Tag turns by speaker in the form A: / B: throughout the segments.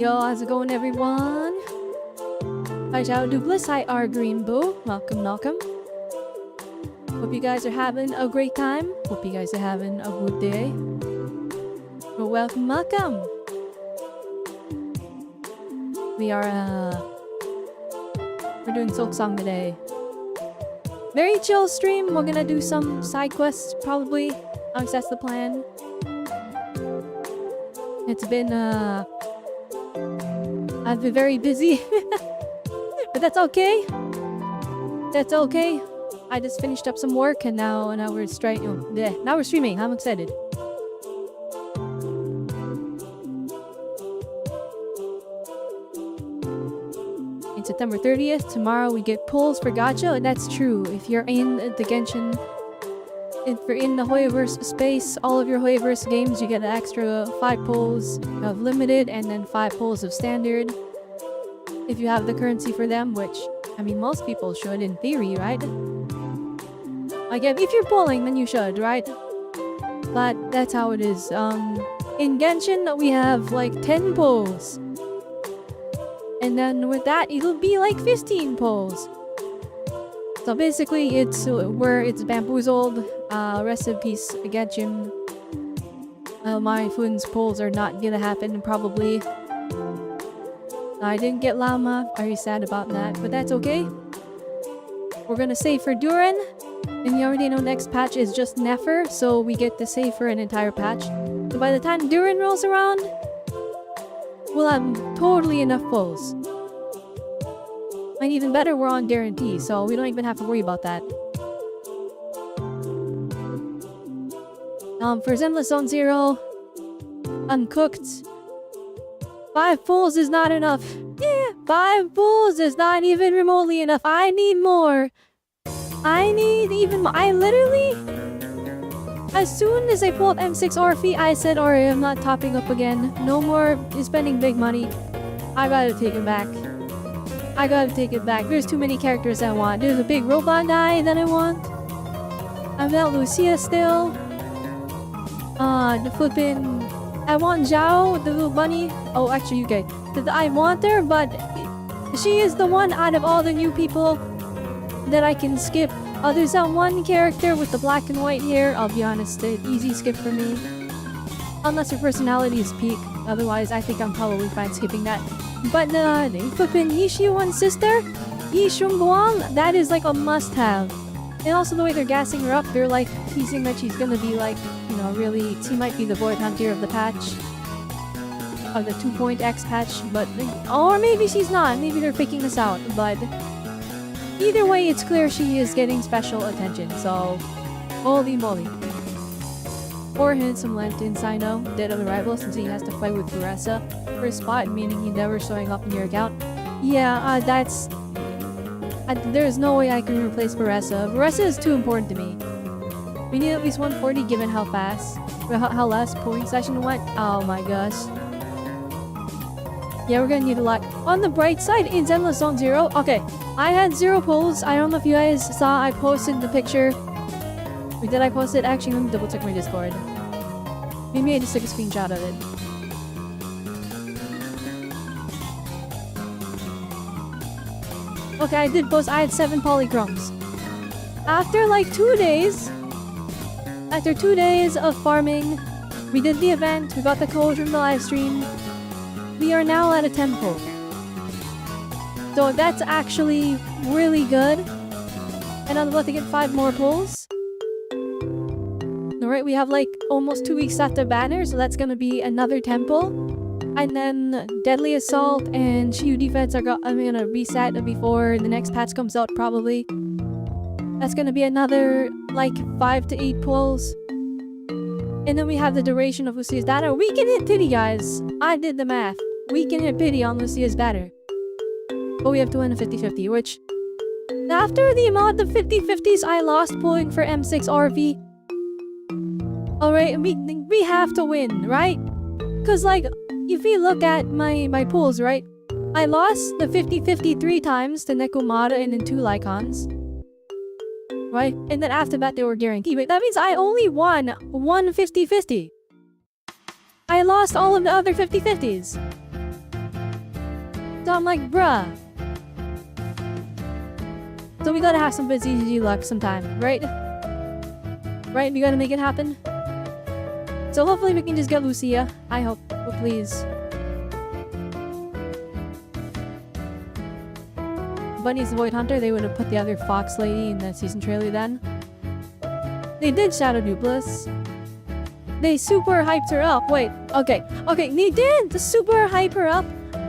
A: Yo, how's it going, everyone? Hi, Ciao Douglas. Hi, R Green Boo. Welcome. Hope you guys are having a great time. Hope you guys are having a good day. Well, welcome. We're doing Silksong today. Very chill stream. We're gonna do some side quests, probably. At least that's the plan. It's been, I've been very busy. But that's okay. That's okay. I just finished up some work and now we're now we're streaming. I'm excited. It's September 30th. Tomorrow we get pulls for gacha, and that's true. If you're in the Genshin, if you're in the Hoyoverse space, all of your Hoyoverse games, you get an extra 5 pulls of limited and then 5 pulls of standard. If you have the currency for them, which, I mean, most people should in theory, right? Like, if you're pulling, then you should, right? But that's how it is. In Genshin, we have like 10 pulls. And then with that, it'll be like 15 pulls. So basically, it's bamboozled. Rest in peace, Genshin. My Fun's pulls are not gonna happen, probably. I didn't get Llama. Very sad about that, but that's okay. We're gonna save for Duran. And you already know next patch is just Nefer, so we get to save for an entire patch. So by the time Duran rolls around, we'll have totally enough pulls. And even better, we're on guarantee, so we don't even have to worry about that. For Zenless Zone 0, uncooked, 5 pulls is not enough. Yeah, 5 pulls is not even remotely enough. I need more. I need even more. I literally, as soon as I pulled M6 Orphe, I said, alright, I'm not topping up again. No more spending big money. I gotta take it back. I gotta take it back. There's too many characters I want. There's a big robot guy that I want. I want Lucia still. The flippin'... I want Zhao, the little bunny. Oh, actually, okay. I want her, but she is the one out of all the new people that I can skip. There's that one character with the black and white hair. I'll be honest, easy skip for me. Unless her personality is peak. Otherwise, I think I'm probably fine skipping that. But flippin' Yishiwan's sister, Yishungguang, that is like a must-have. And also the way they're gassing her up, they're like teasing that she's gonna be like, you know, really, she might be the Void Hunter of the patch. Of the 2.x patch, but, or maybe she's not, maybe they're picking this out, but either way, it's clear she is getting special attention, so holy moly. Or handsome Lenten Sino, dead on arrival since he has to fight with Buressa for a spot, meaning he never showing up in your account. Yeah, that's... there's no way I can replace Buressa. Buressa is too important to me. We need at least 140 given how fast, how last pulling session went. Oh my gosh. Yeah, we're gonna need a lot. On the bright side, in Zenless Zone 0, okay, I had 0 pulls. I don't know if you guys saw, I posted the picture. Wait, did I post it? Actually, let me double check my Discord. Maybe I just took a screenshot of it. Okay, I did post, I had 7 polychromes. After like 2 days, after 2 days of farming, we did the event, we got the code from the live stream. We are now at a 10 pull. So that's actually really good. And I'm about to get 5 more pulls. Alright, we have like almost 2 weeks after banner, so that's gonna be another 10 pull. And then Deadly Assault and Shiyu Defense I'm gonna reset before the next patch comes out, probably. That's gonna be another like 5 to 8 pulls. And then we have the duration of Lucia's banner. We can hit pity, guys. I did the math. We can hit pity on Lucia's banner. But we have to win a 50-50, which... After the amount of 50-50s I lost pulling for M6 RV... Alright, we have to win, right? Cause like, if we look at my pulls, right? I lost the 50-50 3 times to Nekomata and then 2 Lycons. Right? And then after that they were guaranteed. Wait, that means I only won 1 50-50. I lost all of the other 50-50s. So I'm like, bruh. So we gotta have some busy luck sometime, right? Right? We gotta make it happen. So hopefully we can just get Lucia. I hope. Oh, please. Bunny's the Void Hunter. They would have put the other Fox Lady in the season trailer then. They did Shadow Dupless. They super hyped her up. Wait, okay. They did super hype her up,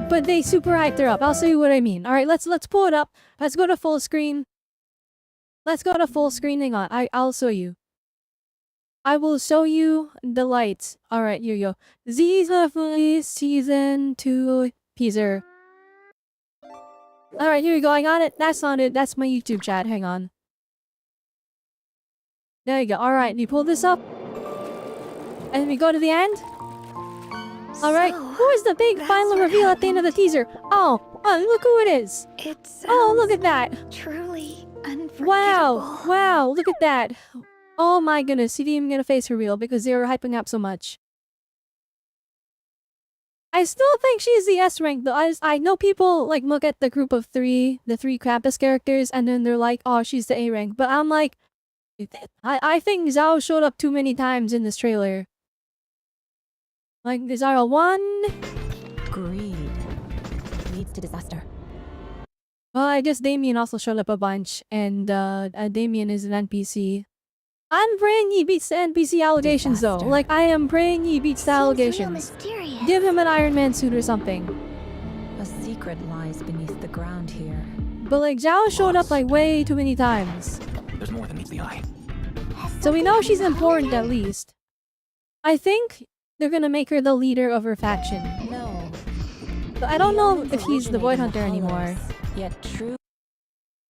A: but they super hyped her up. I'll show you what I mean. Alright, let's pull it up. Let's go to full screen. Let's go to full screen. Hang on. I'll show you. I will show you the lights. Alright, here you go. These are season 2 teaser. Alright, here we go. I got it. That's not it. That's my YouTube chat. Hang on. There you go. Alright, you pull this up. And we go to the end. Alright, who is the big final reveal at the end of the teaser? Oh, look who it is. Oh, look at that.
B: Truly unforgettable.
A: Wow, look at that. Oh my goodness, he didn't even get a face reveal because they were hyping up so much. I still think she's the S rank though. I know people like look at the group of 3, the 3 Krampus characters, and then they're like, oh, she's the A rank. But I'm like, I think Zhao showed up too many times in this trailer. Like, Zhao 1.
B: Greed leads to disaster.
A: Well, I guess Damien also showed up a bunch, and Damien is an NPC. I'm praying he beats the NPC allegations though. Like, I am praying he beats the allegations. Give him an Iron Man suit or something.
B: A secret lies beneath the ground here.
A: But like, Zhao showed up like way too many times.
C: There's more than meets the eye.
A: So we know she's important at least. I think they're gonna make her the leader of her faction.
B: No.
A: But I don't know if he's the Void Hunter anymore.
B: Yet true.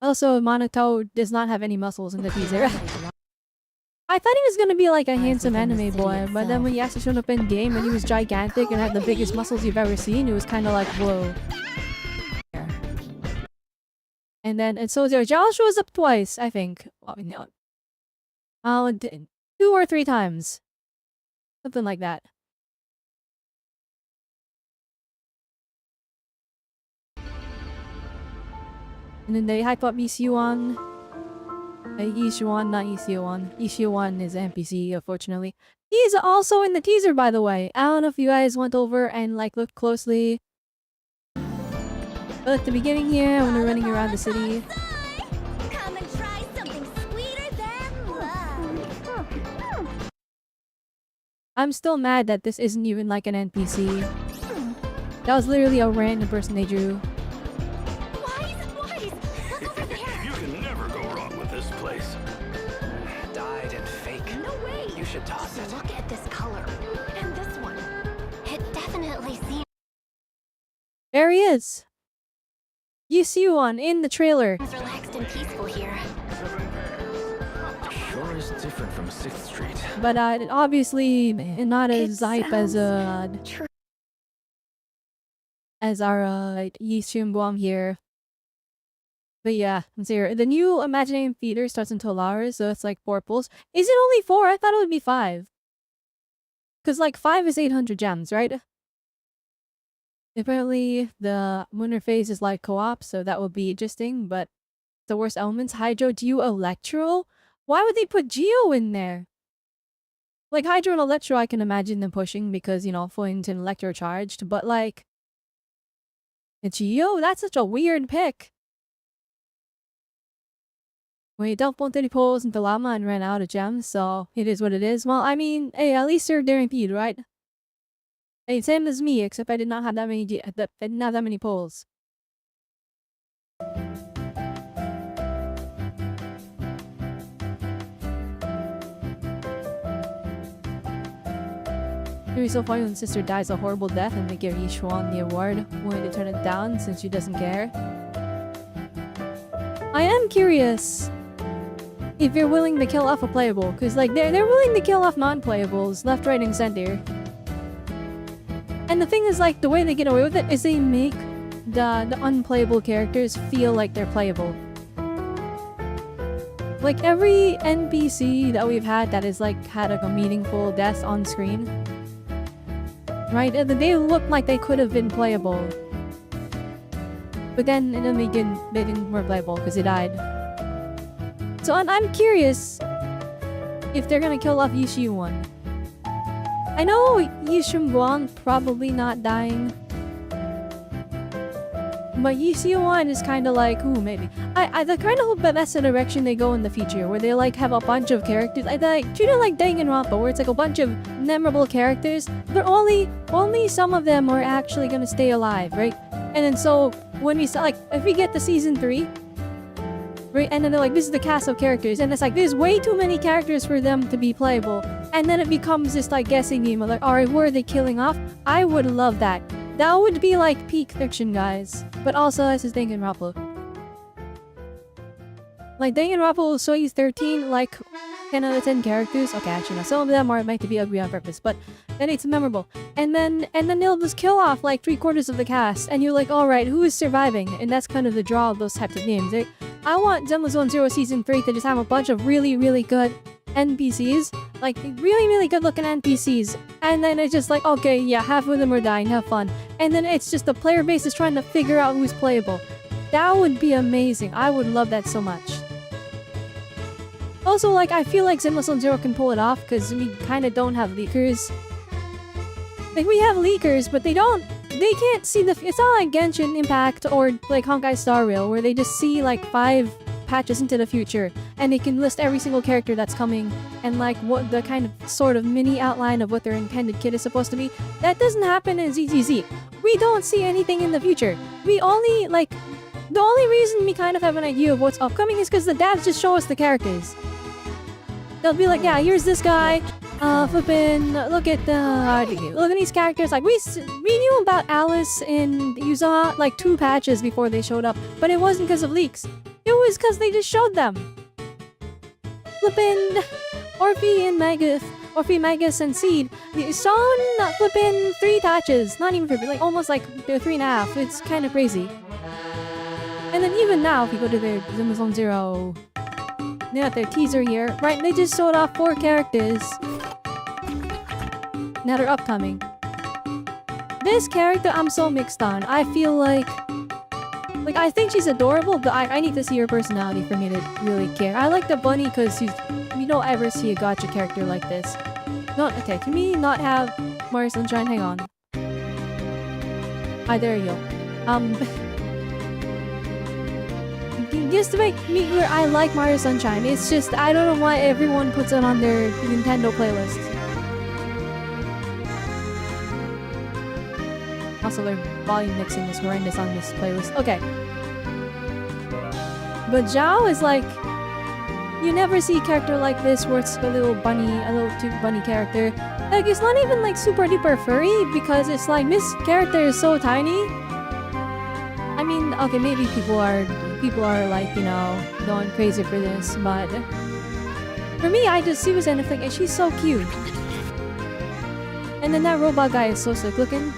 A: Also, Monato does not have any muscles in the teaser. I thought he was gonna be like a handsome anime boy, but then when he actually showed up in game and he was gigantic and had the biggest muscles you've ever seen, it was kind of like, whoa. And then, and so Zhao shows up twice, I think. Well, no. 2 or 3 times. Something like that. And then they hype up Ishiwan. Ishiwan, not Ishiwan. Ishiwan is an NPC, unfortunately. He's also in the teaser, by the way. I don't know if you guys went over and like looked closely. But at the beginning here, when they're running around the city.
D: Come and try something sweeter than love.
A: I'm still mad that this isn't even like an NPC. That was literally a random person they drew.
D: Wise! Look over there!
C: You can never go wrong with this place. Dyed and fake.
D: No way!
C: You should toss it.
D: Look at this color. And this one. It definitely seems
A: There he is! Ishiwan in the trailer.
D: relaxed and peaceful here.
C: Sure is different from 6th Street.
A: But obviously not as
D: It
A: hype as
D: True.
A: our Yi Xiong here. But yeah, let's see here. The new Imaginary Theater starts in 12 hours, so it's like 4 pulls. Is it only 4? I thought it would be 5. Cause like 5 is 800 gems, right? Apparently the lunar phase is like co-op, so that would be interesting, but the worst elements, Hydro, Geo, Electro? Why would they put Geo in there? Like Hydro and Electro I can imagine them pushing because, you know, Flint and Electro charged, but like Geo, that's such a weird pick. We dumped 130 poles into llama and ran out of gems, so it is what it is. Well, I mean, hey, at least they're daring feed, right? Hey, same as me, except I did not have that many. I didn't have that many poles. Yui's sister dies a horrible death and they give Yishuan the award, willing to turn it down since she doesn't care. I am curious if you're willing to kill off a playable, because like they're willing to kill off non-playables left, right, and center. And the thing is, like, the way they get away with it is they make the unplayable characters feel like they're playable. Like every NPC that we've had that is like had like a meaningful death on screen, right? They look like they could have been playable. But then they didn't more playable because he died. So I'm curious if they're gonna kill off Yishu-1. I know Yishun-Guan probably not dying. But Yishu-1 is kind of like, ooh, maybe. I kind of hope that that's the direction they go in the future, where they like have a bunch of characters. I like treat it like Danganronpa, where it's like a bunch of memorable characters, but only some of them are actually gonna stay alive, right? And then so when we like, if we get to season 3, right, and then they're like, this is the cast of characters, and it's like there's way too many characters for them to be playable, and then it becomes this like guessing game of like, alright, who are they killing off? I would love that. That would be like peak fiction, guys. But also, this is Danganronpa. Like, Danganronpa Soyuz 13, like, 10 out of 10 characters. Okay, actually, no, some of them are meant to be ugly on purpose, but then it's memorable. And then they'll just kill off like 3/4 of the cast, and you're like, alright, who is surviving? And that's kind of the draw of those types of names. Right? I want Zenless Zone Zero Season 3 to just have a bunch of really, really good NPCs. Like, really, really good looking NPCs. And then it's just like, okay, yeah, half of them are dying, have fun. And then it's just the player base is trying to figure out who's playable. That would be amazing. I would love that so much. Also, like, I feel like Zenless Zone Zero can pull it off because we kind of don't have leakers. Like, we have leakers, but they can't see the... It's not like Genshin Impact or like Honkai Star Rail, where they just see like 5 patches into the future and they can list every single character that's coming and like what the kind of sort of mini outline of what their intended kit is supposed to be. That doesn't happen in ZZZ. We don't see anything in the future. We only like... The only reason we kind of have an idea of what's upcoming is because the devs just show us the characters. They'll be like, yeah, here's this guy. Flippin', look at these characters. Like, we knew about Alice and Yuza like 2 patches before they showed up, but it wasn't because of leaks. It was because they just showed them. Flippin' Orphe, Magus, and Seed. Shown flippin' 3 patches. Not even 3, like almost like they're 3.5. It's kind of crazy. And then even now, if you go to their Zenless Zone Zero, they got their teaser here, right? They just showed off 4 characters that are upcoming. This character, I'm so mixed on. I feel like I think she's adorable, but I need to see her personality for me to really care. I like the bunny because we don't ever see a gacha character like this. Okay, can we not have Mario Sunshine? Hang on. Hi, there you go. Just to make me clear, I like Mario Sunshine. It's just, I don't know why everyone puts it on their Nintendo playlist. Also, their volume mixing is horrendous on this playlist. Okay. But Zhao is like... You never see a character like this where it's a little cute bunny character. Like, it's not even like super duper furry because it's like, this character is so tiny. I mean, okay, maybe people are like, you know, going crazy for this, but for me, I just see this and I think, she's so cute. And then that robot guy is so sick looking.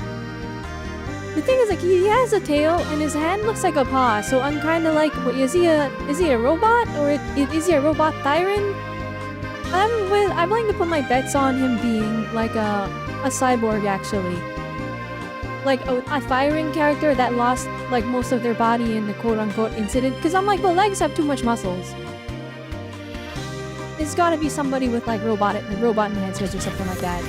A: The thing is, like, he has a tail and his hand looks like a paw, so I'm kind of like, what, is he a robot or is he a robot Tyran? I'm willing to put my bets on him being like a cyborg actually. Like a firing character that lost like most of their body in the quote-unquote incident, because I'm like, the legs have too much muscles. It's gotta be somebody with like robot enhancers or something like that.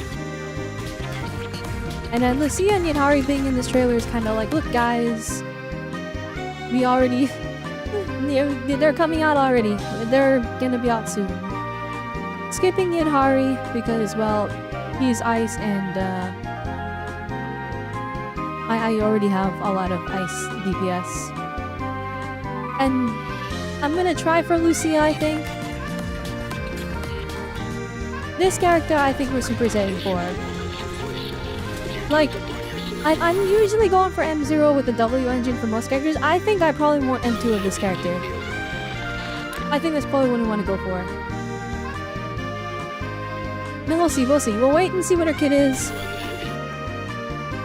A: And then Lucia and Yadhari being in this trailer is kind of like, look guys, we already they're coming out already. They're gonna be out soon. Skipping Yadhari because, well, he's ice and I already have a lot of ice DPS. And I'm gonna try for Lucia, I think. This character I think we're super excited for. Like, I'm usually going for M0 with the W engine for most characters. I think I probably want M2 of this character. I think that's probably what I want to go for. Then we'll see. We'll wait and see what her kit is.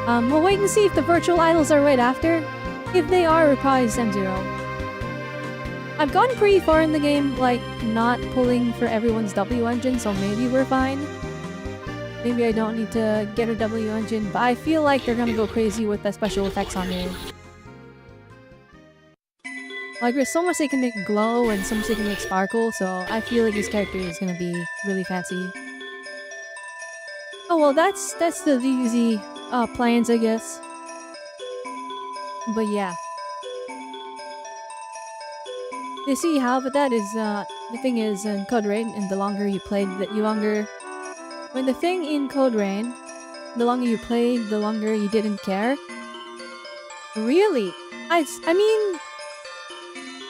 A: We'll wait and see if the virtual idols are right after. If they are, we'll probably use M0. I've gone pretty far in the game, like, not pulling for everyone's W engine, so maybe we're fine. Maybe I don't need to get a W engine, but I feel like they're gonna go crazy with the special effects on here. Like, there's so much they can make glow and so much they can make sparkle, so I feel like this character is gonna be really fancy. Oh well, that's the easy plans, I guess. But yeah. You see how, but that is, the thing is, in Code Rain, and the longer you played, when the thing in Code Rain, the longer you played, the longer you didn't care. Really? I mean,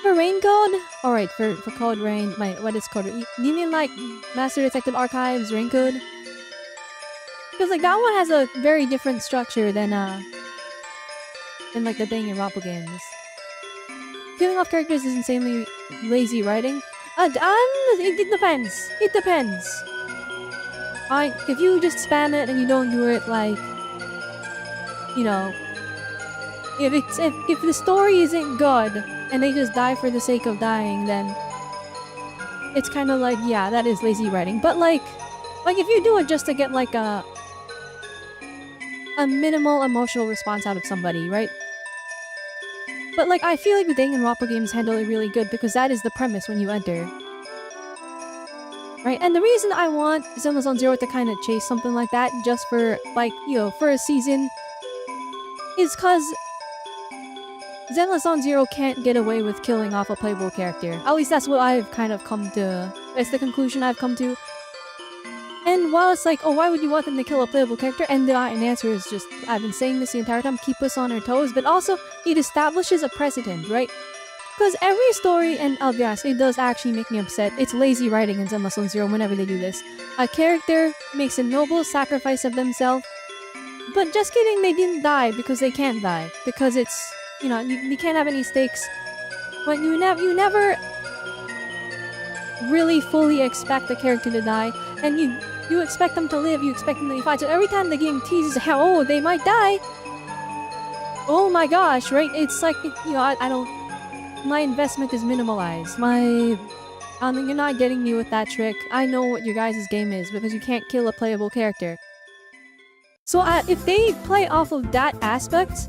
A: for Rain Code? Alright, for Code Rain, what is Code Rain? You mean like Master Detective Archives Rain Code? Because like that one has a very different structure than like the thing in Robelle games. Killing off characters is insanely lazy writing. It depends. It depends. If you just spam it and you don't do it like, you know, if the story isn't good and they just die for the sake of dying, then it's kind of like, yeah, that is lazy writing. But like if you do it just to get like a minimal emotional response out of somebody, right? But like, I feel like the Danganronpa games handle it really good because that is the premise when you enter. Right? And the reason I want Zenless on Zero to kind of chase something like that just for, like, you know, for a season is because Zenless on Zero can't get away with killing off a playable character. At least that's what I've kind of come to. That's the conclusion I've come to. And while it's like, oh, why would you want them to kill a playable character? And the answer is just, I've been saying this the entire time, keep us on our toes. But also, it establishes a precedent, right? Because every story, and I'll be honest, it does actually make me upset. It's lazy writing in Zenless on Zero whenever they do this. A character makes a noble sacrifice of themselves. But just kidding, they didn't die because they can't die. Because it's, you know, you can't have any stakes. But you never really fully expect the character to die. And you expect them to live, you expect them to fight. So every time the game teases how, oh, they might die. Oh my gosh, right? It's like, you know, I don't... My investment is minimalized. You're not getting me with that trick. I know what your guys' game is because you can't kill a playable character. So if they play off of that aspect,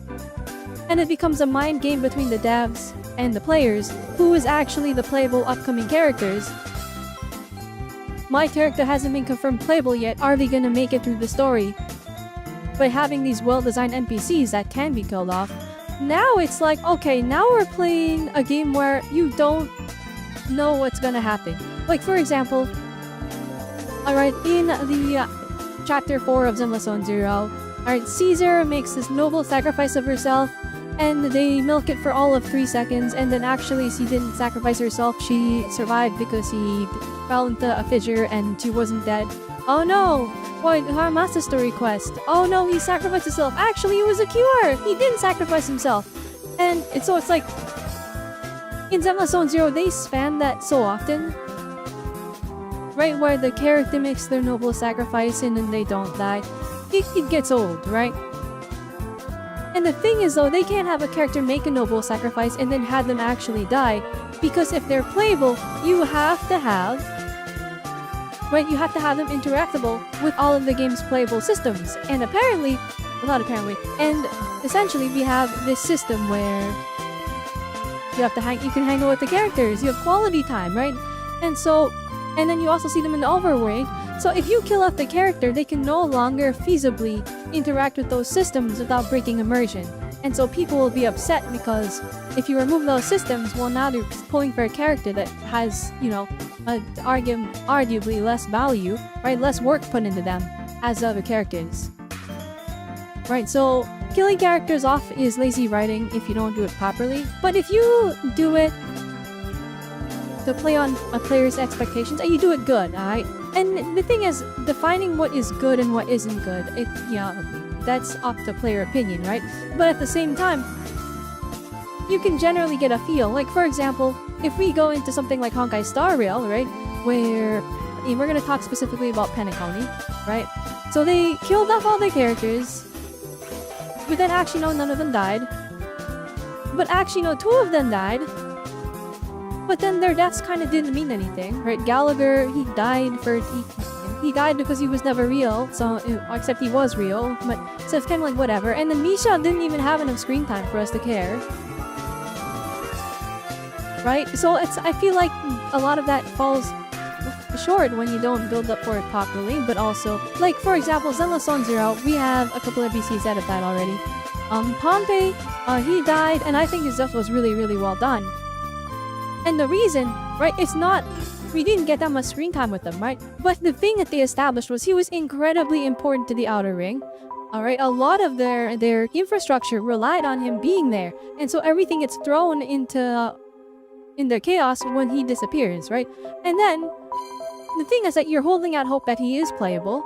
A: and it becomes a mind game between the devs and the players, who is actually the playable upcoming characters, my character hasn't been confirmed playable yet, are they gonna make it through the story? By having these well-designed NPCs that can be killed off, now it's like, okay, now we're playing a game where you don't know what's gonna happen. Like, for example, alright, in the chapter 4 of Zenless on Zero, alright, Caesar makes this noble sacrifice of herself, and they milk it for all of 3 seconds, and then actually she didn't sacrifice herself, she survived because he fell into a fissure and she wasn't dead. Oh no! What, her master story quest? Oh no, he sacrificed himself. Actually, it was a cure! He didn't sacrifice himself. And so it's like, in Zenless on Zero, they spam that so often. Right, where the character makes their noble sacrifice and then they don't die. It gets old, right? And the thing is though, they can't have a character make a noble sacrifice and then have them actually die. Because if they're playable, you have to have... Right, you have to have them interactable with all of the game's playable systems. And apparently... Well, not apparently. And essentially, we have this system where... You can hang out with the characters. You have quality time, right? And so... And then you also see them in the overworld. So if you kill off the character, they can no longer feasibly interact with those systems without breaking immersion. And so people will be upset because if you remove those systems, well, now they're pulling for a character that has, you know, arguably less value, right? Less work put into them as other characters. Right, so killing characters off is lazy writing if you don't do it properly. But if you do it to play on a player's expectations, and you do it good, alright? And the thing is, defining what is good and what isn't good, that's up to player opinion, right? But at the same time, you can generally get a feel. Like, for example, if we go into something like Honkai Star Rail, right? Where we're gonna talk specifically about Penacony, right? So they killed off all their characters, but then actually no, none of them died. But actually no, 2 of them died. But then their deaths kind of didn't mean anything, right? Gallagher, he died because he was never real, so except he was real, but so it's kind of like whatever. And then Misha didn't even have enough screen time for us to care. right? So I feel like a lot of that falls short when you don't build up for it properly, but also, like, for example, Silksong Zero, we have a couple of NPCs that have died already. Pompey, he died, and I think his death was really, really well done. And the reason, right, it's not, we didn't get that much screen time with him, right? But the thing that they established was he was incredibly important to the Outer Ring. Alright, a lot of their infrastructure relied on him being there. And so everything gets thrown into chaos when he disappears, right? And then, the thing is that you're holding out hope that he is playable,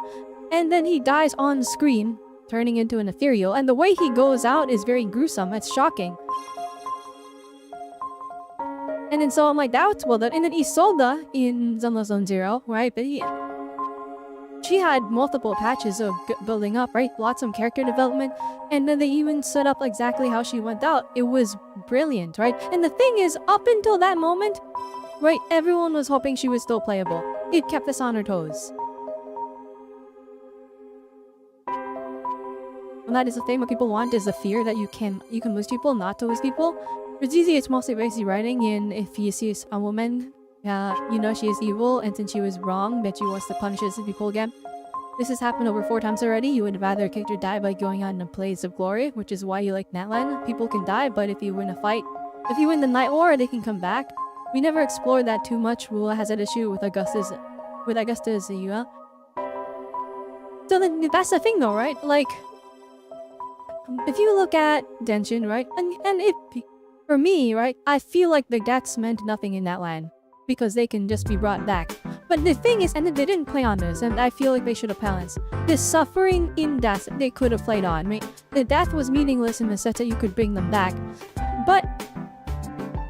A: and then he dies on screen, turning into an ethereal, and the way he goes out is very gruesome. It's shocking. And then so I'm like, that's well done. And then Isolde in Silksong Zero, right? But she had multiple patches of building up, right? Lots of character development, and then they even set up exactly how she went out. It was brilliant, right? And the thing is, up until that moment, right, everyone was hoping she was still playable. It kept us on our toes. And that is the thing. What people want is the fear that you can lose people, not to lose people. It's easy. It's mostly basically writing in if you see a woman, you know she is evil, and since she was wrong, that she wants to punish the people again. This has happened over 4 times already. You would rather a character die by going on a blaze of glory, which is why you like Natlan. People can die, but if you win a fight, if you win the Night War, they can come back. We never explored that too much. Rula has that issue with Augustus Yua. So then that's the thing though, right? Like, if you look at Denshin, right? And if, for me, right, I feel like the deaths meant nothing in that land. Because they can just be brought back. But the thing is, and they didn't play on this, and I feel like they should have balanced. The suffering in death, they could have played on. Right? The death was meaningless in the sense that you could bring them back. But,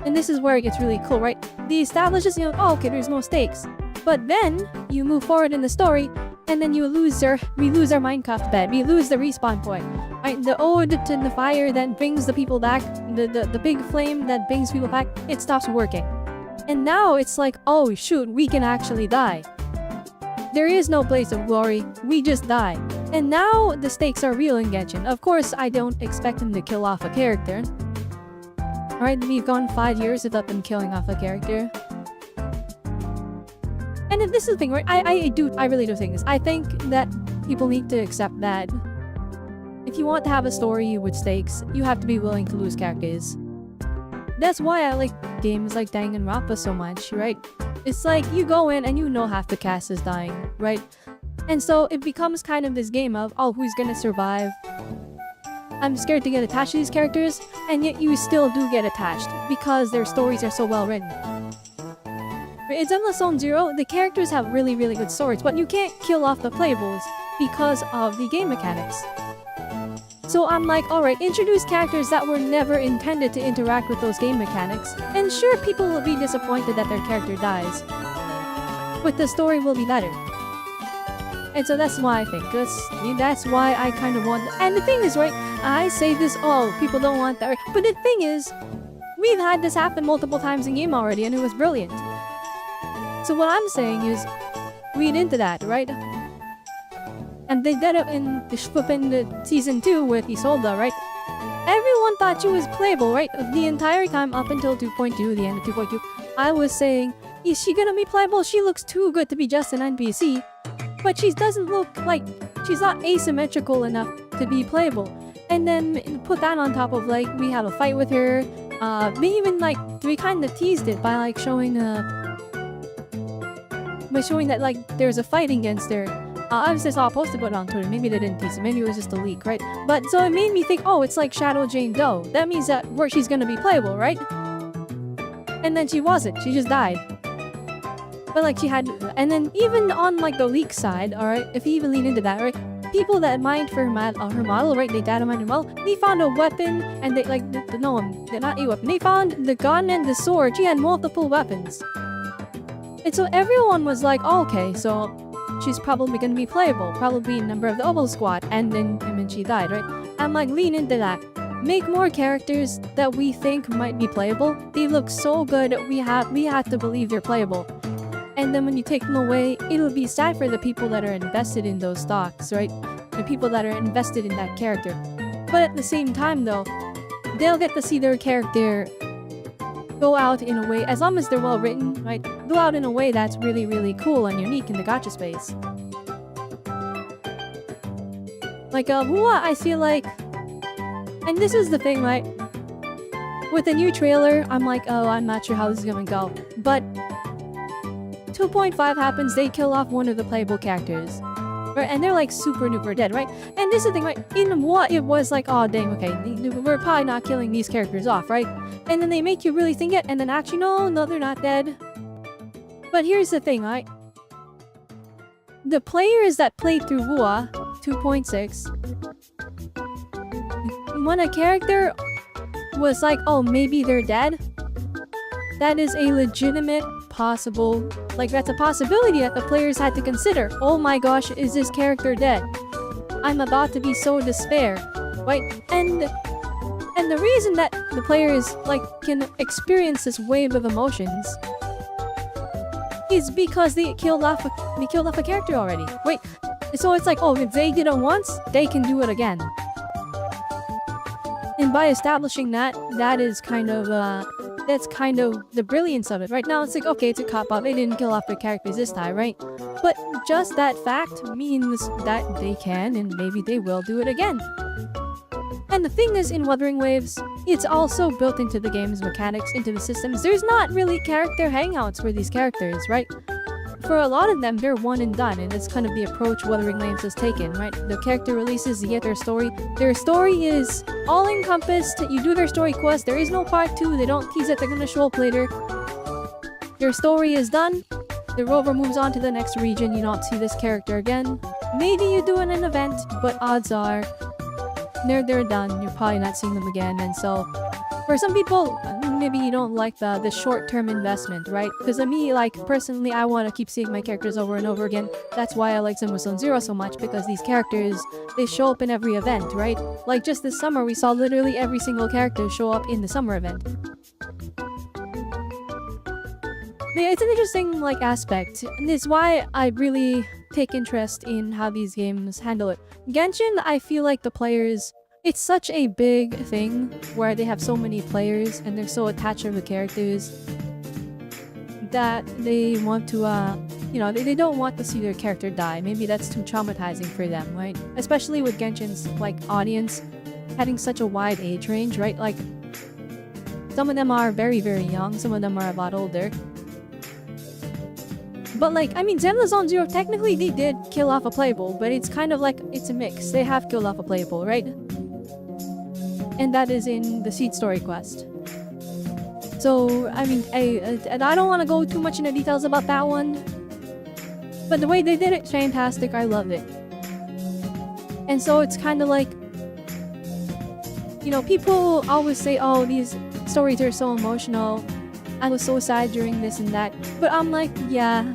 A: and this is where it gets really cool, right? The establishes, oh, okay, there's no stakes. But then, you move forward in the story, and then we lose our Minecraft bed. We lose the respawn point. Right? The ode to the fire that brings the people back, the big flame that brings people back, it stops working. And now it's like, oh shoot, we can actually die. There is no blaze of glory, we just die. And now the stakes are real in Genshin. Of course, I don't expect them to kill off a character. Alright, we've gone 5 years without them killing off a character. And then this is the thing, right? I really do think this. I think that people need to accept that if you want to have a story with stakes, you have to be willing to lose characters. That's why I like games like Danganronpa so much, right? It's like you go in and you know half the cast is dying, right? And so it becomes kind of this game of, oh, who's gonna survive? I'm scared to get attached to these characters, and yet you still do get attached because their stories are so well written. In Silksong Zero, the characters have really, really good stories, but you can't kill off the playables because of the game mechanics. So I'm like, alright, introduce characters that were never intended to interact with those game mechanics, and sure, people will be disappointed that their character dies, but the story will be better. And so that's why I think, that's why I kind of want, and the thing is, right, I say this, oh, people don't want that, right? But the thing is, we've had this happen multiple times in game already, and it was brilliant. So what I'm saying is, read into that, right? And they did it in the season 2 with Isolde, right? Everyone thought she was playable, right? The entire time up until 2.2, the end of 2.2, I was saying, is she gonna be playable? She looks too good to be just an NPC. But she doesn't look like, she's not asymmetrical enough to be playable. And then put that on top of like, we have a fight with her. We even like, we kind of teased it by like showing that like there's a fight against her. Obviously I saw a post about it on Twitter, maybe they didn't tease it, maybe it was just a leak, right? But so it made me think, oh, it's like Shadow Jane Doe. That means that she's gonna be playable, right? And then she wasn't, she just died. But like she had, and then even on like the leak side, alright, if you even lean into that, right? People that mined for her model, right? They data mined her model. They found a weapon, and they like, no, they're not a weapon. They found the gun and the sword. She had multiple weapons. And so everyone was like, oh, okay, so she's probably gonna be playable, probably a member of the Obel Squad, and then she died, right? I'm like, lean into that. Make more characters that we think might be playable. They look so good, we have to believe they're playable. And then when you take them away, it'll be sad for the people that are invested in those stocks, right? The people that are invested in that character. But at the same time though, they'll get to see their character go out in a way, as long as they're well written, right? Go out in a way that's really, really cool and unique in the gacha space. Like, Wua, I feel like... And this is the thing, right? With the new trailer, I'm like, oh, I'm not sure how this is gonna go. But 2.5 happens, they kill off one of the playable characters. Right? And they're like super duper dead, right? And this is the thing, right? In what it was like, oh dang, okay, we're probably not killing these characters off, right? And then they make you really think it, and then actually, no, they're not dead. But here's the thing, right? The players that played through Wua 2.6, when a character was like, oh, maybe they're dead, that is a legitimate possible, like that's a possibility that the players had to consider. Oh my gosh, is this character dead? I'm about to be so despair, right? And the reason that the players like can experience this wave of emotions is because they killed off a character already. Wait, so it's like, oh, if they did it once, they can do it again. And by establishing that, that's kind of the brilliance of it. Right now, it's like, okay, it's a cop-out. They didn't kill off their characters this time, right? But just that fact means that they can, and maybe they will do it again. And the thing is, in Wuthering Waves, it's also built into the game's mechanics, into the systems. There's not really character hangouts for these characters, right? For a lot of them, they're one and done, and that's kind of the approach Wuthering Waves has taken, right? The character releases, you get their story. Their story is all-encompassed, you do their story quest, there is no part 2, they don't tease it, they're gonna show up later. Their story is done, the rover moves on to the next region, you don't see this character again. Maybe you do an event, but odds are, they're done, you're probably not seeing them again, and so... For some people, maybe you don't like the short-term investment, right? Because me, like, personally, I want to keep seeing my characters over and over again. That's why I like Zenmu Zone Zero so much, because these characters, they show up in every event, right? Like, just this summer, we saw literally every single character show up in the summer event. Yeah, it's an interesting, like, aspect, and it's why I really take interest in how these games handle it. Genshin, I feel like the players... It's such a big thing where they have so many players and they're so attached to the characters that they want to, they don't want to see their character die. Maybe that's too traumatizing for them, right? Especially with Genshin's, like, audience having such a wide age range, right? Like, some of them are very, very young, some of them are a lot older. But like, I mean, Zenmu Zone Zero, technically they did kill off a playable, but it's kind of like, it's a mix. They have killed off a playable, right? And that is in the Seed Story quest. So, I mean, I don't want to go too much into details about that one. But the way they did it, fantastic, I loved it. And so it's kind of like, you know, people always say, oh, these stories are so emotional. I was so sad during this and that. But I'm like, yeah,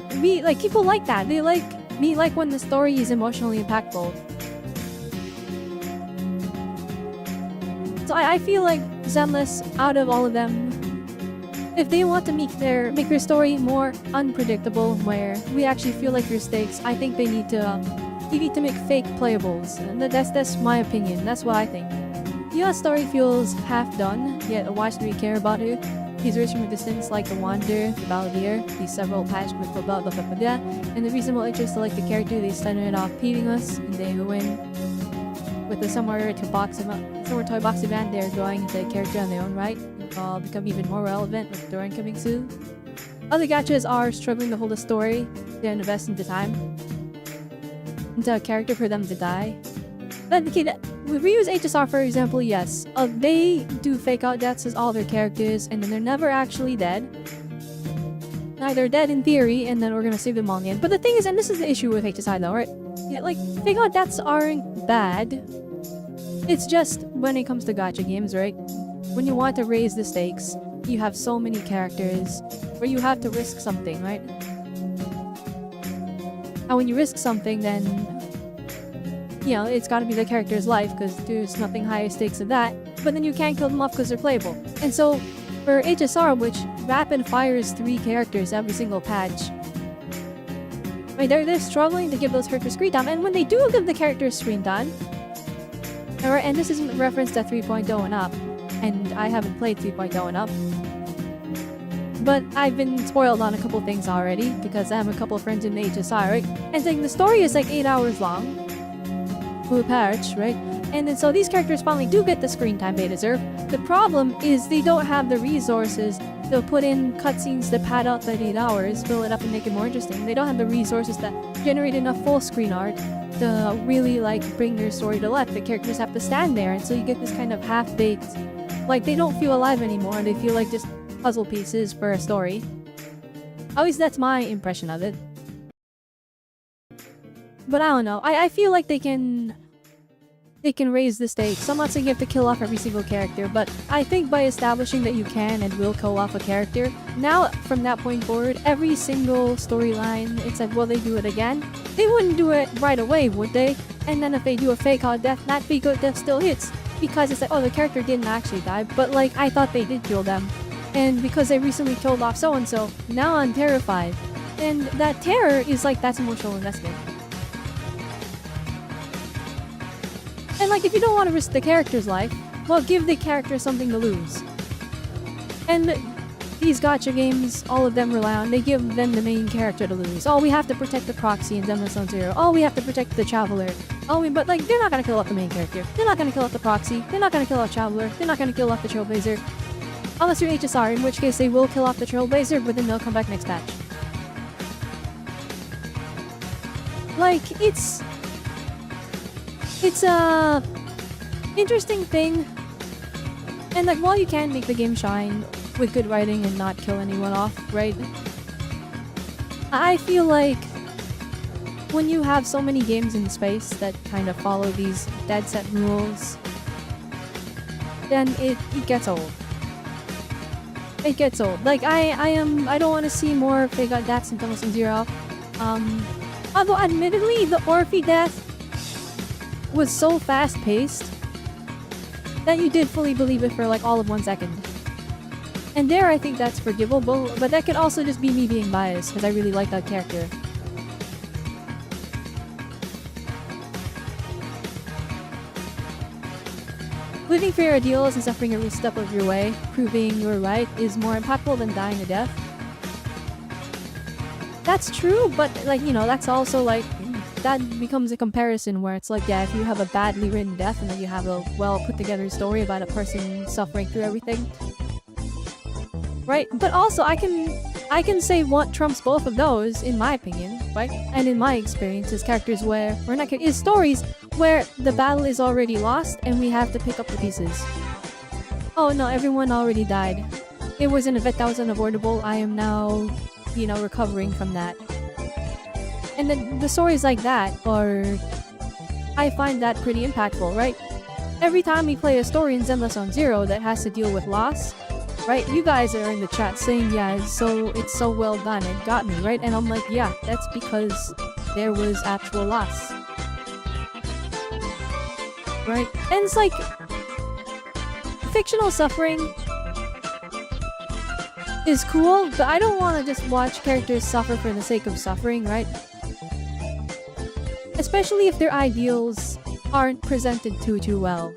A: people like that. They like when the story is emotionally impactful. So I feel like Zenless, out of all of them, if they want to make their story more unpredictable, where we actually feel like there's stakes, I think they need to make fake playables. And that's my opinion. That's what I think. Yua's story feels half done, yet why should we care about it? He's rich from a distance like the Wanderer, the Balladeer, these several patched with Robelle, and the reasonable interest to like the character, they started off beating us, and they win. With the somewhere toy box event, they're growing into a character on their own right, and will become even more relevant with Doran coming soon. Other gachas are struggling to hold a story, they invest into time, into a character for them to die. But okay, with Ryu's HSR, for example, yes, they do fake out deaths as all their characters, and then they're never actually dead. Now they're dead in theory, and then we're gonna save them all in the end. But the thing is, and this is the issue with HSI though, right? Yeah, like, fake out deaths aren't bad. It's just when it comes to gacha games, right? When you want to raise the stakes, you have so many characters where you have to risk something, right? And when you risk something, then, you know, it's gotta be the character's life, because there's nothing higher stakes than that. But then you can't kill them off because they're playable. And so, for HSR, which rapid fires 3 characters every single patch, right, they're struggling to give those characters screen time. And when they do give the characters screen time, and this isn't reference to 3.0 and up, and I haven't played 3.0 and up, But I've been spoiled on a couple things already because I have a couple friends in the HSI, right? And like the story is like 8 hours long. Full patch, right? And then so these characters finally do get the screen time they deserve. The problem is they don't have the resources. They'll put in cutscenes that pad out that 8 hours, fill it up and make it more interesting. They don't have the resources that generate enough full screen art to really like bring their story to life. The characters have to stand there, and so you get this kind of half-baked, like they don't feel alive anymore. They feel like just puzzle pieces for a story. At least that's my impression of it. But I don't know. I feel like they can raise the stakes. I'm not saying you have to kill off every single character, but I think by establishing that you can and will kill off a character, now from that point forward, every single storyline, it's like, will they do it again? They wouldn't do it right away, would they? And then if they do a fake out death, that fake out death still hits. Because it's like, oh, the character didn't actually die, but like, I thought they did kill them. And because they recently killed off so-and-so, now I'm terrified. And that terror is like, that's emotional investment. And like, if you don't want to risk the character's life, well, give the character something to lose. And these gacha games, all of them rely on, they give them the main character to lose. Oh, we have to protect the proxy in Zenless Zone Zero. Oh, we have to protect the Traveler. Oh, but like, they're not gonna kill off the main character. They're not gonna kill off the proxy. They're not gonna kill off Traveler. They're not gonna kill off the Trailblazer. Unless you're HSR, in which case they will kill off the Trailblazer, but then they'll come back next patch. Like, it's a interesting thing. And like, while you can make the game shine with good writing and not kill anyone off, right? I feel like when you have so many games in space that kind of follow these dead set rules, then it gets old. It gets old. Like, I don't want to see more fake out deaths in Zenless Zone Zero. Although admittedly, the Orphe death was so fast-paced that you did fully believe it for like all of 1 second. And there I think that's forgivable, but that could also just be me being biased because I really like that character. Living for your ideals and suffering every step of your way, proving you're right, is more impactful than dying to death. That's true, but like, you know, that's also like, that becomes a comparison where it's like, yeah, if you have a badly written death and then you have a well put together story about a person suffering through everything, right? But also I can say what trumps both of those in my opinion, right? And in my experience is characters where, or not, is stories where the battle is already lost and we have to pick up the pieces. Oh no, everyone already died. It was an event that was unavoidable. I am now, you know, recovering from that. And then the stories like that are, I find that pretty impactful, right? Every time we play a story in Zenless Zone Zero that has to deal with loss, right? You guys are in the chat saying, yeah, it's so well done, it got me, right? And I'm like, yeah, that's because there was actual loss. Right? And it's like, fictional suffering is cool, but I don't want to just watch characters suffer for the sake of suffering, right? Especially if their ideals aren't presented too well.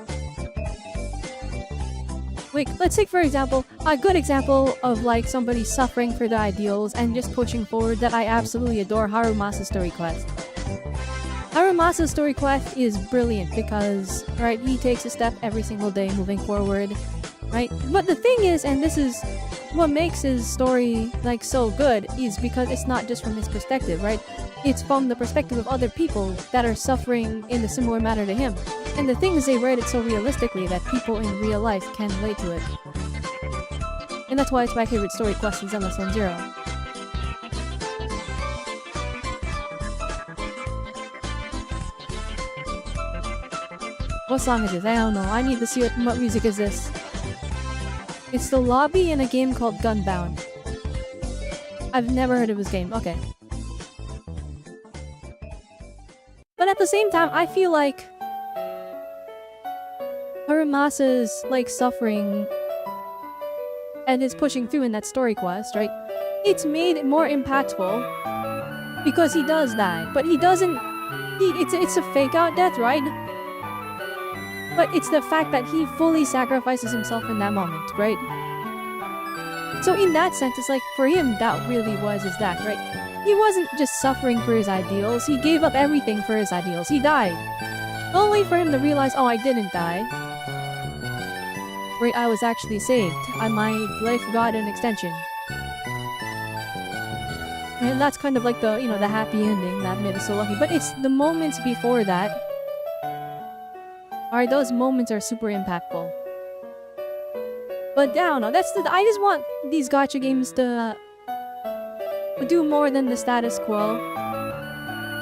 A: Like, let's take for example, a good example of like somebody suffering for their ideals and just pushing forward that I absolutely adore, Harumasa's story quest. Harumasa's story quest is brilliant because, right, he takes a step every single day moving forward, right? But the thing is, and this is what makes his story like so good, is because it's not just from his perspective, right? It's from the perspective of other people that are suffering in a similar manner to him. And the thing is, they write it so realistically that people in real life can relate to it. And that's why it's my favorite story quest in Zenless Zone Zero. What song is this? I don't know. I need to see what music is this. It's the lobby in a game called Gunbound. I've never heard of this game. Okay. But at the same time, I feel like Harumasa's like suffering and his pushing through in that story quest, right? It's made it more impactful because he does die, but he doesn't. It's a fake out death, right? But it's the fact that he fully sacrifices himself in that moment, right? So in that sense, it's like, for him, that really was his death, right? He wasn't just suffering for his ideals, he gave up everything for his ideals. He died. Only for him to realize, oh, I didn't die. Right, I was actually saved. My life got an extension. And that's kind of like the, you know, the happy ending that made us so lucky. But it's the moments before that. Alright, those moments are super impactful. But I don't know, I just want these gacha games to do more than the status quo.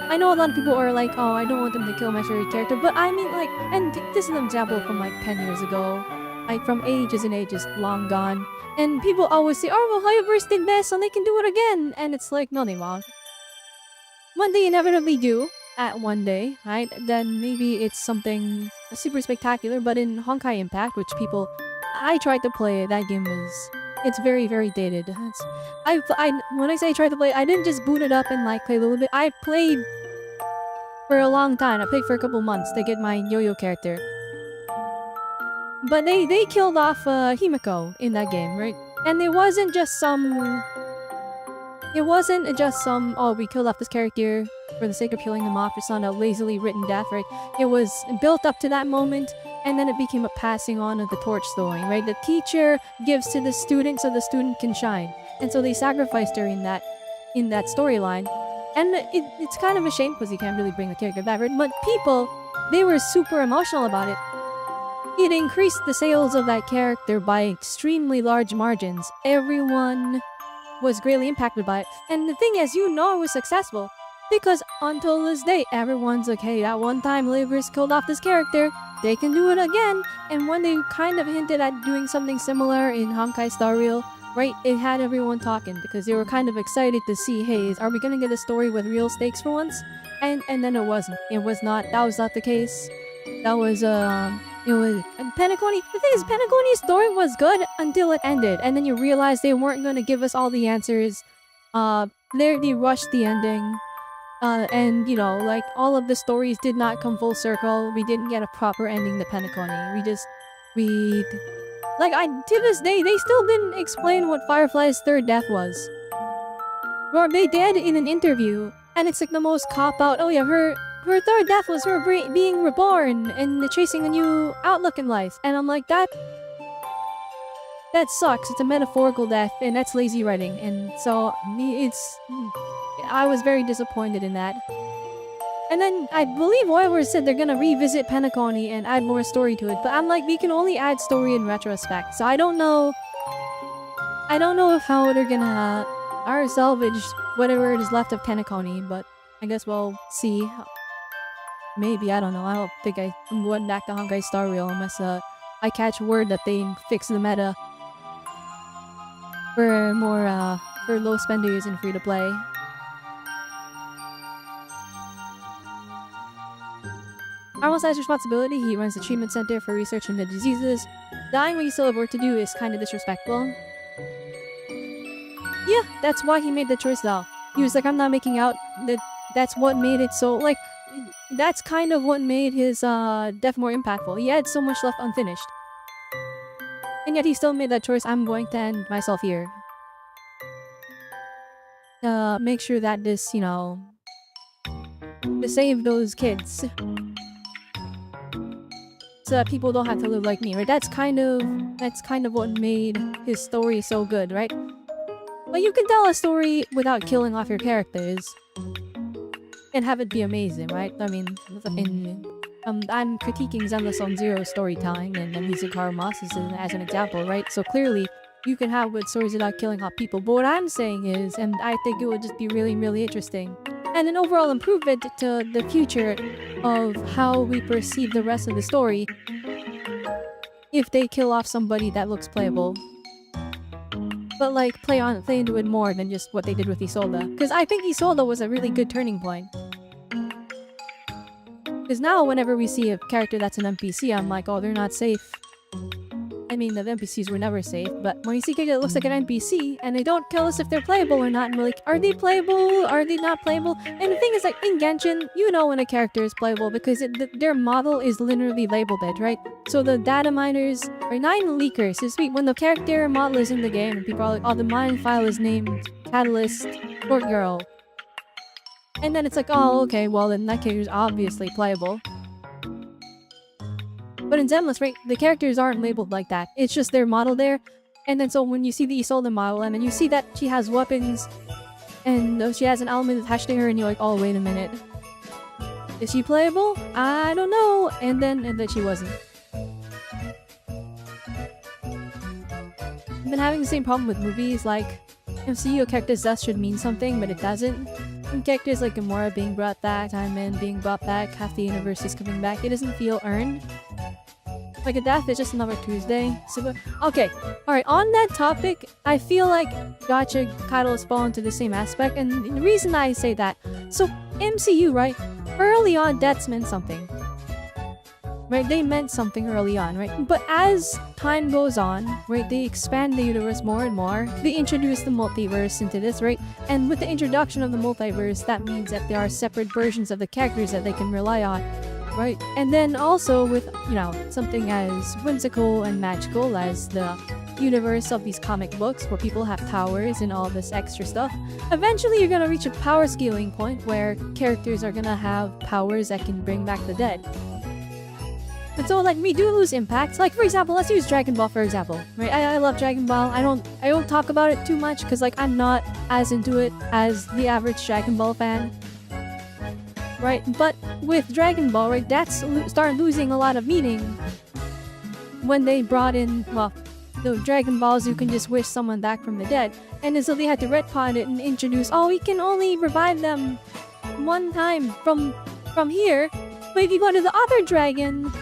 A: I know a lot of people are like, oh, I don't want them to kill my favorite character, but I mean, like, and this is an example from like 10 years ago. Like, from ages and ages long gone. And people always say, oh, well, Hoyoverse did this and they can do it again. And it's like, no, they won't. When they inevitably do, at one day, right, then maybe it's something super spectacular. But in Honkai Impact, which people... I tried to play it, that game it's very, very dated. When I say tried to play, I didn't just boot it up and like play a little bit. I played for a long time. I played for a couple months to get my yo-yo character. But they killed off Himiko in that game, right? And it wasn't just some... oh, we killed off this character for the sake of killing them off. It's not a lazily written death, right? It was built up to that moment, and then it became a passing on of the torch story, right? The teacher gives to the student so the student can shine. And so they sacrificed her in that storyline. And it's kind of a shame because you can't really bring the character back, right? But people, they were super emotional about it. It increased the sales of that character by extremely large margins. Everyone was greatly impacted by it. And the thing is, you know it was successful. Because until this day, everyone's like, hey, that one time Hoyoverse killed off this character, they can do it again. And when they kind of hinted at doing something similar in Honkai Star Rail, right, it had everyone talking because they were kind of excited to see, hey, are we gonna get a story with real stakes for once? And then it wasn't. That was not the case. That was, it was... Penacony... The thing is, Penacony's story was good until it ended. And then you realize they weren't gonna give us all the answers. They rushed the ending. And, you know, like, all of the stories did not come full circle. We didn't get a proper ending to Penacony. To this day, they still didn't explain what Firefly's third death was. Or they did in an interview, and it's like the most cop-out, oh yeah, her third death was her being reborn and chasing a new outlook in life. And I'm like, that sucks. It's a metaphorical death, and that's lazy writing. And so, I was very disappointed in that. And then, I believe Hoyoverse said they're gonna revisit Penacony and add more story to it. But I'm like, we can only add story in retrospect. So I don't know how they're gonna salvage whatever is left of Penacony. But I guess we'll see. Maybe, I don't know. I don't think I'm going back to Honkai Star Rail unless I catch word that they fix the meta for more for low spenders and free to play. Almost has responsibility. He runs the treatment center for research into diseases. Dying when you still have work to do is kind of disrespectful. Yeah, that's why he made the choice though. He was like, I'm not making out. That's what made it so, like, that's kind of what made his death more impactful. He had so much left unfinished. And yet he still made that choice. I'm going to end myself here. Make sure that this, you know, to save those kids. So that people don't have to live like me, right? That's kind of what made his story so good, right? But you can tell a story without killing off your characters and have it be amazing, right? I mean, I'm critiquing Zenless on Zero storytelling, and Hikaru Moss is as an example, right? So clearly, you can have good stories without killing off people. But what I'm saying is, and I think it would just be really, really interesting, and an overall improvement to the future of how we perceive the rest of the story if they kill off somebody that looks playable. But like, play into it more than just what they did with Isolde. Because I think Isolde was a really good turning point. Because now whenever we see a character that's an NPC, I'm like, oh, they're not safe. I mean, the NPCs were never safe, but when you see a character that looks like an NPC, and they don't tell us if they're playable or not, and we're like, are they playable? Are they not playable? And the thing is, like, in Genshin, you know when a character is playable because their model is literally labeled it, right? So the data miners, or 9 leakers, is sweet. When the character model is in the game, and people are like, oh, the mine file is named Catalyst Short Girl. And then it's like, oh, okay, well, then that character is obviously playable. But in Zenless, right, the characters aren't labeled like that. It's just their model there. And then so when you see the Isolde model, and then you see that she has weapons, and she has an element attached to her, and you're like, oh, wait a minute. Is she playable? I don't know. And then she wasn't. I've been having the same problem with movies, like, MCU characters' death should mean something, but it doesn't. And characters like Gamora being brought back, Iron Man being brought back, half the universe is coming back, it doesn't feel earned. Like a death is just another Tuesday. So, okay, alright, on that topic, I feel like gacha titles fall into the same aspect, and the reason I say that, so MCU, right, early on deaths meant something. Right, they meant something early on, right? But as time goes on, right, they expand the universe more and more. They introduce the multiverse into this, right? And with the introduction of the multiverse, that means that there are separate versions of the characters that they can rely on, right? And then also with, you know, something as whimsical and magical as the universe of these comic books where people have powers and all this extra stuff, eventually you're gonna reach a power scaling point where characters are gonna have powers that can bring back the dead. And so, like, we do lose impacts. Like, for example, let's use Dragon Ball, for example. Right? I love Dragon Ball. I don't talk about it too much because, like, I'm not as into it as the average Dragon Ball fan. Right? But with Dragon Ball, right, that's started losing a lot of meaning when they brought in, well, the Dragon Balls who can just wish someone back from the dead. And so they had to retcon it and introduce, oh, we can only revive them one time from here. But if you go to the other dragon,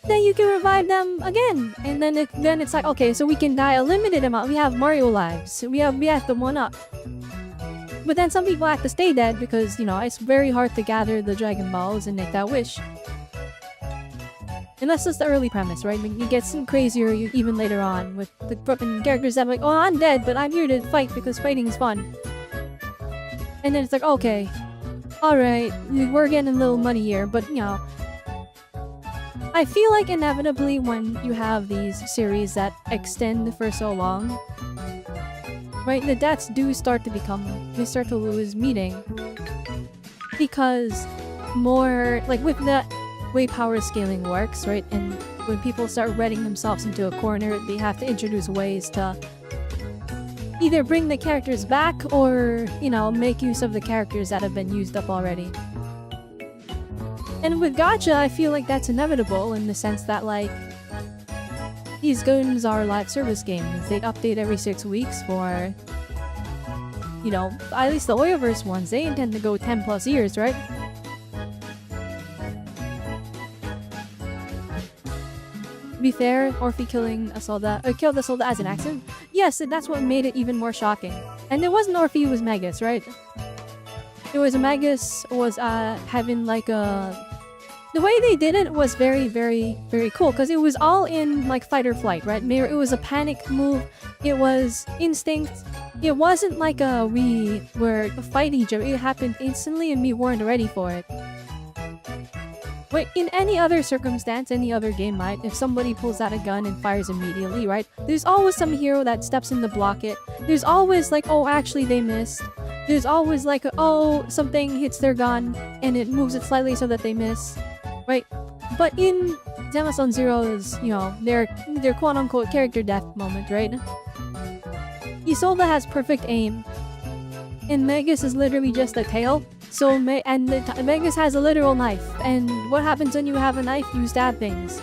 A: then you can revive them again. And then it's like, okay, so we can die a limited amount. We have Mario lives. So we have the 1-up. But then some people have to stay dead because, you know, it's very hard to gather the Dragon Balls and make that wish. And that's just the early premise, right? It gets crazier even later on with the characters that are like, oh, I'm dead, but I'm here to fight because fighting is fun. And then it's like, okay, alright, we're getting a little money here, but, you know, I feel like inevitably when you have these series that extend for so long, right, the deaths do start to lose meaning. Because more, like with the way power scaling works, right, and when people start reading themselves into a corner, they have to introduce ways to either bring the characters back or, you know, make use of the characters that have been used up already. And with gacha, I feel like that's inevitable in the sense that, like, these games are live service games. They update every 6 weeks for, you know, at least the Oyoverse ones, they intend to go 10 plus years, right? To be fair, Orphe killing killed Isolde as an accident. Yes, that's what made it even more shocking. And it wasn't Orphe, it was Magus, right? It was Magus was having like a... The way they did it was very, very, very cool because it was all in like fight or flight, right? It was a panic move. It was instinct. It wasn't like we were fighting each other. It happened instantly and we weren't ready for it. Wait, in any other circumstance, any other game might, if somebody pulls out a gun and fires immediately, right? There's always some hero that steps in to block it. There's always like, oh, actually they missed. There's always like, oh, something hits their gun and it moves it slightly so that they miss. Right? But in Amazon Zero's, you know, their quote-unquote character death moment, right? Isolde has perfect aim. And Magus is literally just a tail. So, Magus has a literal knife. And what happens when you have a knife? You stab things.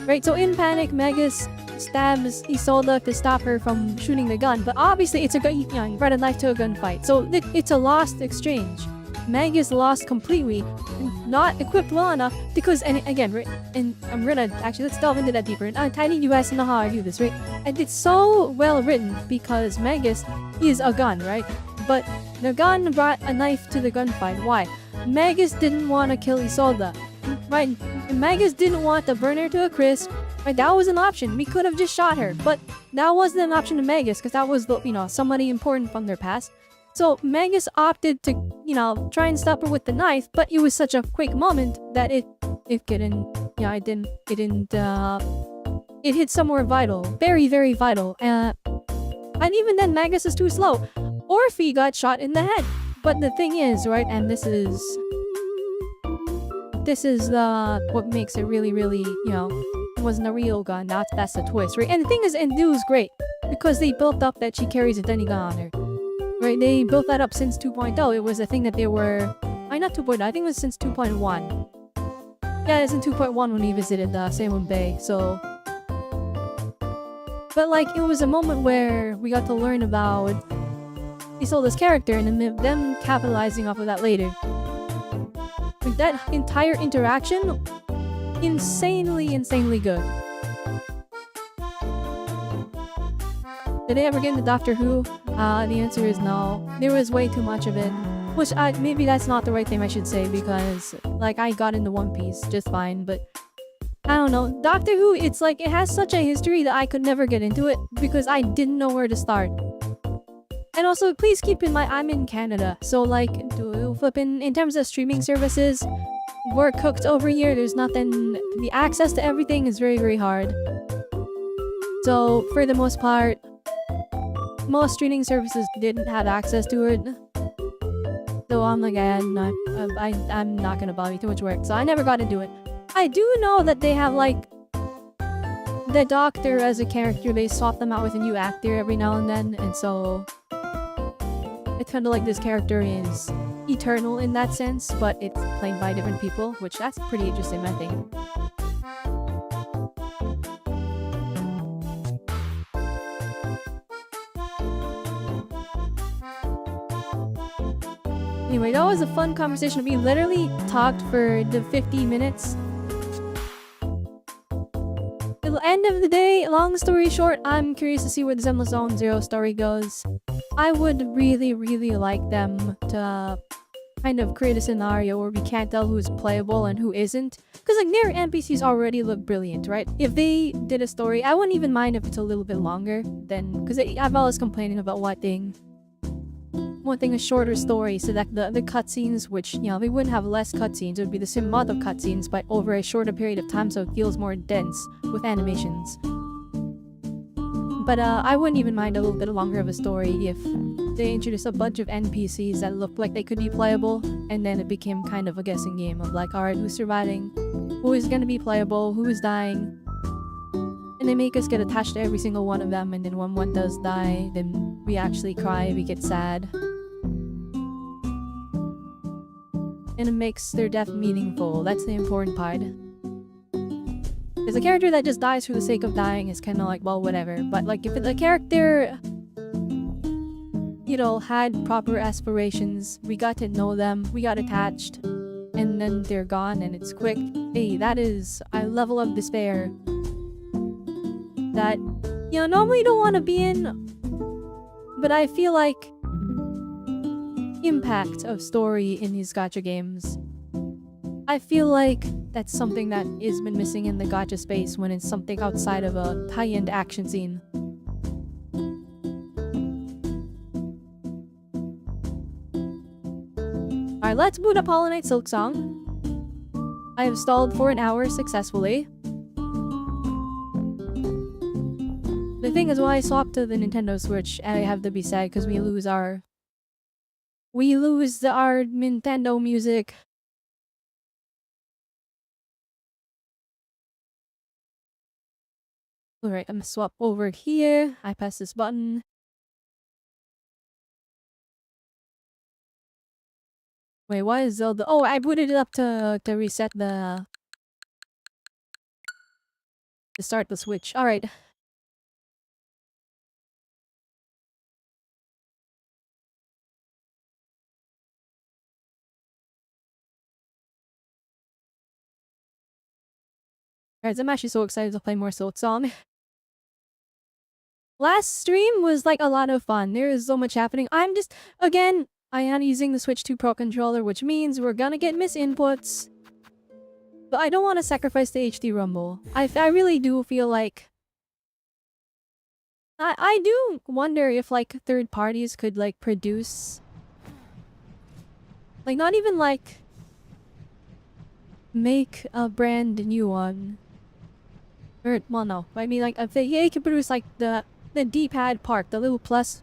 A: Right? So in panic, Magus stabs Isolde to stop her from shooting the gun. But obviously, it's a gun, you know, you brought a knife to a gunfight. So it's a lost exchange. Magus lost completely, not equipped well enough because, and again, right, and I'm gonna actually let's delve into that deeper. Tiny, you guys know how I do this, right? And it's so well written because Magus is a gun, right? But the gun brought a knife to the gunfight. Why? Magus didn't want to kill Isolde, right? Magus didn't want to burn her to a crisp, Right, that was an option. We could have just shot her, but that wasn't an option to Magus because that was the, somebody important from their past. So Magus opted to, try and stop her with the knife, but it was such a quick moment that it hit somewhere vital. Very, very vital. And even then, Magus is too slow. Orphe got shot in the head. But the thing is, right, and this is what makes it really, really, it wasn't a real gun. That's the twist, right? And the thing is, Endu's great because they built up that she carries a Denigan on her. Right, they built that up since 2.0. It was a thing that they were... not 2.0, I think it was since 2.1. Yeah, it's in 2.1 when we visited Seimun Bay, so... But like, it was a moment where we got to learn about Isolde's character and them capitalizing off of that later. Like, that entire interaction, insanely, insanely good. Did they ever get into Doctor Who? The answer is no. There was way too much of it. Which, maybe that's not the right thing I should say because, like, I got into One Piece just fine, but... I don't know. Doctor Who, it's like, it has such a history that I could never get into it because I didn't know where to start. And also, please keep in mind, I'm in Canada, so like, in terms of streaming services, we're cooked over here, there's nothing, the access to everything is very, very hard. So, for the most part, most streaming services didn't have access to it. So I'm like, I'm not gonna bother me too much work, so I never got into it. I do know that they have like the Doctor as a character, they swap them out with a new actor every now and then, and so it's kind of like this character is eternal in that sense, but it's played by different people, which that's pretty interesting, I think. Anyway, that was a fun conversation. We literally talked for the 50 minutes. At the end of the day, long story short, I'm curious to see where the Zenless Zone Zero story goes. I would really, really like them to kind of create a scenario where we can't tell who's playable and who isn't. Because like their NPCs already look brilliant, right? If they did a story, I wouldn't even mind if it's a little bit longer than... Because I've always complaining about wanting a shorter story so that the cutscenes, which, they wouldn't have less cutscenes, it would be the same amount of cutscenes, but over a shorter period of time so it feels more dense with animations. But I wouldn't even mind a little bit longer of a story if they introduced a bunch of NPCs that looked like they could be playable, and then it became kind of a guessing game of like, alright, who's surviving, who is gonna be playable, who is dying, and they make us get attached to every single one of them, and then when one does die, then we actually cry, we get sad. And it makes their death meaningful. That's the important part. Because a character that just dies for the sake of dying is kind of like, well, whatever. But like, if the character, had proper aspirations, we got to know them, we got attached, and then they're gone and it's quick. Hey, that is a level of despair that, normally you don't want to be in. But I feel like impact of story in these gacha games, I feel like that's something that has been missing in the gacha space when it's something outside of a high-end action scene. Alright, let's boot up Hollow Knight Silksong. I have stalled for an hour successfully. The thing is, when I swap to the Nintendo Switch, I have to be sad because we lose our Nintendo music. Alright, I'm gonna swap over here. I press this button. Wait, why is Zelda? Oh, I booted it up to reset to start the Switch. Alright. Guys, I'm actually so excited to play more Silksong. Last stream was like a lot of fun. There is so much happening. Again, I am using the Switch 2 Pro controller, which means we're gonna get misinputs. But I don't want to sacrifice the HD Rumble. I really do feel like... I do wonder if like third parties could like produce... Like not even like... Make a brand new one. Or, well no. I mean like if they could produce like the D-pad part, the little plus...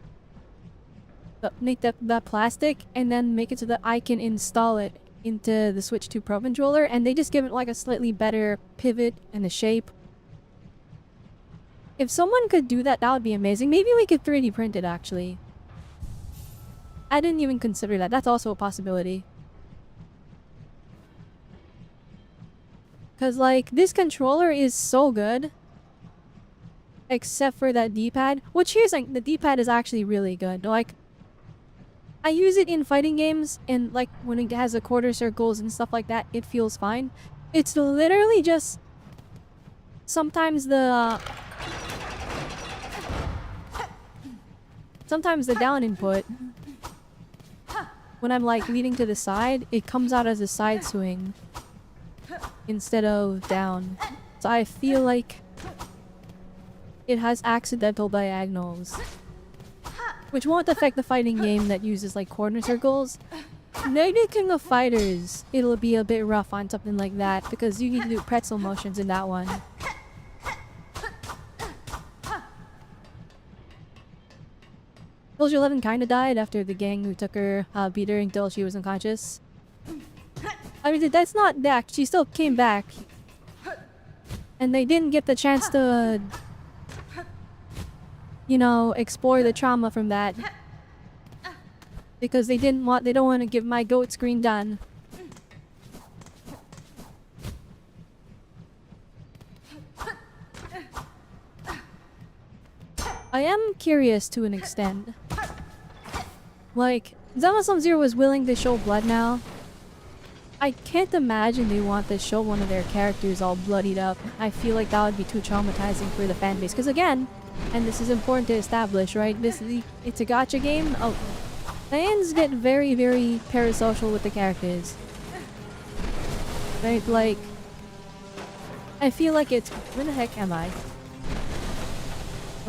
A: make that plastic and then make it so that I can install it into the Switch 2 Pro controller, and they just give it like a slightly better pivot and the shape. If someone could do that, that would be amazing. Maybe we could 3D print it actually. I didn't even consider that. That's also a possibility. Cause like this controller is so good. Except for that D-pad. Which here's like the D-pad is actually really good. Like I use it in fighting games, and like when it has the quarter circles and stuff like that, it feels fine. It's literally just sometimes the down input, when I'm like leaning to the side, it comes out as a side swing instead of down. So I feel like it has accidental diagonals. Which won't affect the fighting game that uses like corner circles. Maybe King of Fighters, it'll be a bit rough on something like that because you need to do pretzel motions in that one. Soldier 11 kinda died after the gang who took her beat her until she was unconscious. I mean, that's not that. She still came back. And they didn't get the chance to... you know, explore the trauma from that. Because they don't want to give my goat screen done. I am curious to an extent. Like, Zama Zero was willing to show blood now. I can't imagine they want to show one of their characters all bloodied up. I feel like that would be too traumatizing for the fanbase. Because again, and this is important to establish, right? It's a gacha game. Oh, fans get very, very parasocial with the characters. Right? Like, I feel like it's... Where the heck am I?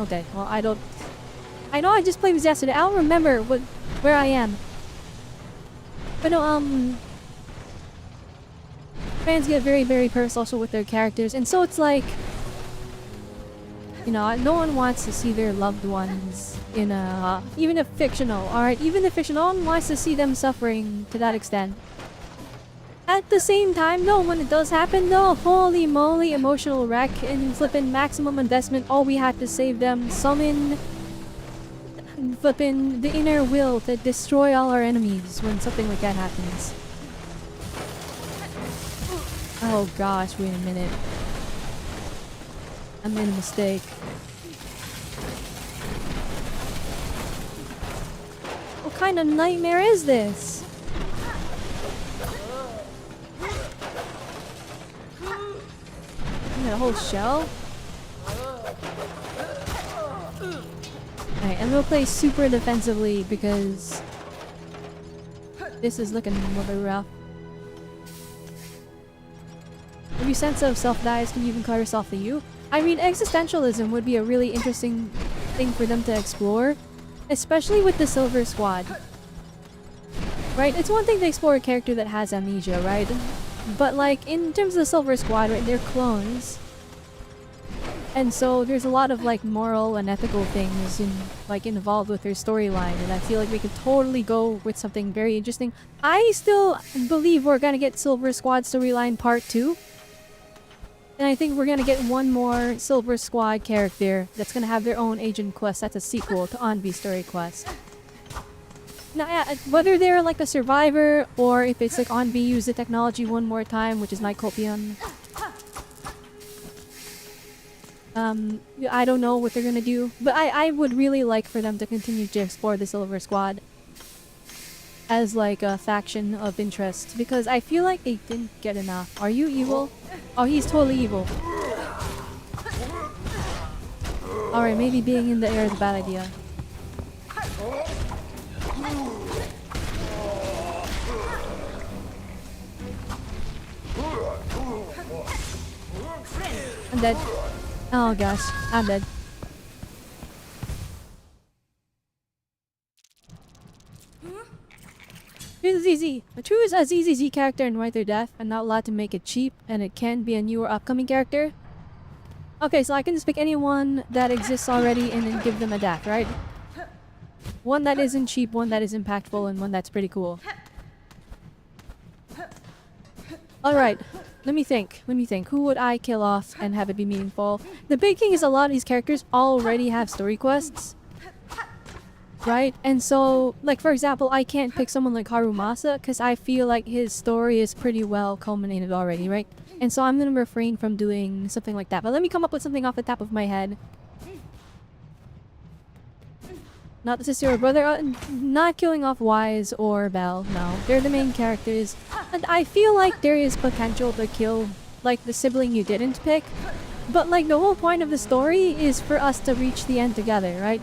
A: Okay, well, I don't... I know I just played this yesterday. I don't remember where I am. But no, fans get very, very parasocial with their characters, and so it's like... You know, no one wants to see their loved ones in a... even if fictional, alright? Even if fictional, no one wants to see them suffering to that extent. At the same time, though, when it does happen, though, holy moly, emotional wreck and flippin' maximum investment, all we had to save them, summon... flippin' the inner will to destroy all our enemies when something like that happens. Oh gosh, wait a minute. I made a mistake. What kind of nightmare is this? A whole shell? Alright, I'm gonna play super defensively because this is looking a little bit rough. If your sense of self dies, can you even call yourself a you? I mean, existentialism would be a really interesting thing for them to explore, especially with the Silver Squad. Right? It's one thing to explore a character that has amnesia, right? But like, in terms of the Silver Squad, right, they're clones. And so there's a lot of like moral and ethical things involved with their storyline, and I feel like we could totally go with something very interesting. I still believe we're gonna get Silver Squad storyline part 2. And I think we're gonna get one more Silver Squad character that's gonna have their own agent quest. That's a sequel to Envy's story quest. Now, yeah, whether they're like a survivor or if it's like Envy use the technology one more time, which is Mycopion. I don't know what they're gonna do, but I would really like for them to continue to explore the Silver Squad as like a faction of interest, because I feel like they didn't get enough. Are you evil? Oh, he's totally evil. Alright, maybe being in the air is a bad idea. I'm dead. Oh gosh, I'm dead. Choose a ZZZ character and write their death, and not allowed to make it cheap, and it can be a new or upcoming character. Okay, so I can just pick anyone that exists already and then give them a death, right? One that isn't cheap, one that is impactful, and one that's pretty cool. Alright, let me think. Who would I kill off and have it be meaningful? The big thing is a lot of these characters already have story quests. Right? And so, like for example, I can't pick someone like Harumasa because I feel like his story is pretty well culminated already, right? And so I'm gonna refrain from doing something like that. But let me come up with something off the top of my head. Not the sister or brother, not killing off Wise or Belle, no. They're the main characters. And I feel like there is potential to kill, like, the sibling you didn't pick. But, like, the whole point of the story is for us to reach the end together, right?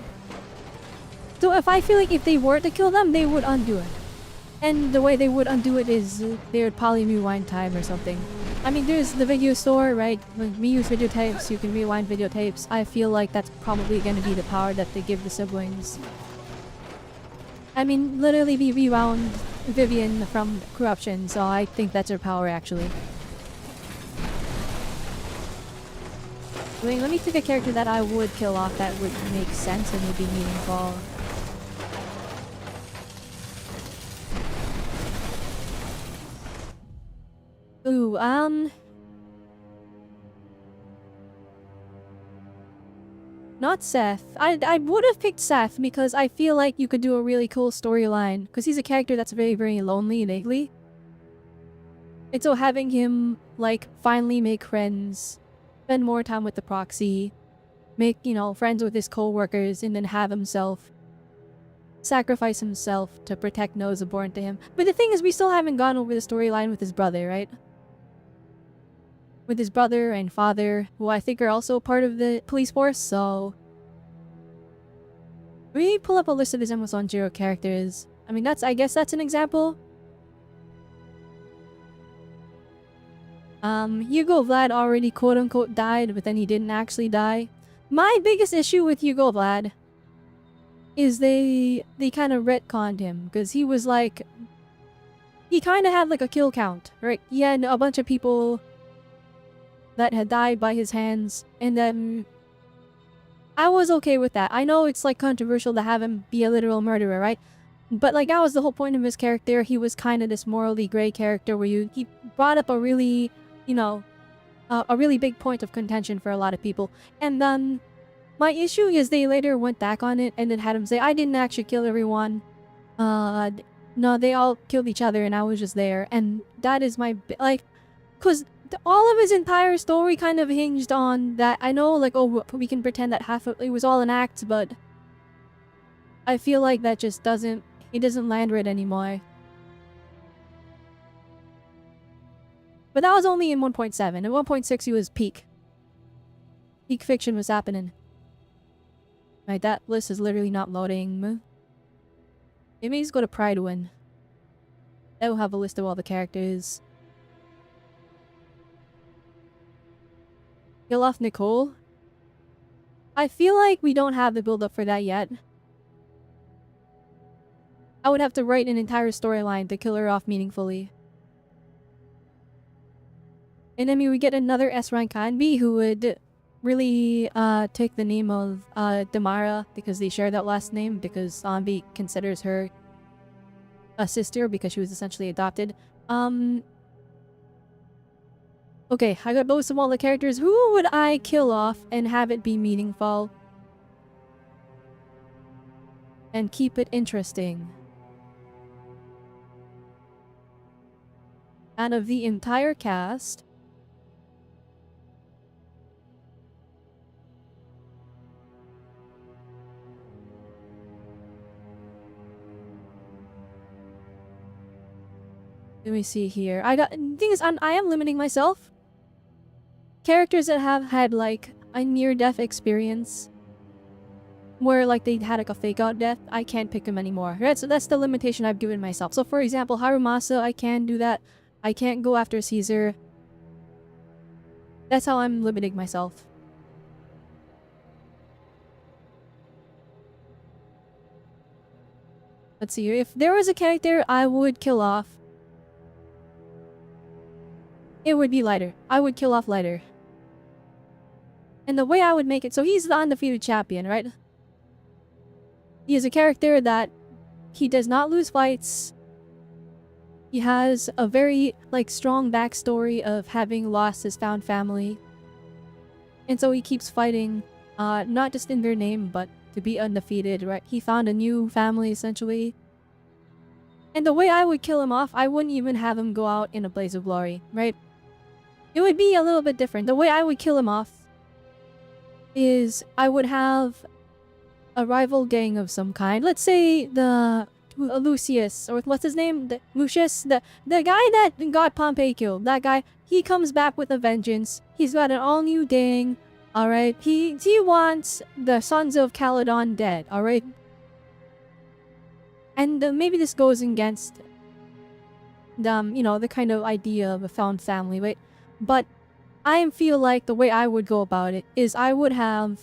A: So if I feel like if they were to kill them, they would undo it. And the way they would undo it is they would probably rewind time or something. I mean, there's the video store, right? When we use videotapes, you can rewind videotapes. I feel like that's probably going to be the power that they give the siblings. I mean, literally we rewound Vivian from corruption, so I think that's her power actually. Wait, let me pick a character that I would kill off that would make sense and would be meaningful. Ooh, not Seth. I would have picked Seth because I feel like you could do a really cool storyline. Because he's a character that's very, very lonely lately. And so having him, like, finally make friends, spend more time with the proxy, make, you know, friends with his co-workers, and then have himself sacrifice himself to protect those born to him. But the thing is, we still haven't gone over the storyline with his brother, right? With his brother and father, who I think are also part of the police force, so... We pull up a list of his Amazon Zero characters. I mean, I guess that's an example. Hugo Vlad already quote-unquote died, but then he didn't actually die. My biggest issue with Hugo Vlad is they kind of retconned him, because he was like... He kind of had like a kill count, right? He had a bunch of people that had died by his hands, and then I was okay with that. I know it's like controversial to have him be a literal murderer, right? But like that was the whole point of his character. He was kind of this morally gray character where he brought up a really, you know, a really big point of contention for a lot of people. And then my issue is they later went back on it and then had him say, I didn't actually kill everyone. No, they all killed each other and I was just there. And that is my, like, cause all of his entire story kind of hinged on that. I know, like, oh, we can pretend that half of it was all an act, but I feel like that just doesn't, it doesn't land right anymore. But that was only in 1.7. In 1.6, he was peak. Peak fiction was happening. Right, that list is literally not loading. Maybe just go to Pride Win. That will have a list of all the characters. Kill off Nicole? I feel like we don't have the build-up for that yet. I would have to write an entire storyline to kill her off meaningfully. And then we get another S-rank Kanbi who would really take the name of Damara because they share that last name, because Zombie considers her a sister because she was essentially adopted. Okay, I got most of all the characters. Who would I kill off and have it be meaningful? And keep it interesting? Out of the entire cast... Let me see here. The thing is, I am limiting myself. Characters that have had, like, a near-death experience. Where, like, they had, like, a fake-out death. I can't pick them anymore. Right? So that's the limitation I've given myself. So, for example, Harumasa, I can do that. I can't go after Caesar. That's how I'm limiting myself. Let's see, if there was a character I would kill off, it would be Lighter. I would kill off Lighter. And the way I would make it, so he's the undefeated champion, right? He is a character that he does not lose fights. He has a very, like, strong backstory of having lost his found family. And so he keeps fighting, not just in their name, but to be undefeated, right? He found a new family, essentially. And the way I would kill him off, I wouldn't even have him go out in a blaze of glory, right? It would be a little bit different. The way I would kill him off is I would have a rival gang of some kind. Let's say the Lucius, or what's his name? The Lucius, the guy that got Pompey killed. That guy, he comes back with a vengeance. He's got an all new gang. All right, he wants the Sons of Caledon dead. All right, and maybe this goes against the kind of idea of a found family, right? But I feel like the way I would go about it is I would have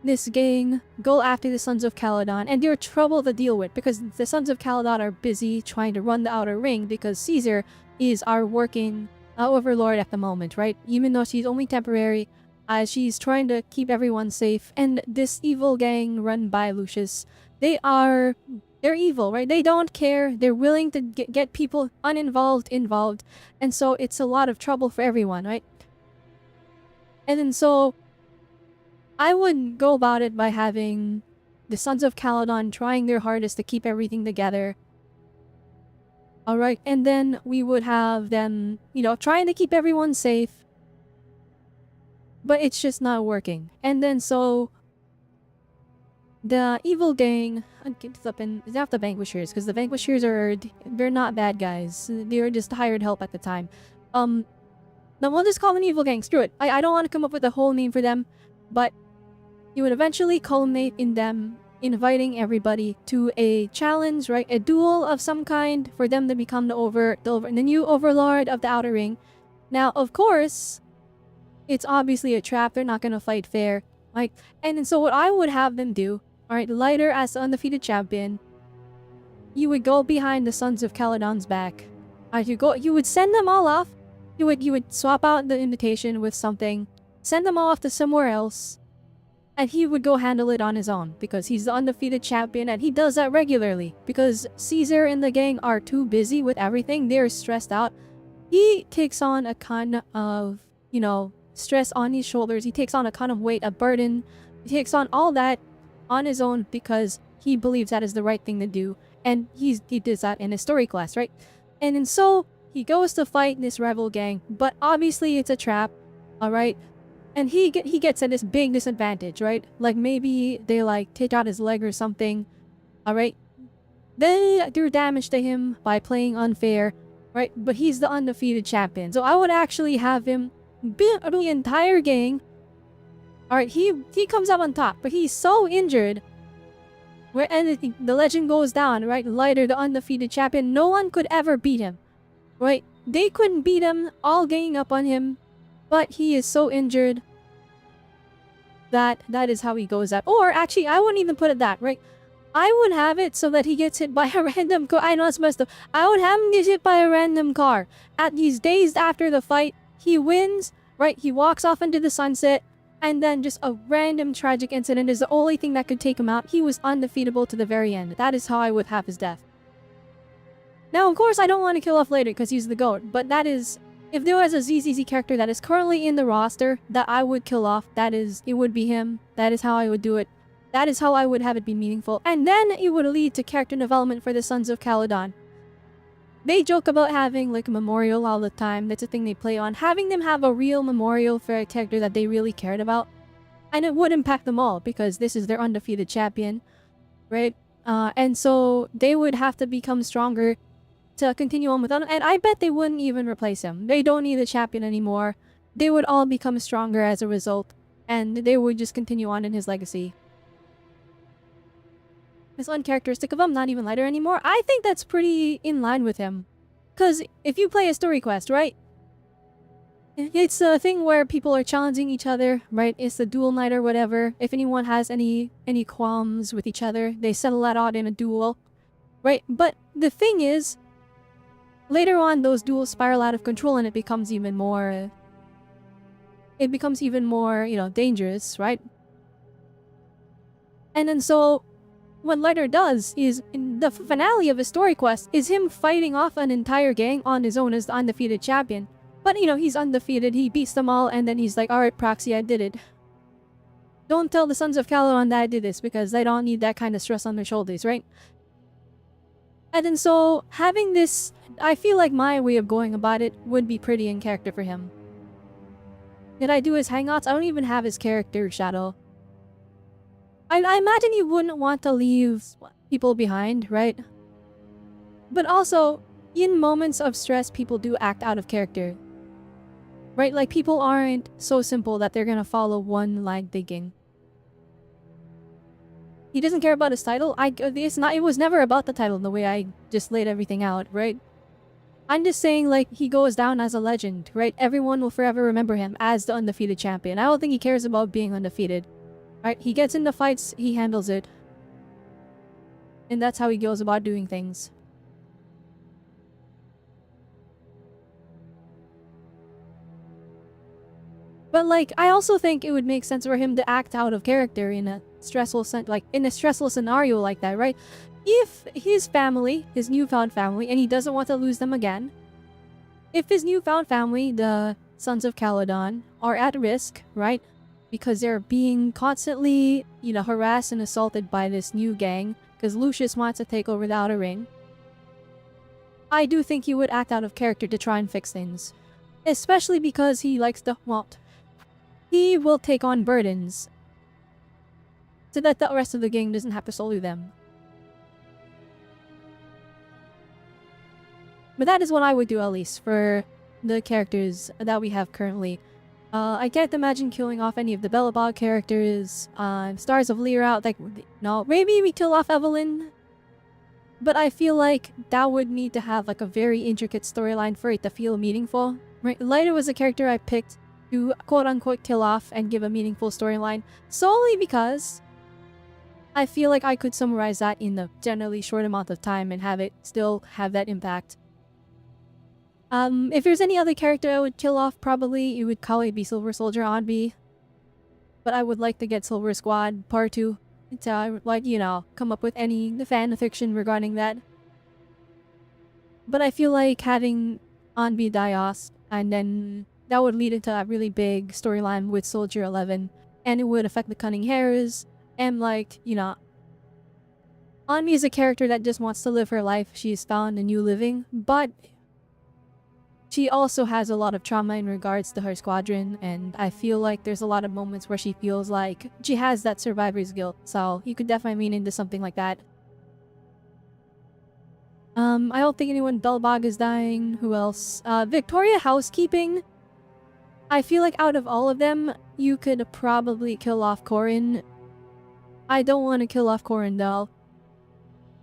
A: this gang go after the Sons of Caledon, and they're trouble to deal with because the Sons of Caledon are busy trying to run the outer ring because Caesar is our working overlord at the moment, right? Even though she's only temporary, she's trying to keep everyone safe. And this evil gang run by Lucius, they're evil, right? They don't care. They're willing to get people involved, and so it's a lot of trouble for everyone, right? And then so I would go about it by having the Sons of Caledon trying their hardest to keep everything together. Alright, and then we would have them, trying to keep everyone safe. But it's just not working. And then so the evil gang gets up and it's not the Vanquishers, because the Vanquishers they're not bad guys. They're just hired help at the time. Now we'll just call them evil gang. Screw it. I don't want to come up with a whole name for them, but it would eventually culminate in them inviting everybody to a challenge, right? A duel of some kind for them to become the new overlord of the Outer Ring. Now, of course, it's obviously a trap. They're not gonna fight fair, right? And then so what I would have them do, alright, Lighter as the undefeated champion, you would go behind the Sons of Caledon's back. You would send them all off. You would swap out the invitation with something, send them all off to somewhere else, and he would go handle it on his own because he's the undefeated champion and he does that regularly because Caesar and the gang are too busy with everything. They're stressed out. He takes on a kind of, stress on his shoulders. He takes on a kind of weight, a burden. He takes on all that on his own because he believes that is the right thing to do. And he does that in his story class, right? And then so he goes to fight this rival gang, but obviously it's a trap, alright? And he gets at this big disadvantage, right? Like maybe they take out his leg or something, alright? They do damage to him by playing unfair, right? But he's the undefeated champion. So I would actually have him beat the entire gang. Alright, he comes up on top, but he's so injured. And the legend goes down, right? Lighter, the undefeated champion, no one could ever beat him, right? They couldn't beat him, all ganging up on him. But he is so injured that is how he goes out. Or actually, I wouldn't even put it that, right? I would have it so that he gets hit by a random car. I know it's messed up. I would have him get hit by a random car. At these days after the fight, he wins, right? He walks off into the sunset, and then just a random tragic incident is the only thing that could take him out. He was undefeatable to the very end. That is how I would have his death. Now, of course, I don't want to kill off Lighter because he's the GOAT, but that is... If there was a ZZZ character that is currently in the roster that I would kill off, it would be him. That is how I would do it. That is how I would have it be meaningful. And then it would lead to character development for the Sons of Caledon. They joke about having a memorial all the time. That's a thing they play on. Having them have a real memorial for a character that they really cared about. And it would impact them all because this is their undefeated champion, right? And so they would have to become stronger to continue on with them, and I bet they wouldn't even replace him. They don't need a champion anymore. They would all become stronger as a result, and they would just continue on in his legacy. It's uncharacteristic of him, not even Lighter anymore. I think that's pretty in line with him. Because if you play a story quest, right? It's a thing where people are challenging each other, right? It's the duel night or whatever. If anyone has any qualms with each other, they settle that out in a duel, right? But the thing is, later on, those duels spiral out of control and it becomes even more, dangerous, right? And then so, what Lighter does is, in the finale of his story quest, is him fighting off an entire gang on his own as the undefeated champion. But, he's undefeated, he beats them all, and then he's like, alright, Proxy, I did it. Don't tell the Sons of Caledon that I did this, because they don't need that kind of stress on their shoulders, right? And then so, having this, I feel like my way of going about it would be pretty in character for him. Did I do his hangouts? I don't even have his character shadow. I imagine he wouldn't want to leave people behind, right? But also, in moments of stress, people do act out of character. Right? Like, people aren't so simple that they're gonna follow one line thinking. He doesn't care about his title. It was never about the title the way I just laid everything out, right? I'm just saying, like, he goes down as a legend, right? Everyone will forever remember him as the undefeated champion. I don't think he cares about being undefeated. Right? He gets into fights, he handles it. And that's how he goes about doing things. But like, I also think it would make sense for him to act out of character in a stressful scenario like that, right? If his family, his newfound family, and he doesn't want to lose them again, if his newfound family, the Sons of Caledon, are at risk, right? Because they're being constantly, harassed and assaulted by this new gang, because Lucius wants to take over the Outer Ring. I do think he would act out of character to try and fix things. Especially because he likes to, he will take on burdens so that the rest of the gang doesn't have to solely them. But that is what I would do, at least, for the characters that we have currently. I can't imagine killing off any of the Bellabog characters. Stars of Lyra, no, maybe we kill off Evelyn. But I feel like that would need to have like a very intricate storyline for it to feel meaningful. Right? Lighter was a character I picked to quote-unquote kill off and give a meaningful storyline solely because I feel like I could summarize that in a generally short amount of time and have it still have that impact. If there's any other character I would kill off, probably it would probably be Silver Soldier Onby. But I would like to get Silver Squad Part 2 to, come up with any fan fiction regarding that. But I feel like having Onby die off, and then that would lead into a really big storyline with Soldier 11, and it would affect the Cunning Hares, and Onby is a character that just wants to live her life. She's found a new living, but she also has a lot of trauma in regards to her squadron, and I feel like there's a lot of moments where she feels like she has that survivor's guilt, so you could definitely lean into something like that. I don't think anyone Bellabog is dying. Who else? Victoria Housekeeping. I feel like out of all of them, you could probably kill off Corin. I don't want to kill off Corin though.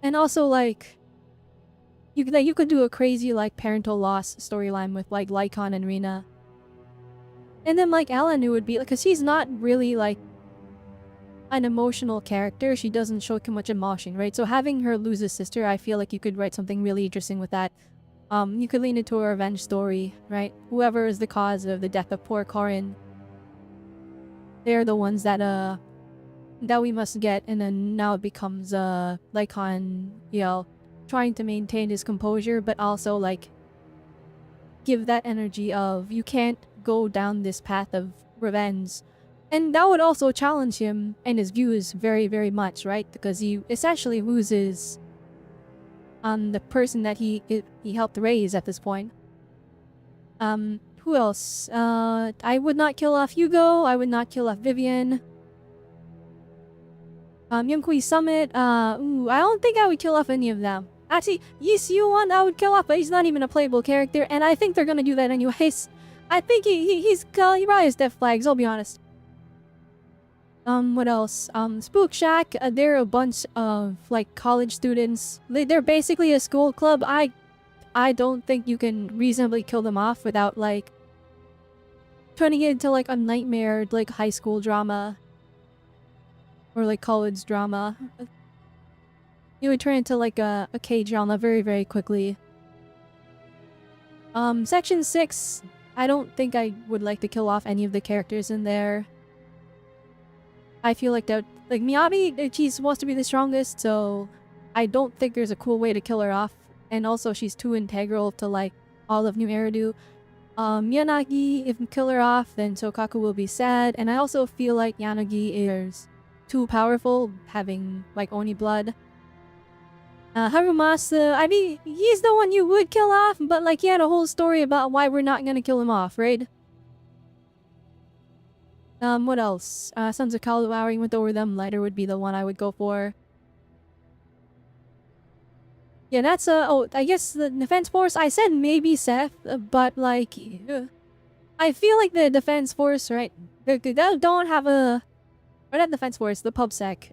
A: And also you could do a crazy parental loss storyline with Lycon and Rena. And then Alan, who would be because she's not really an emotional character. She doesn't show too much emotion, right? So having her lose a sister, I feel like you could write something really interesting with that. You could lean into a revenge story, right? Whoever is the cause of the death of poor Corin, they're the ones that we must get, and then now it becomes Lycon, trying to maintain his composure, but also give that energy of you can't go down this path of revenge. And that would also challenge him and his views very, very much, right? Because he essentially loses the person that he helped raise at this point. Who else? I would not kill off Hugo. I would not kill off Vivian. Youngkui Summit. I don't think I would kill off any of them. Actually, Yisuan I would kill off, but he's not even a playable character, and I think they're gonna do that anyways. I think he probably has death flags, I'll be honest. What else? Spook Shack, they're a bunch of college students. They're basically a school club. I don't think you can reasonably kill them off without turning it into like a nightmare, like high school drama. Or like college drama. It would turn into like a K-drama very, very quickly. Section 6. I don't think I would like to kill off any of the characters in there. I feel like that, like Miyabi, she's supposed to be the strongest, so I don't think there's a cool way to kill her off. And also she's too integral to like all of New Eridu. Yanagi, if you kill her off, then Sokaku will be sad. And I also feel like Yanagi is too powerful, having like Oni blood. Harumasa, I mean, he's the one you would kill off, but like he had a whole story about why we're not gonna kill him off, right? What else? Sons of Kalawari went over them. Lighter would be the one I would go for. Yeah, that's oh, I guess the defense force. I said maybe Seth, but like, I feel like the defense force, right? They don't have a, or not defense force, the PubSec.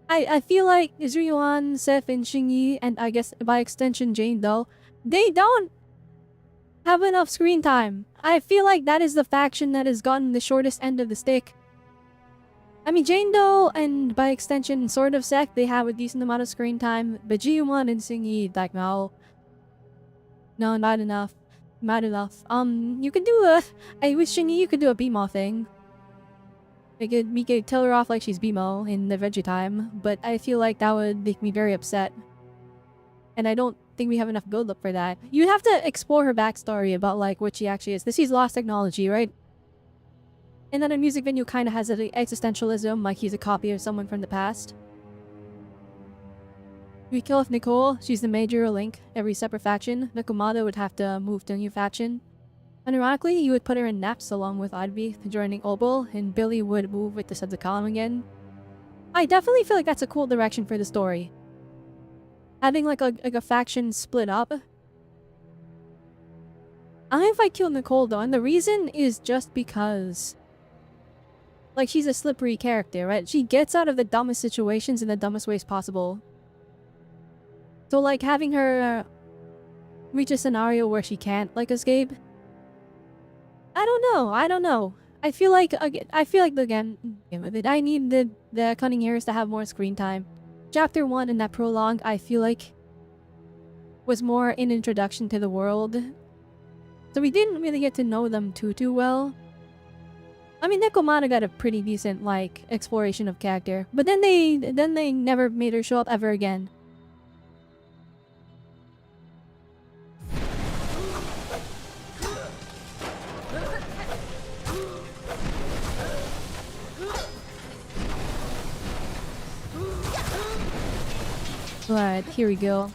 A: I feel like Zuyuan, Seth, and Xingyi, and I guess by extension Jane though, they don't have enough screen time. I feel like that is the faction that has gotten the shortest end of the stick. I mean, Jane Doe and by extension Sword of Sect, they have a decent amount of screen time, but Ji-Yuan and Xingyi, like no, not enough, not enough. You could do a, I wish Xingyi you could do a BMO thing. We could tell her off like she's BMO in the Veggie time, but I feel like that would make me very upset. And I don't think we have enough build up for that. You'd have to explore her backstory about like what she actually is. This is lost technology, right? And then a music venue kind of has an existentialism, like he's a copy of someone from the past. We kill off Nicole, she's the major link, every separate faction. Nakamada would have to move to a new faction. Unironically, you would put her in Naps along with Oddby, joining Obel, and Billy would move with the Sons of Kalam again. I definitely feel like that's a cool direction for the story. Having like a faction split up. I don't know if I kill Nicole though, and the reason is just because like she's a slippery character, right? She gets out of the dumbest situations in the dumbest ways possible. So like having her reach a scenario where she can't like escape. I don't know. I feel like again, I need the Cunning Heroes to have more screen time. Chapter 1 in that prologue, I feel like was more an introduction to the world. So we didn't really get to know them too well. I mean, Nekomata got a pretty decent like exploration of character, but then they never made her show up ever again. Alright, here we go.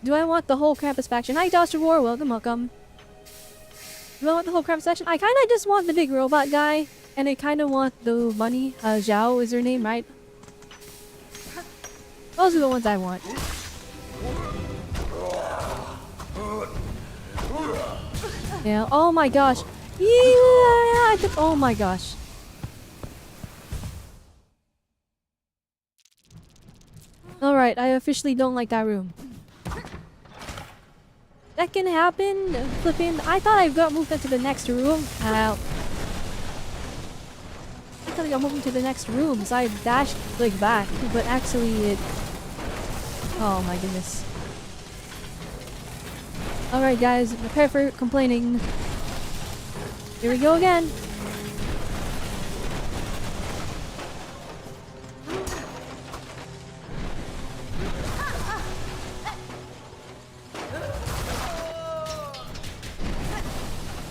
A: Do I want the whole Krampus faction? Hi, Dr. War, welcome. Do I want the whole Krampus faction? I kinda just want the big robot guy, and I kinda want the bunny. Zhao is her name, right? Those are the ones I want. Yeah, oh my gosh. Yeah, oh my gosh. Alright, I officially don't like that room. That can happen. Flipping. I thought I got moved into the next room. Ow. I thought I got moved into the next room, so I dashed like back, but actually it... Oh my goodness. Alright guys, prepare for complaining. Here we go again.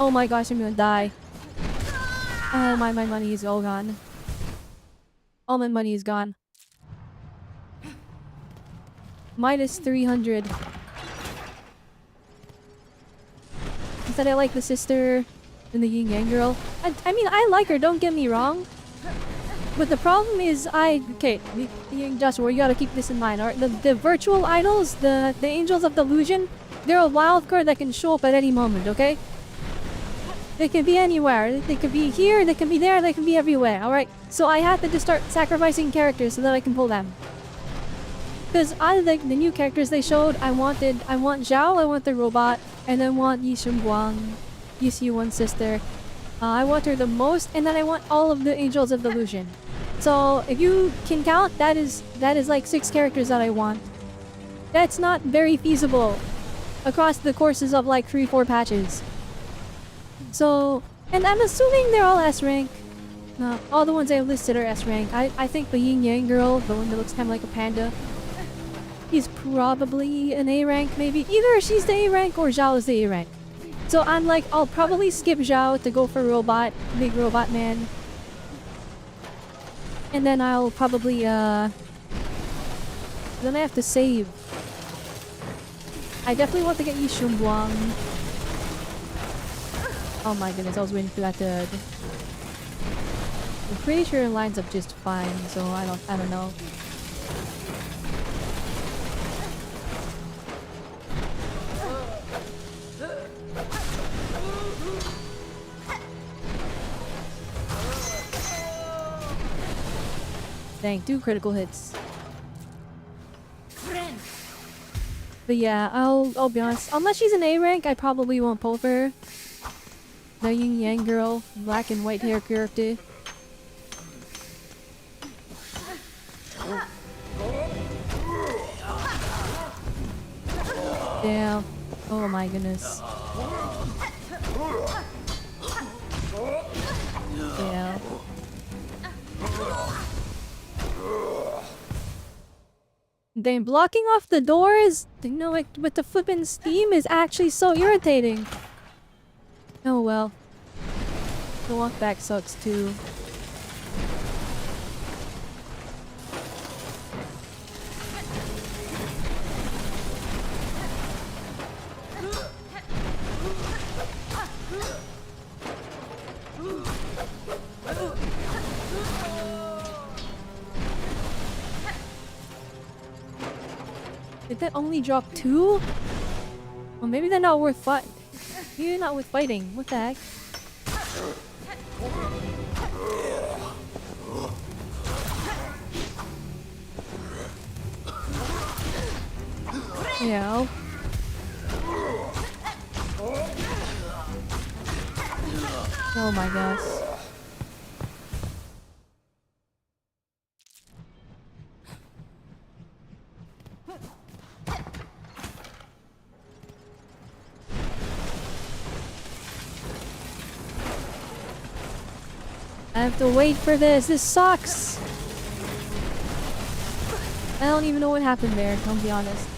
A: Oh my gosh, I'm gonna die. Oh, my money is all gone. All my money is gone. Minus 300. Instead I like the sister and the yin yang girl. I mean, I like her, don't get me wrong. But the problem is okay, Joshua, you gotta keep this in mind, alright? The virtual idols, the angels of delusion, they're a wild card that can show up at any moment, okay? They can be anywhere. They could be here, they can be there, they can be everywhere, alright? So I had to just start sacrificing characters so that I can pull them. Because out of the new characters they showed, I want Zhao, I want the robot, and I want Yi Shunguang, Yi Siwon's sister. I want her the most, and then I want all of the Angels of Delusion. So if you can count, that is like 6 characters that I want. That's not very feasible across the courses of like 3-4 patches. So, and I'm assuming they're all S rank. No, all the ones I listed are S rank. I think the Yin Yang girl, the one that looks kind of like a panda, he's probably an A rank maybe. Either she's the A rank or Zhao is the A rank. So I'm like, I'll probably skip Zhao to go for robot, big robot man. And then I'll probably then I have to save. I definitely want to get Yi Shunguang. Oh my goodness, I was waiting for that to... I'm pretty sure it lines up just fine, so I don't know. Dang, 2 critical hits. But yeah, I'll be honest. Unless she's an A rank, I probably won't pull for her. The Yin Yang girl, black and white hair character. Damn. Oh my goodness. Yeah. Then blocking off the doors, you know, like with the flippin' steam is actually so irritating. Oh well. The walk back sucks too. Did that only drop 2? Well, maybe they're not worth fighting. Maybe they're not worth fighting. What the heck? Yeah. Oh my gosh. I have to wait for this. This sucks. I don't even know what happened there, I'll be honest.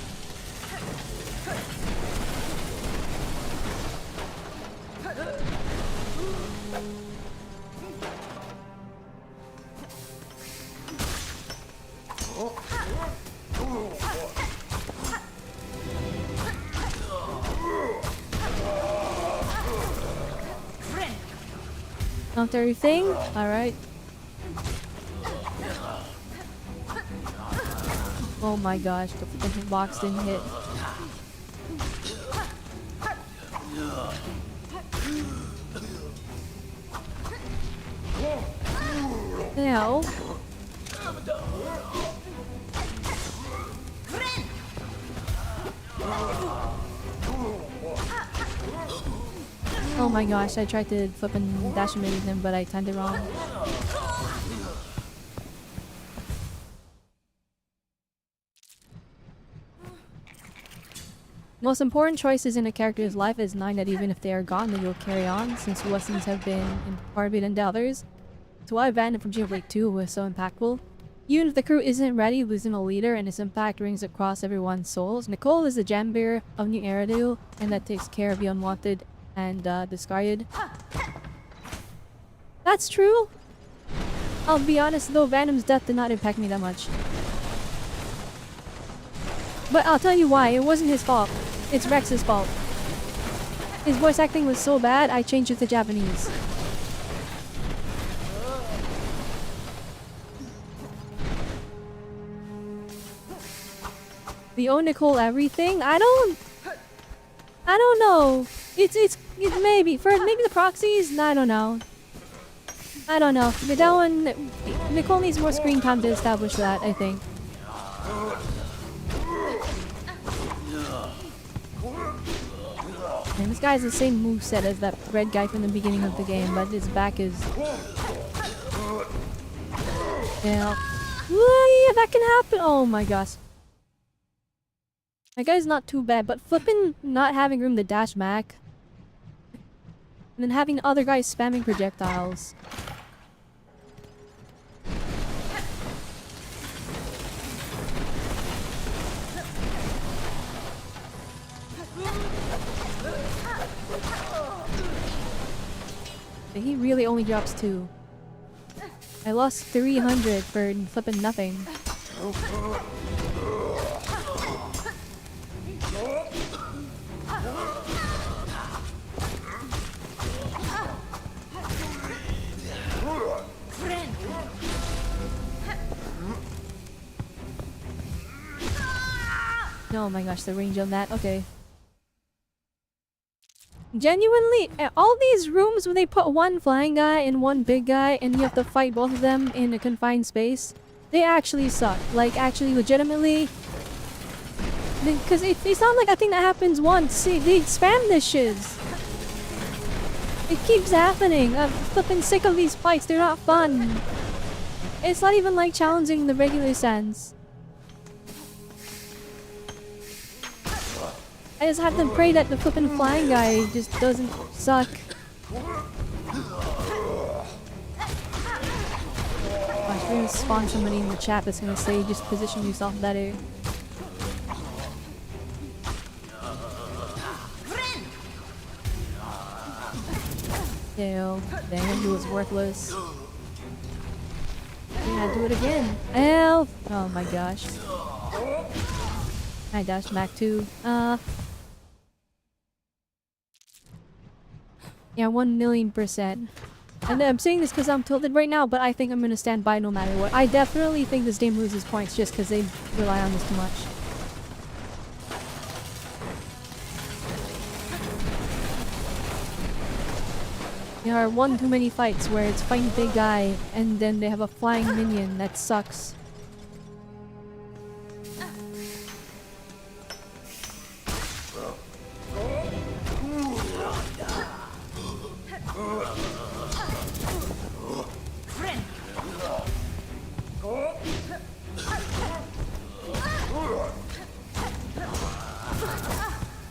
A: Not everything? Alright. Oh my gosh, the fucking box didn't hit. Now. Oh my gosh, I tried to flip and dash him with him, but I timed it wrong. Most important choices in a character's life is knowing that even if they are gone, then you'll carry on, since lessons have been far better than others. So why abandon from Xenoblade 2 was so impactful. Even if the crew isn't ready, losing a leader and his impact rings across everyone's souls. Nicole is the gem bearer of New Eridale, and that takes care of the unwanted and discarded. That's true. I'll be honest though, Venom's death did not impact me that much. But I'll tell you why, it wasn't his fault. It's Rex's fault. His voice acting was so bad, I changed it to Japanese. We owe Nicole everything? I don't know. It's maybe maybe the proxies? I don't know. I don't know. But that one, Nicole needs more screen time to establish that, I think. And this guy has the same moveset as that red guy from the beginning of the game, but his back is... Yeah. Yeah, that can happen! Oh my gosh. That guy's not too bad, but flipping not having room to dash back. And then having other guys spamming projectiles. He really only drops 2. I lost 300 for flipping nothing. Oh my gosh, the range on that. Okay. Genuinely, all these rooms when they put one flying guy and one big guy and you have to fight both of them in a confined space, they actually suck. Like, actually, legitimately. Because it's not like a thing that happens once. See, they spam this shiz. It keeps happening. I'm flipping sick of these fights. They're not fun. It's not even like challenging in the regular sense. I just have to pray that the flippin' flying guy just doesn't suck. Gosh, we're gonna spawn somebody in the chat that's gonna say just position yourself better. Ew, dang, it was worthless. Yeah, do it again. Elf! Oh my gosh. I dashed back too. Yeah, 1,000,000%. And I'm saying this because I'm tilted right now, but I think I'm gonna stand by no matter what. I definitely think this game loses points just because they rely on this too much. There are one too many fights where it's fighting big guy and then they have a flying minion that sucks.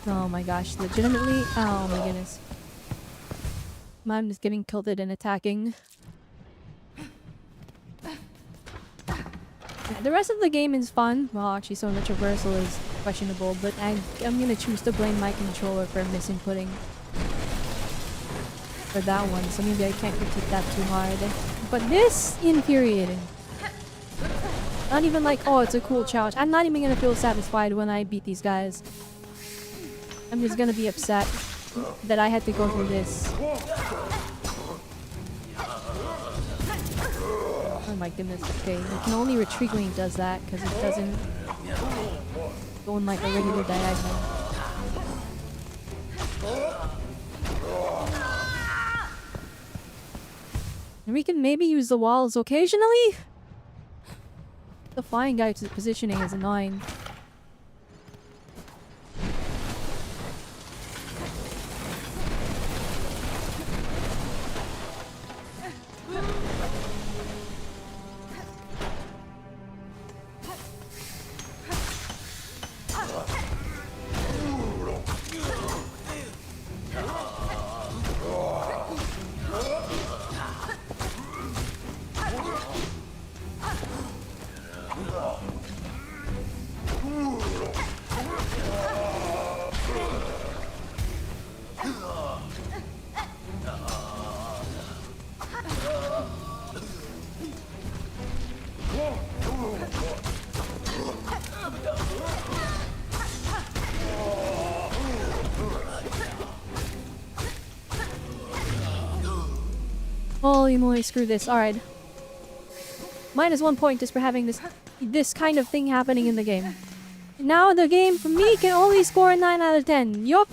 A: Oh my gosh, legitimately? Oh my goodness. I'm just getting tilted and attacking. The rest of the game is fun. Well, actually, some of the traversal is questionable, but I'm gonna choose to blame my controller for misinputting for that one, so maybe I can't critique that too hard. But this infuriating. Not even like, oh, it's a cool challenge. I'm not even gonna feel satisfied when I beat these guys. I'm just gonna be upset that I had to go through this. Oh my goodness, okay. You can only retreat when he does that, because it doesn't go in like a regular diagonal. And we can maybe use the walls occasionally? The flying guy positioning is annoying. Holy moly, screw this. Alright. -1 point just for having this kind of thing happening in the game. Now the game, for me, can only score a 9 out of 10. Yup.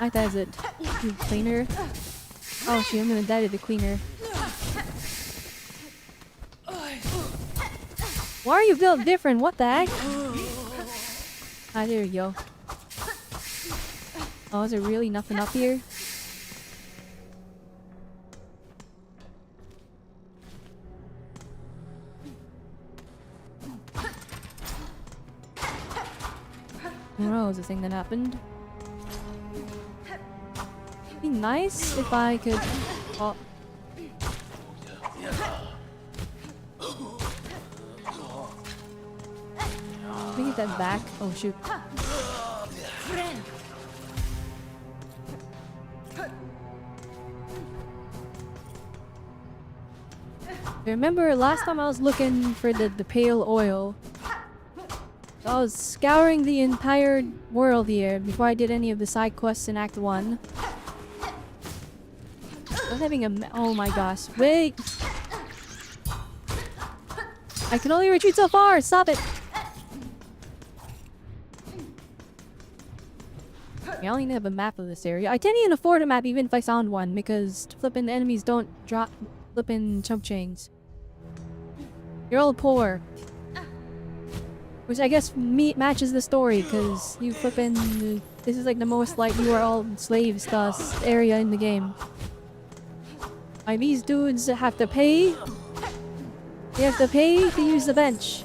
A: I thought it. You cleaner. Oh shit, I'm gonna die to the cleaner. Why are you built different? What the heck? Ah, there you go. Oh, is there really nothing up here? Oh, was the thing that happened. It'd be nice if I could. Oh. Let me get that back. Oh shoot. I remember last time I was looking for the pale oil. So I was scouring the entire world here before I did any of the side quests in Act 1. I was having a oh my gosh. Wait! I can only retreat so far! Stop it! I only have a map of this area. I can't even afford a map even if I found one because flippin' enemies don't drop flippin' chump chains. You're all poor. Which I guess matches the story because you flippin'... This is like the most like you are all slaves thus area in the game. Like these dudes have to pay. They have to pay to use the bench.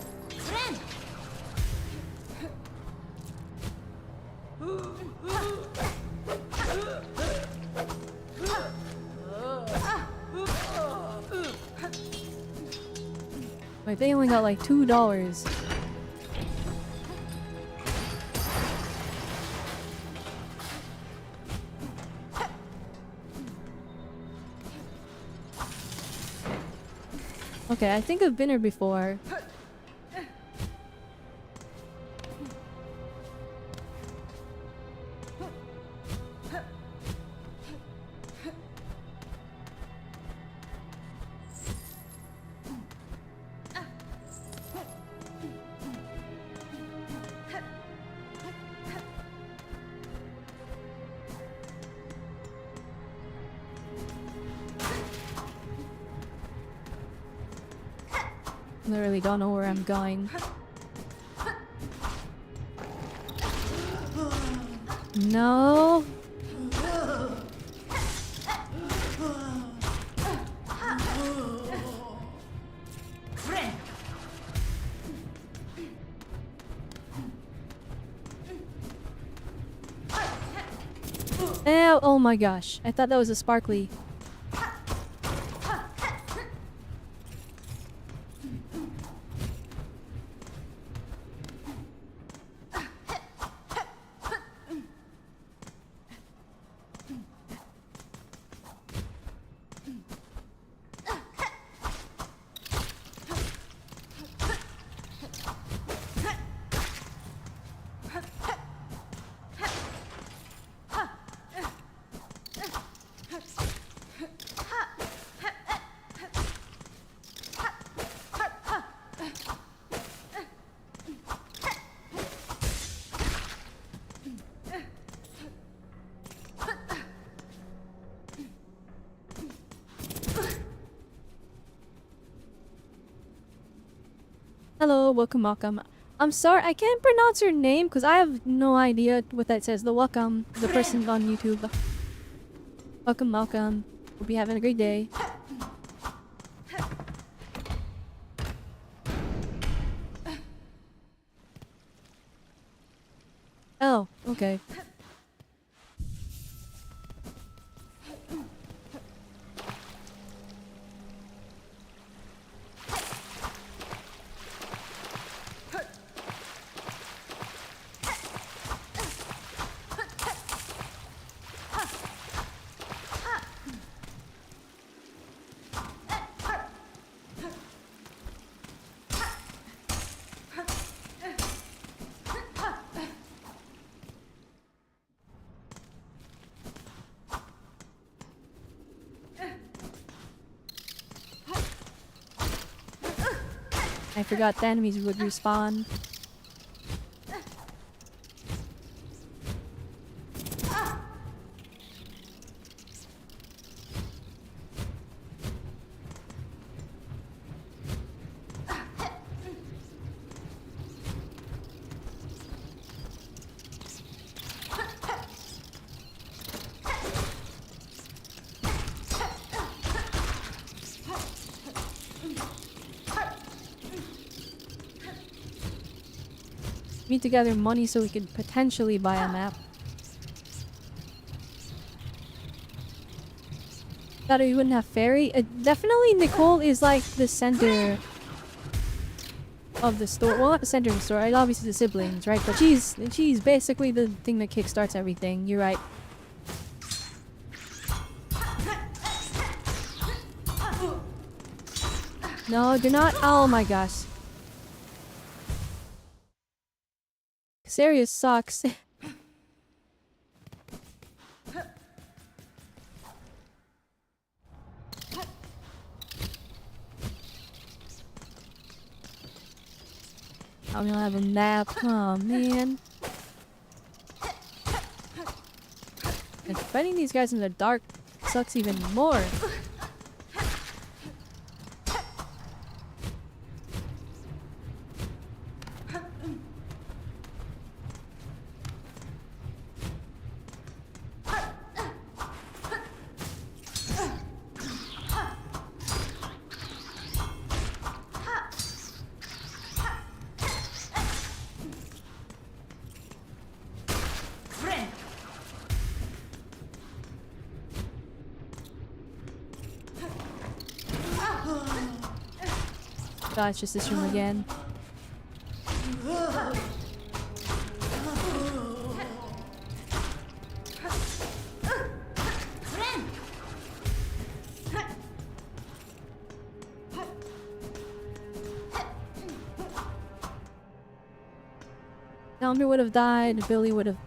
A: Like they only got like $2. Okay, I think I've been here before. Literally don't know where I'm going. No. Ow, oh my gosh. I thought that was a sparkly. Hello, welcome. I'm sorry, I can't pronounce your name because I have no idea what that says. The person on YouTube. Welcome. Hope you're having a great day. Oh, okay. I forgot the enemies would respawn. need to gather money so we could potentially buy a map. Thought we wouldn't have ferry. Definitely Nicole is like the center of the store. Well, not the center of the store. Right? Obviously the siblings, right? But she's basically the thing that kickstarts everything. You're right. No, do not. Oh my gosh. This area sucks. I'm gonna have a nap. Oh man. And fighting these guys in the dark sucks even more. God, it's just this room again. Elmer would have died, Billy would have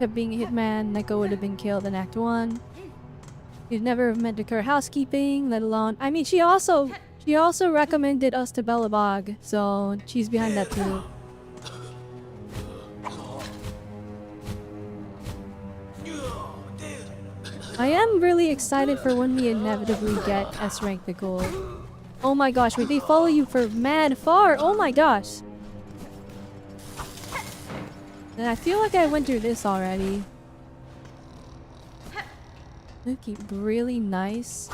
A: kept being a hitman, Neko would have been killed in Act 1. You'd never have meant to cure housekeeping, let alone... I mean, she also recommended us to Bellabog, so she's behind that too. I am really excited for when we inevitably get S-rank the goal. Oh my gosh, wait, they follow you for mad far! Oh my gosh! And I feel like I went through this already. Looking really nice.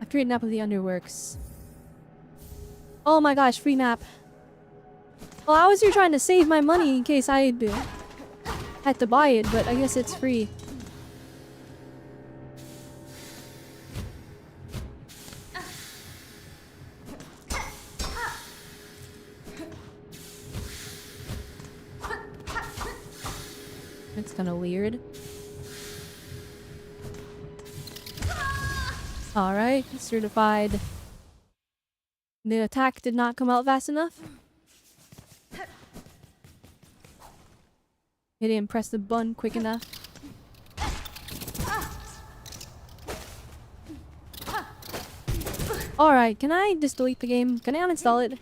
A: After a nap of the underworks. Oh my gosh, free map. Well, I was here trying to save my money in case I had to buy it, but I guess it's free. It's kind of weird. Alright, certified. The attack did not come out fast enough. It didn't press the button quick enough. Alright, can I just delete the game? Can I uninstall it?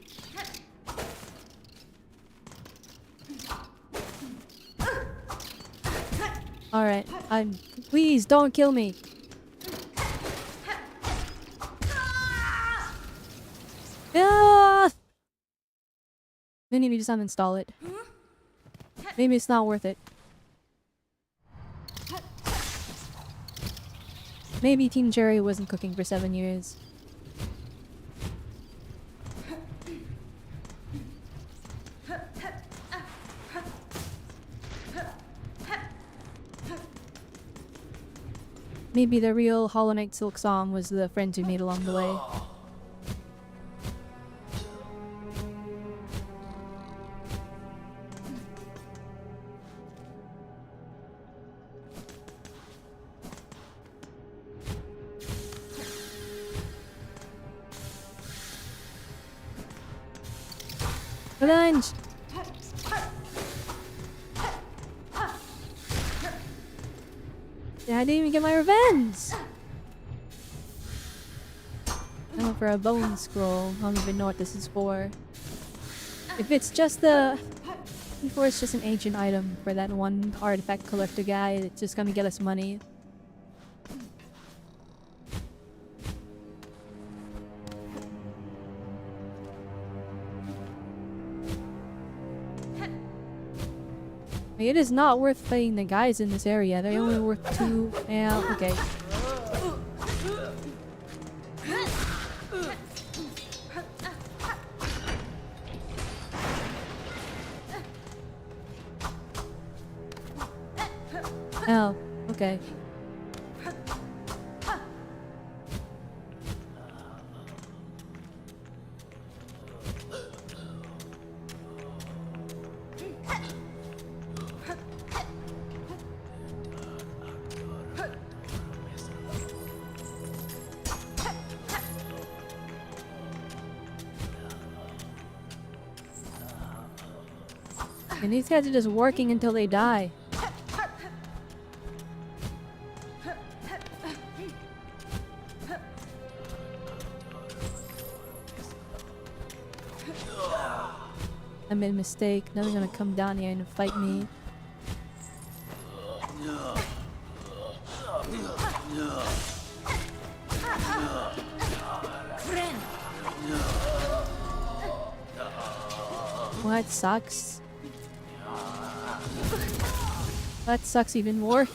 A: Alright, please don't kill me. Maybe we just uninstall it. Maybe it's not worth it. Maybe Teen Jerry wasn't cooking for 7 years. Maybe the real Hollow Knight Silksong was the friends we made along the way. Revenge! Yeah, I didn't even get my revenge! I went for a bone scroll. I don't even know what this is for. If it's just before it's just an ancient item for that one artifact collector guy, it's just gonna get us money. It is not worth fighting the guys in this area. They're only worth 2. Yeah, okay. Oh, okay. And these guys are just working until they die. I made a mistake. Now they're gonna come down here and fight me. Well, that sucks. That sucks even more.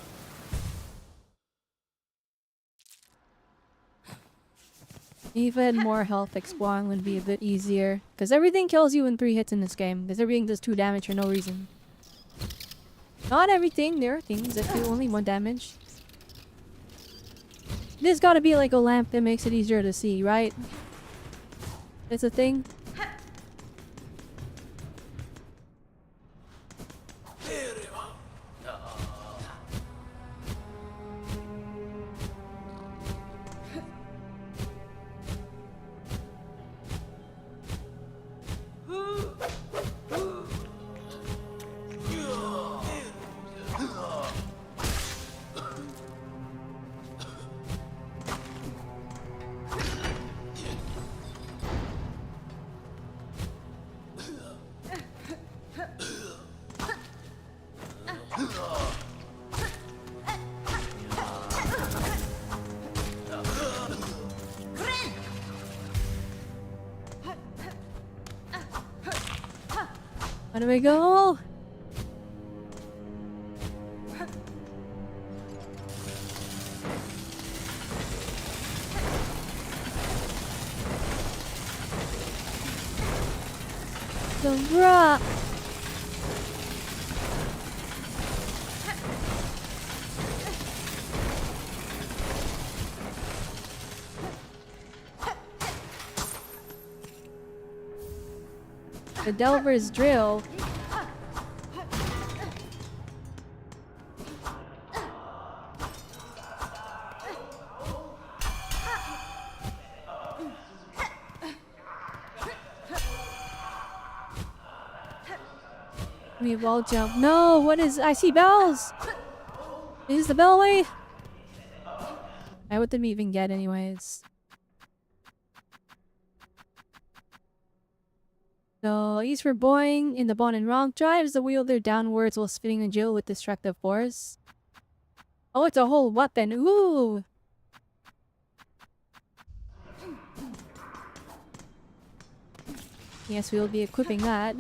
A: If I had more health, exploring would be a bit easier. Because everything kills you in 3 hits in this game. Because everything does 2 damage for no reason. Not everything. There are things that do only 1 damage. There's gotta be like a lamp that makes it easier to see, right? It's a thing. How do we go? The rock. The Delver's drill. We wall jump. No, what is? I see bells. Is the bell way? What did we even get, anyways? So, he's for Boeing in the bond and wrong. Drives the wielder downwards while spinning the drill with destructive force. Oh, it's a whole weapon. Ooh! Yes, we will be equipping that.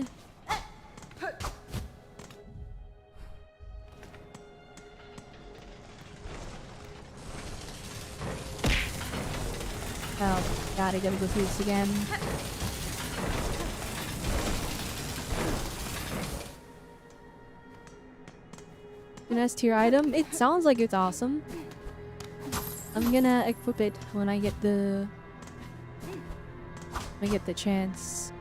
A: Oh, God, I gotta go through this again. An S tier item. It sounds like it's awesome. I'm gonna equip it when I get the chance.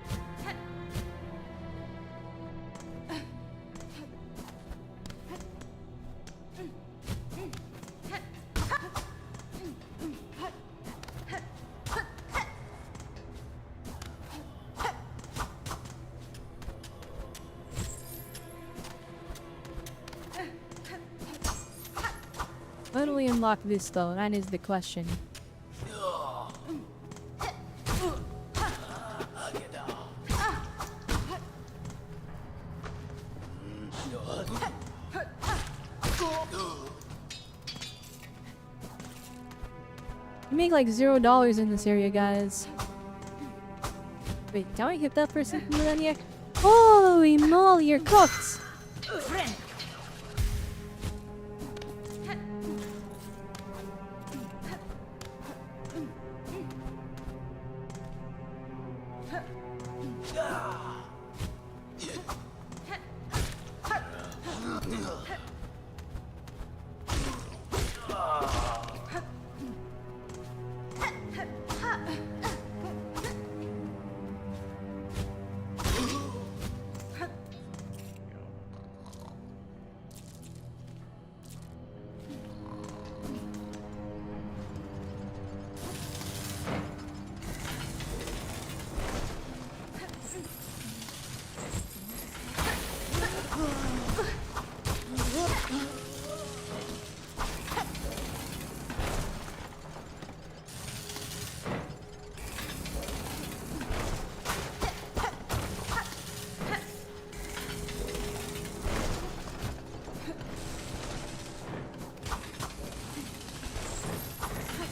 A: How do we unlock this though? That is the question. You make like $0 in this area, guys. Wait, can I hit that person from the yet? Holy moly, you're cooked!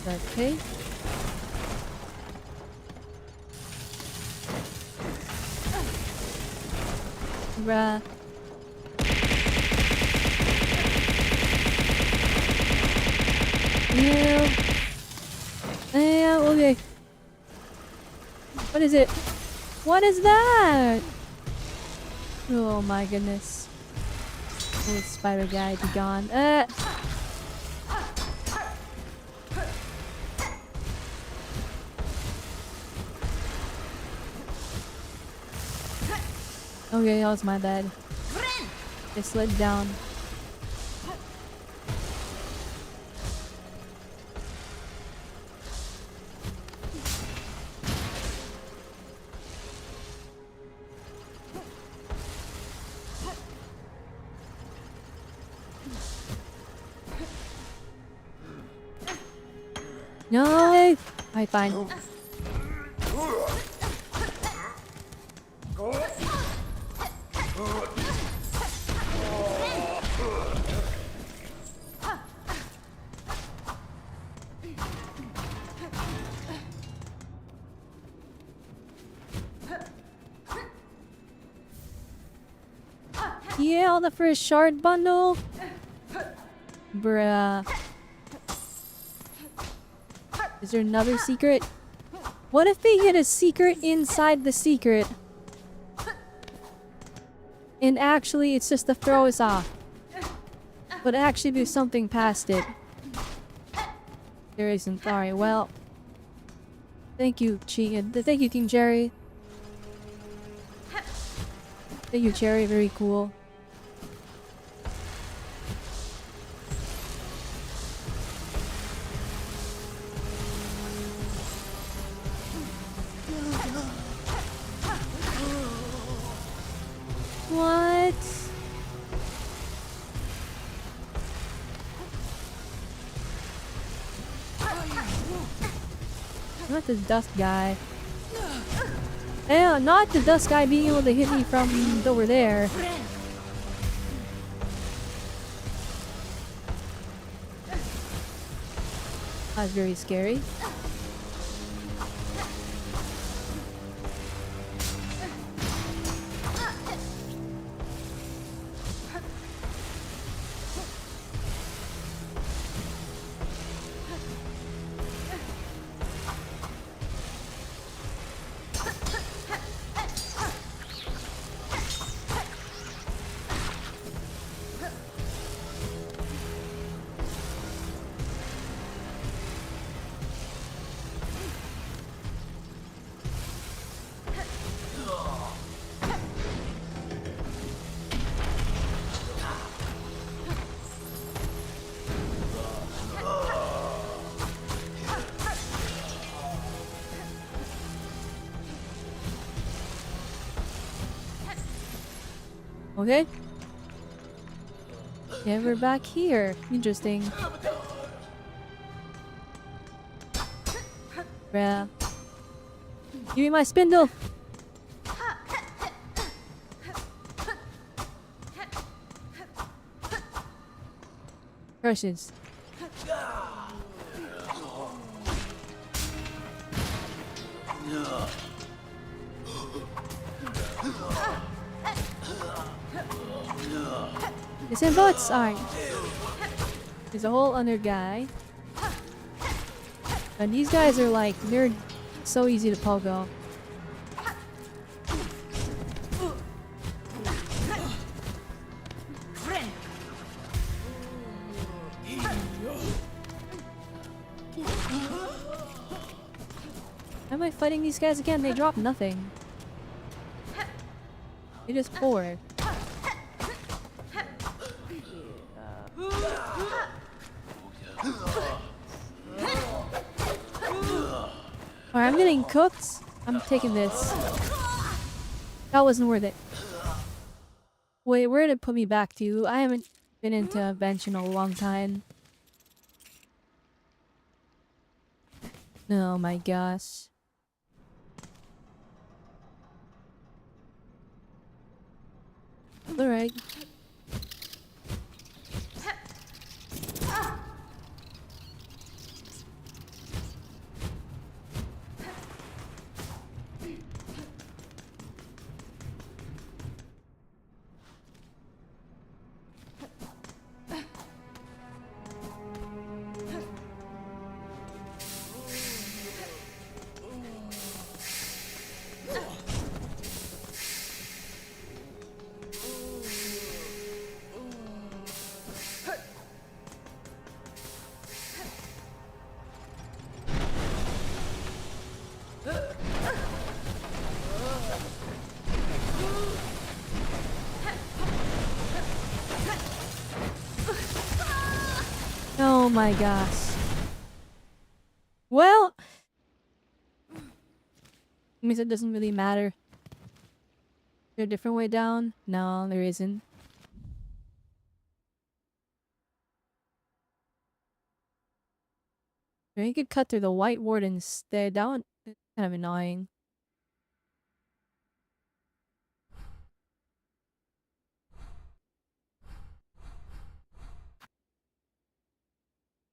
A: Okay. Bruh. Yeah. Yeah, okay. What is it? What is that? Oh my goodness. Oh, spider guy, be gone. Okay, that was my bad. They slid down. No! Alright, fine. Yeah, all the first shard bundle? Bruh. Is there another secret? What if they hit a secret inside the secret? And actually it's just to throw us off. But actually there's something past it. There isn't. Alright, well. Thank you, Thank you, King Jerry. Thank you, Jerry. Very cool. What? Not the dust guy. Yeah, not the dust guy being able to hit me from over there. That's very scary. Okay. Yeah, we're back here. Interesting. Bruh. Give me my spindle! Crushes. It's in bots! Alright. There's a whole other guy. And these guys are like, they're so easy to pogo. Why am I fighting these guys again? They drop nothing. They just pour. Alright, I'm getting cooked. I'm taking this. That wasn't worth it. Wait, where did it put me back to? I haven't been into bench in a long time. Oh my gosh. Alright. Oh my gosh. Well, means it doesn't really matter. Is there a different way down? No, there isn't. Or you could cut through the white ward instead. That one is kind of annoying.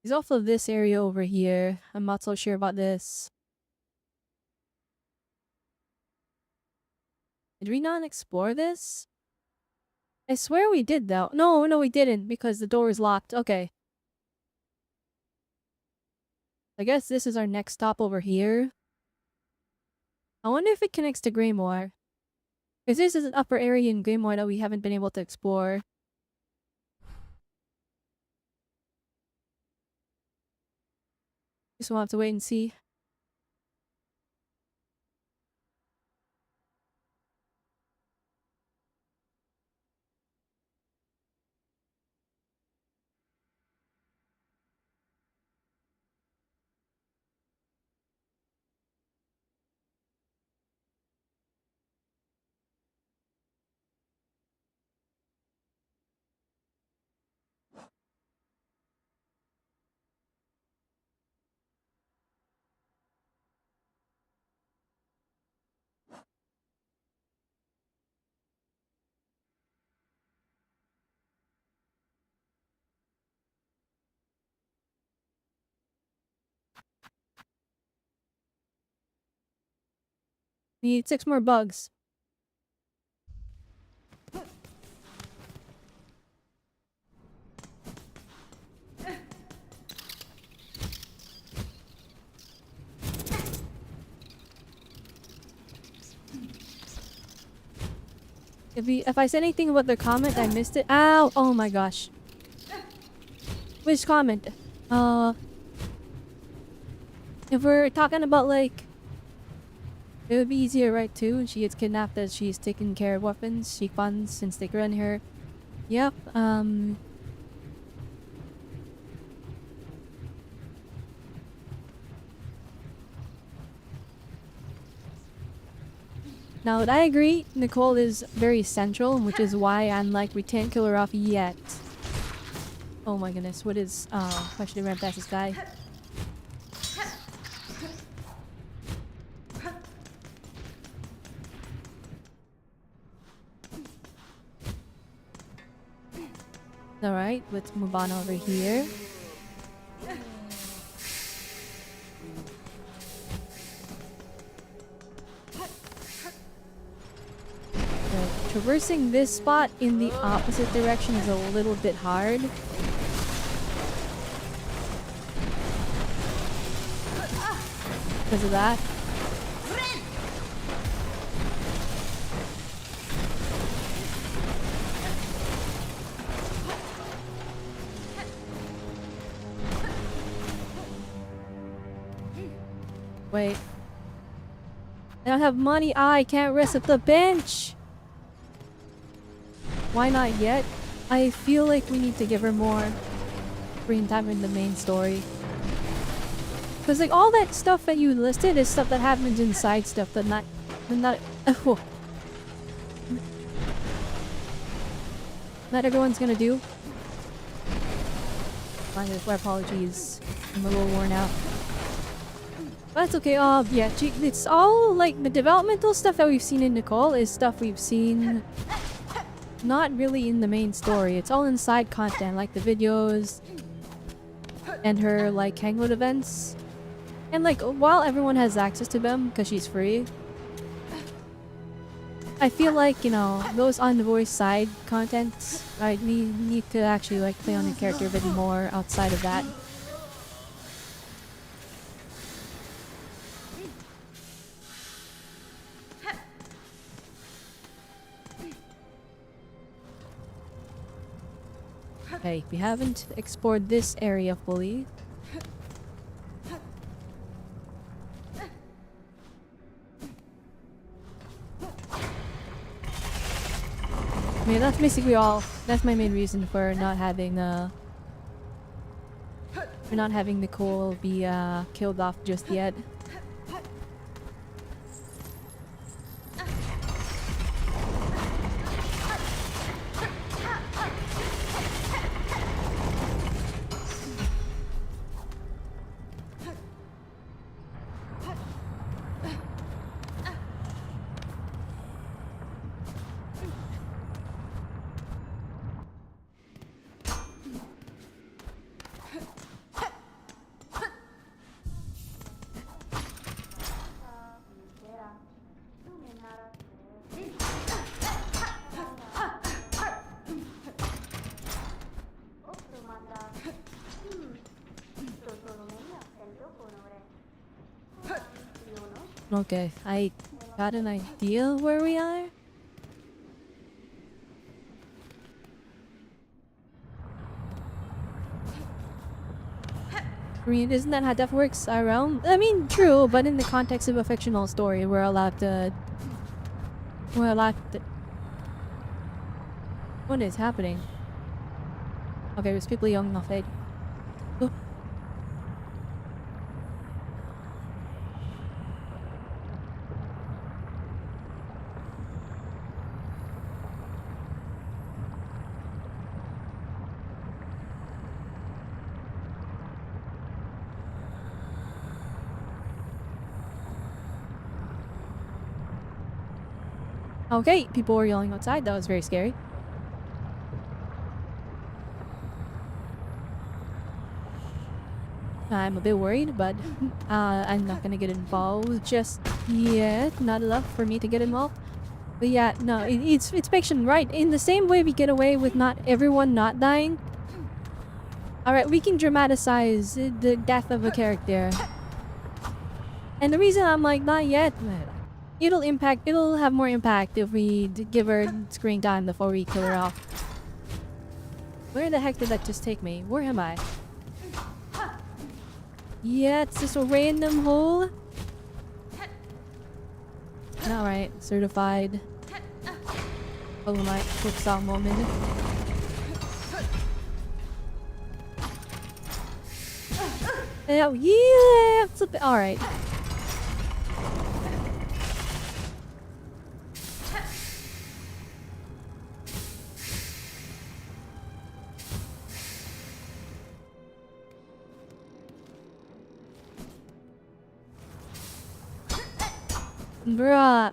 A: There's also this area over here. I'm not so sure about this. Did we not explore this? I swear we did though. No, we didn't because the door is locked. Okay. I guess this is our next stop over here. I wonder if it connects to Greymoor. Because this is an upper area in Greymoor that we haven't been able to explore. Just we'll have to wait and see. Need 6 more bugs. If I said anything about their comment, I missed it. Ow! Oh my gosh. Which comment? If we're talking about like, it would be easier, right? Too. When she gets kidnapped, as she's taking care of weapons she funds since they run her. Yep. Now, I agree, Nicole is very central, which is why I'm like, we can't kill her off yet. Oh my goodness, what is... Oh, I should have ran past this guy. Alright, let's move on over here. Traversing this spot in the opposite direction is a little bit hard. Because of that. Wait. I don't have money. I can't rest at the bench. Why not yet? I feel like we need to give her more screen time in the main story. Because like all that stuff that you listed is stuff that happens inside stuff that not oh, not everyone's gonna do. My apologies. I'm a little worn out. But that's okay. Yeah, it's all like the developmental stuff that we've seen in Nicole is stuff we've seen not really in the main story. It's all inside content, like the videos and her like hangout events. And like while everyone has access to them because she's free, I feel like, you know, those on the voice side contents, right, we need to actually like play on the character a bit more outside of that. Okay, we haven't explored this area fully. I mean, that's basically all. That's my main reason for not having We're not having Nicole be killed off just yet. Okay, I got an idea where we are. I mean, isn't that how death works around? I mean, true, but in the context of a fictional story, we're allowed to... What is happening? Okay, there's people yelling off it. Oh. Okay, people were yelling outside. That was very scary. I'm a bit worried, but I'm not gonna get involved just yet. Not enough for me to get involved. But yeah, no, it's fiction, right? In the same way we get away with not everyone not dying. Alright, we can dramatize the death of a character. And the reason I'm like, not yet, it'll have more impact if we give her screen time before we kill her off. Where the heck did that just take me? Where am I? Yeah, it's just a random hole. Alright, certified. Oh my, Silksong moment. Oh yeah, it's a bit alright. Bruh.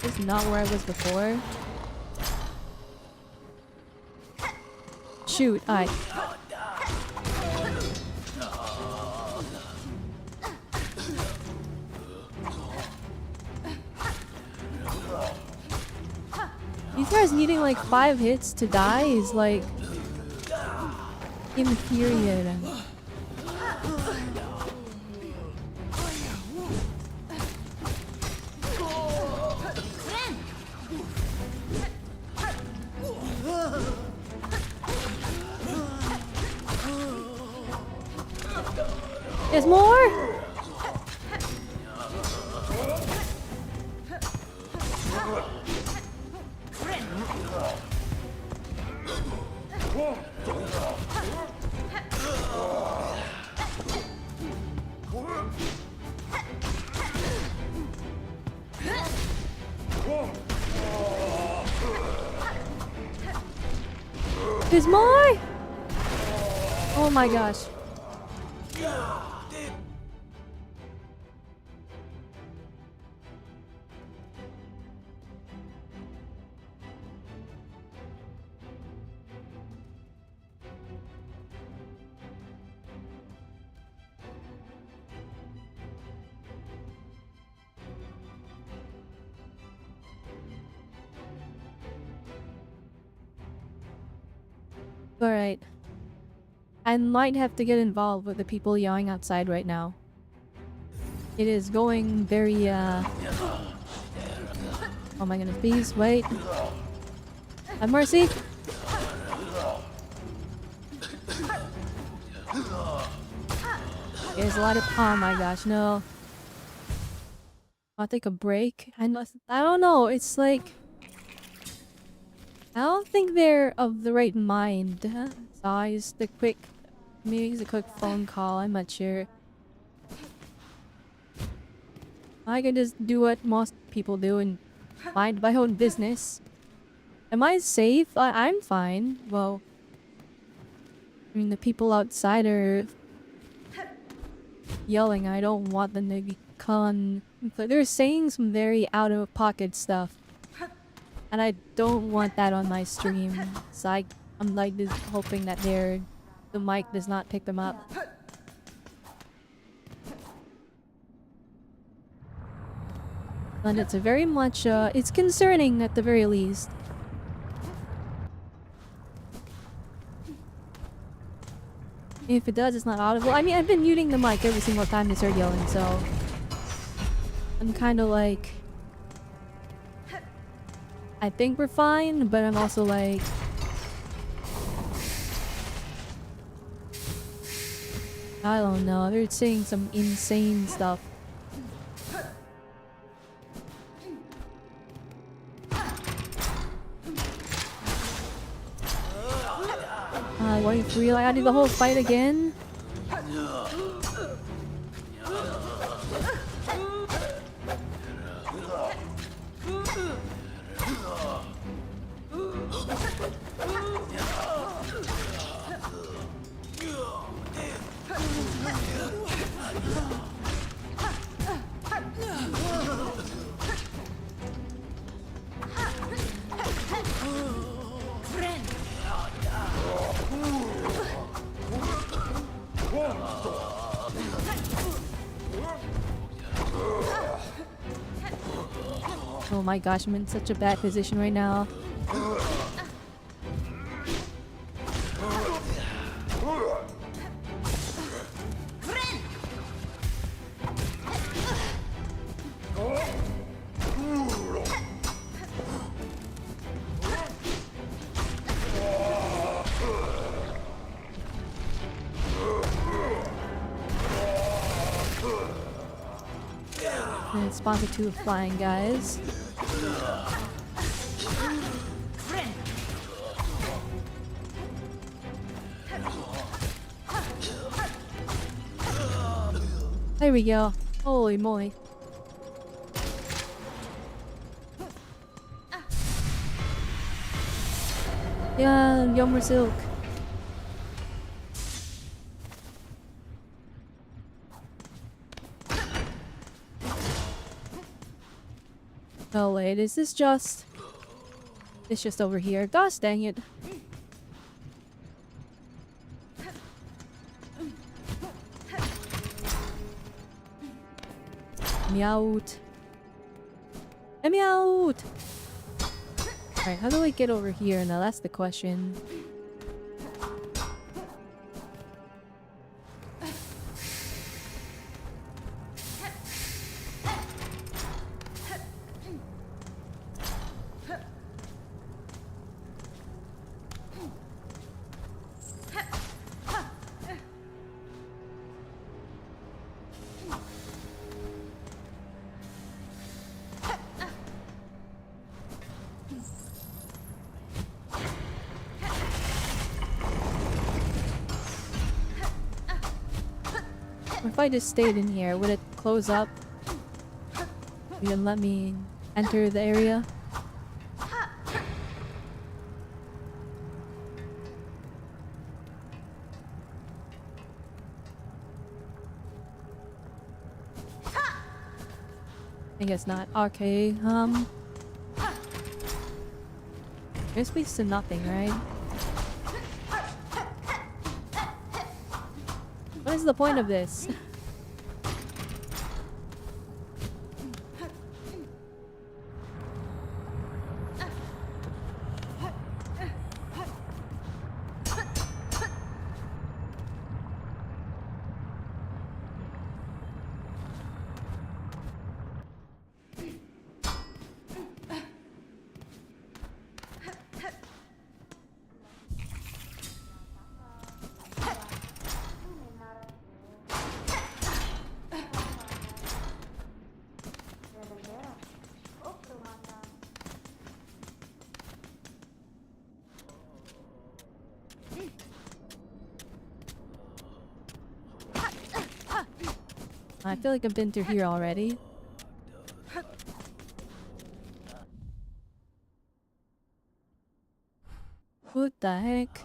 A: This is not where I was before. Shoot, these guys needing like 5 hits to die is like infuriating. There's more? There's more? Oh my gosh. Alright. I might have to get involved with the people yelling outside right now. It is going very, oh my goodness, please, wait. Have mercy! There's a lot of- oh my gosh, no. I'll take a break. I don't know, it's like... I don't think they're of the right mind. So I used a quick, maybe it's a quick phone call. I'm not sure. I can just do what most people do and mind my own business. Am I safe? I'm fine. Well, I mean, the people outside are yelling. I don't want them to become... They're saying some very out-of-pocket stuff. And I don't want that on my stream. So I'm like just hoping that the mic does not pick them up. And it's a very much, it's concerning at the very least. If it does, it's not audible. I mean, I've been muting the mic every single time they start yelling, so... I'm kinda like... I think we're fine, but I'm also like... I don't know, they're saying some insane stuff. What if we I do the whole fight again? Oh my gosh, I'm in such a bad position right now. And it spawns a two of flying guys. There we go. Holy moly. Yeah, Yomer Silk. Oh wait, is this just... It's just over here. Gosh dang it. Let me out. Let me out! Alright, how do I get over here now? That's the question. If I just stayed in here, would it close up? You can let me enter the area? I guess not. Okay, this leads to nothing, right? What is the point of this? I feel like I've been through here already. What the heck?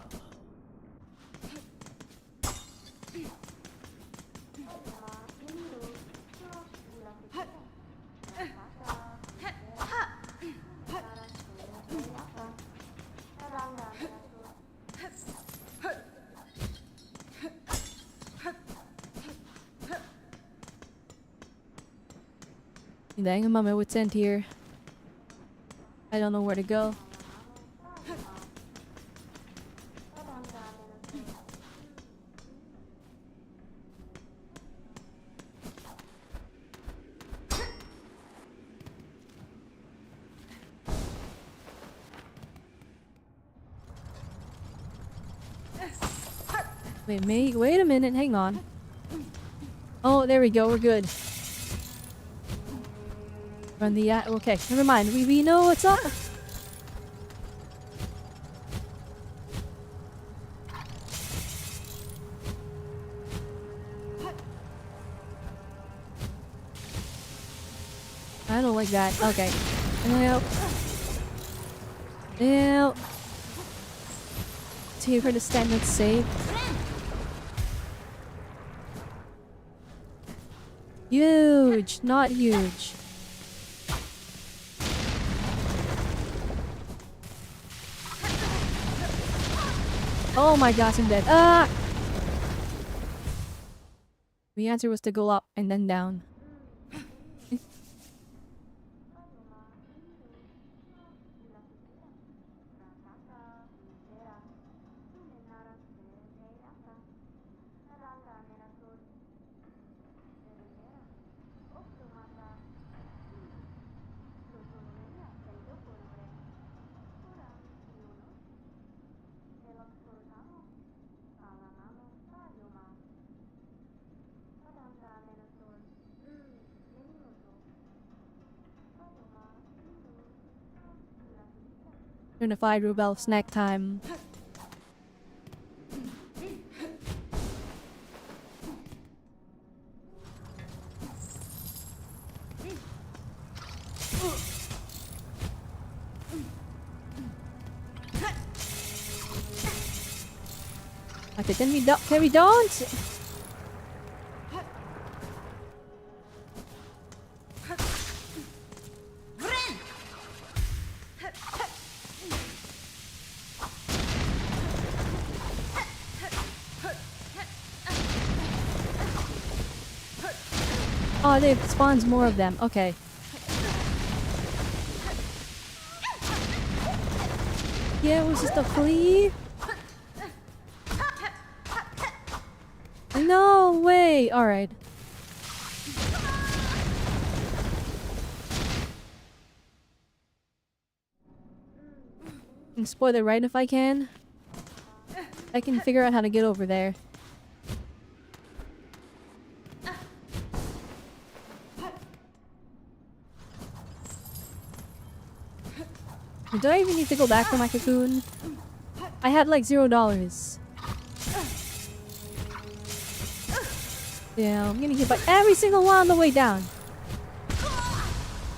A: Dang, I'm on my wit's end here. I don't know where to go. Wait a minute, hang on. Oh, there we go, we're good. Run the okay, never mind. We know what's up. I don't like that. Okay. Now. Now. Take her to stand and save. Huge, not huge. Oh my gosh, I'm dead. Ah! The answer was to go up and then down. Unified Robelle snack time. Okay, then we don't. Oh, they spawns more of them. Okay. Yeah, it was just a flea. No way! Alright. Spoil it right if I can. I can figure out how to get over there. Do I even need to go back for my cocoon? I had like $0. Yeah, I'm gonna get by every single one on the way down.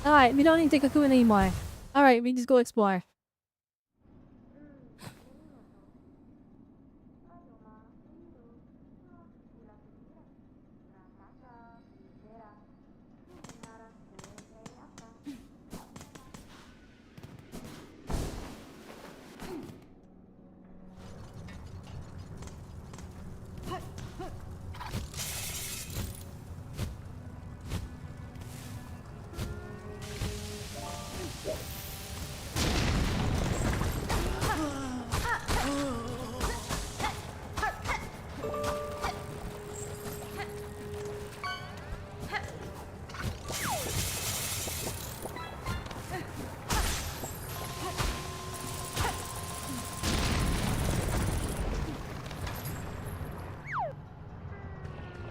A: Alright, we don't need to cocoon anymore. Alright, we just go explore.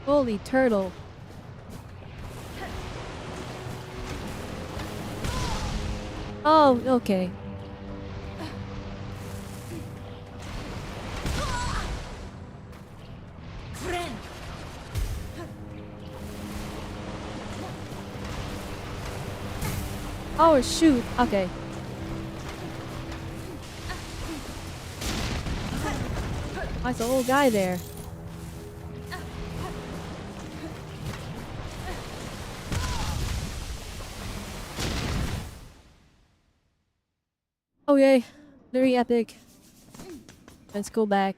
A: Holy turtle. Oh, okay. Oh shoot, okay. There's a little guy there. Okay, very epic. Let's go back.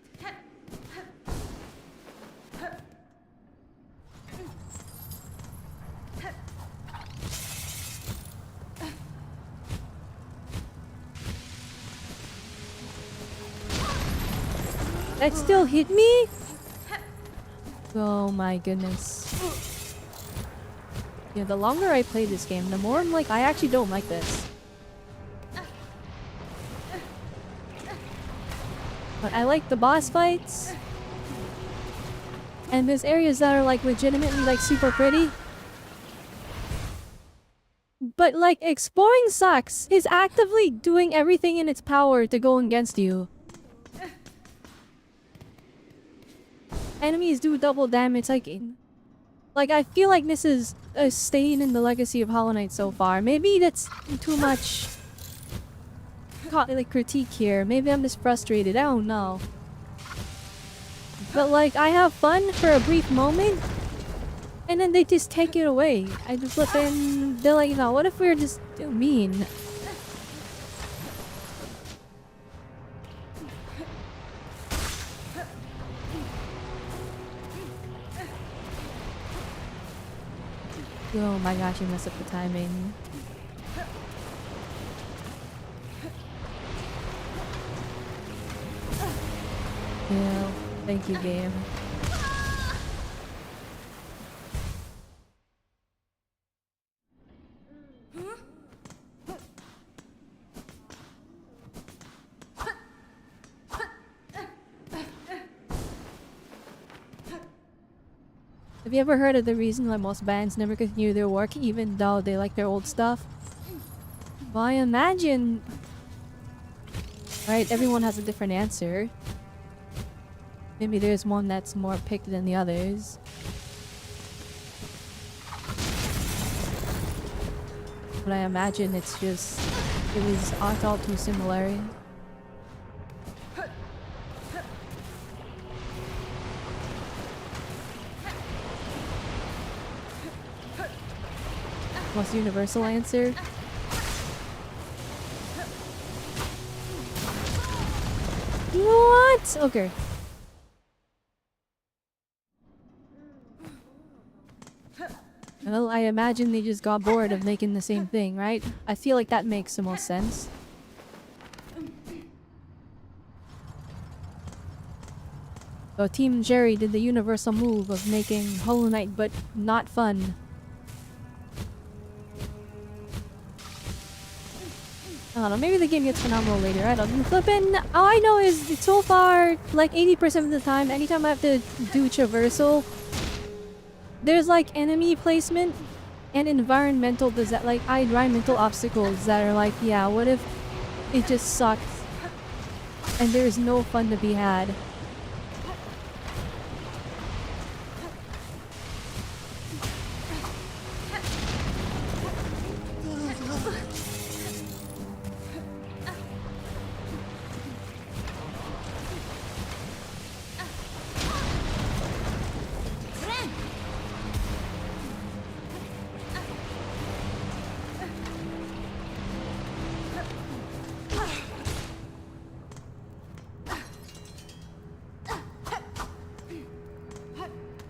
A: That still hit me? Oh my goodness. Yeah, the longer I play this game, the more I'm like, I actually don't like this. But I like the boss fights. And there's areas that are like legitimately like super pretty. But like exploring sucks. It's actively doing everything in its power to go against you. Enemies do double damage, like I feel like this is a stain in the legacy of Hollow Knight so far. Maybe that's too much like critique here. Maybe I'm just frustrated, I don't know. But like I have fun for a brief moment and then they just take it away. I just flip in, they're like, you know, what if we were just mean? Oh my gosh, you messed up the timing. Yeah, thank you, game. Have you ever heard of the reason why most bands never continue their work even though they like their old stuff? Well, I imagine... Right, everyone has a different answer. Maybe there's one that's more picked than the others. But I imagine it's just... it was all too similar. Most universal answer? What? Okay. Well, I imagine they just got bored of making the same thing, right? I feel like that makes the most sense. So Team Jerry did the universal move of making Hollow Knight but not fun. I don't know, maybe the game gets phenomenal later, I don't know. Flippin', all I know is so far, like 80% of the time, anytime I have to do traversal, there's like enemy placement and environmental obstacles that are like, yeah, what if it just sucks and there's no fun to be had?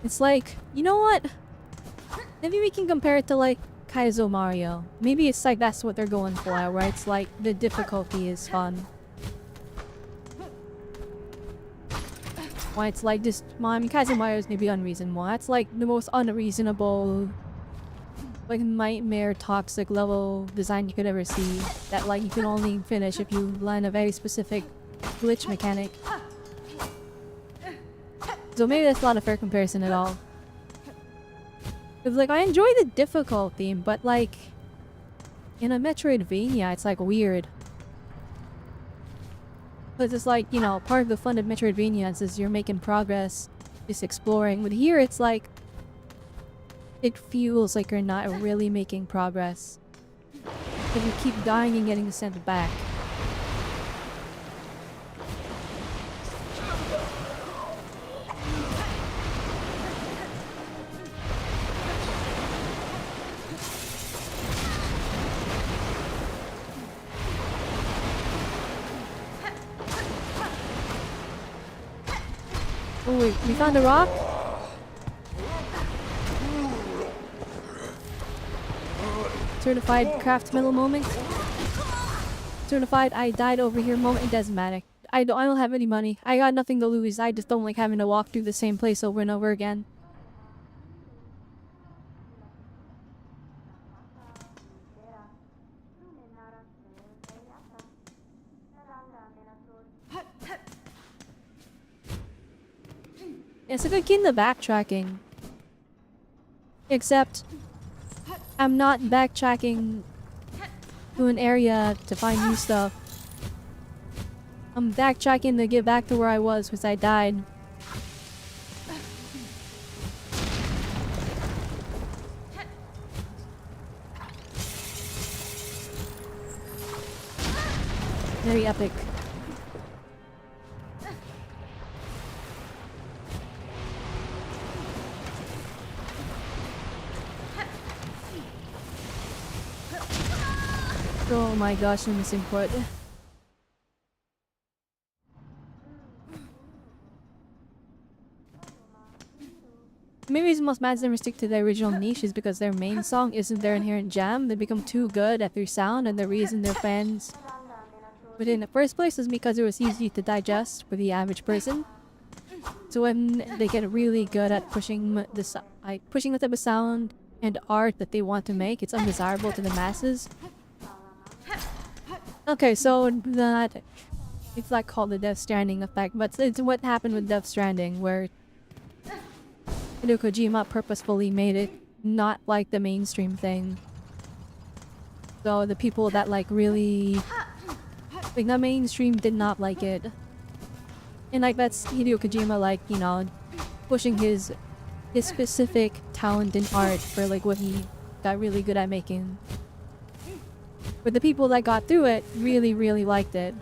A: It's like, you know what? Maybe we can compare it to like Kaizo Mario. Maybe it's like that's what they're going for, right? It's like the difficulty is fun. Why it's like this, well, I mean Kaizo Mario is maybe unreasonable. That's like the most unreasonable, like nightmare toxic level design you could ever see. That like you can only finish if you land a very specific glitch mechanic. So maybe that's not a fair comparison at all. Cause like I enjoy the difficulty, but like in a Metroidvania, it's like weird. Cause it's like, you know, part of the fun of Metroidvanias is you're making progress, just exploring. But here it's like it feels like you're not really making progress. If you keep dying and getting sent back. Oh wait, we found a rock? Certified craft metal moment. Certified I died over here moment. It doesn't matter. I don't have any money. I got nothing to lose. I just don't like having to walk through the same place over and over again. It's a good key in the backtracking. Except I'm not backtracking to an area to find new stuff. I'm backtracking to get back to where I was because I died. Very epic. Oh my gosh, I'm missing part. Maybe it's most bands never stick to their original niche is because their main song isn't their inherent jam. They become too good at their sound, and the reason their fans but in the first place is because it was easy to digest for the average person. So when they get really good at pushing pushing the type of sound and art that they want to make, it's undesirable to the masses. Okay, so that it's like called the Death Stranding effect, but it's what happened with Death Stranding, where Hideo Kojima purposefully made it not like the mainstream thing. So the people that like really like the mainstream did not like it. And like that's Hideo Kojima, like, you know, pushing his specific talent in art for like what he got really good at making. But the people that got through it really liked it.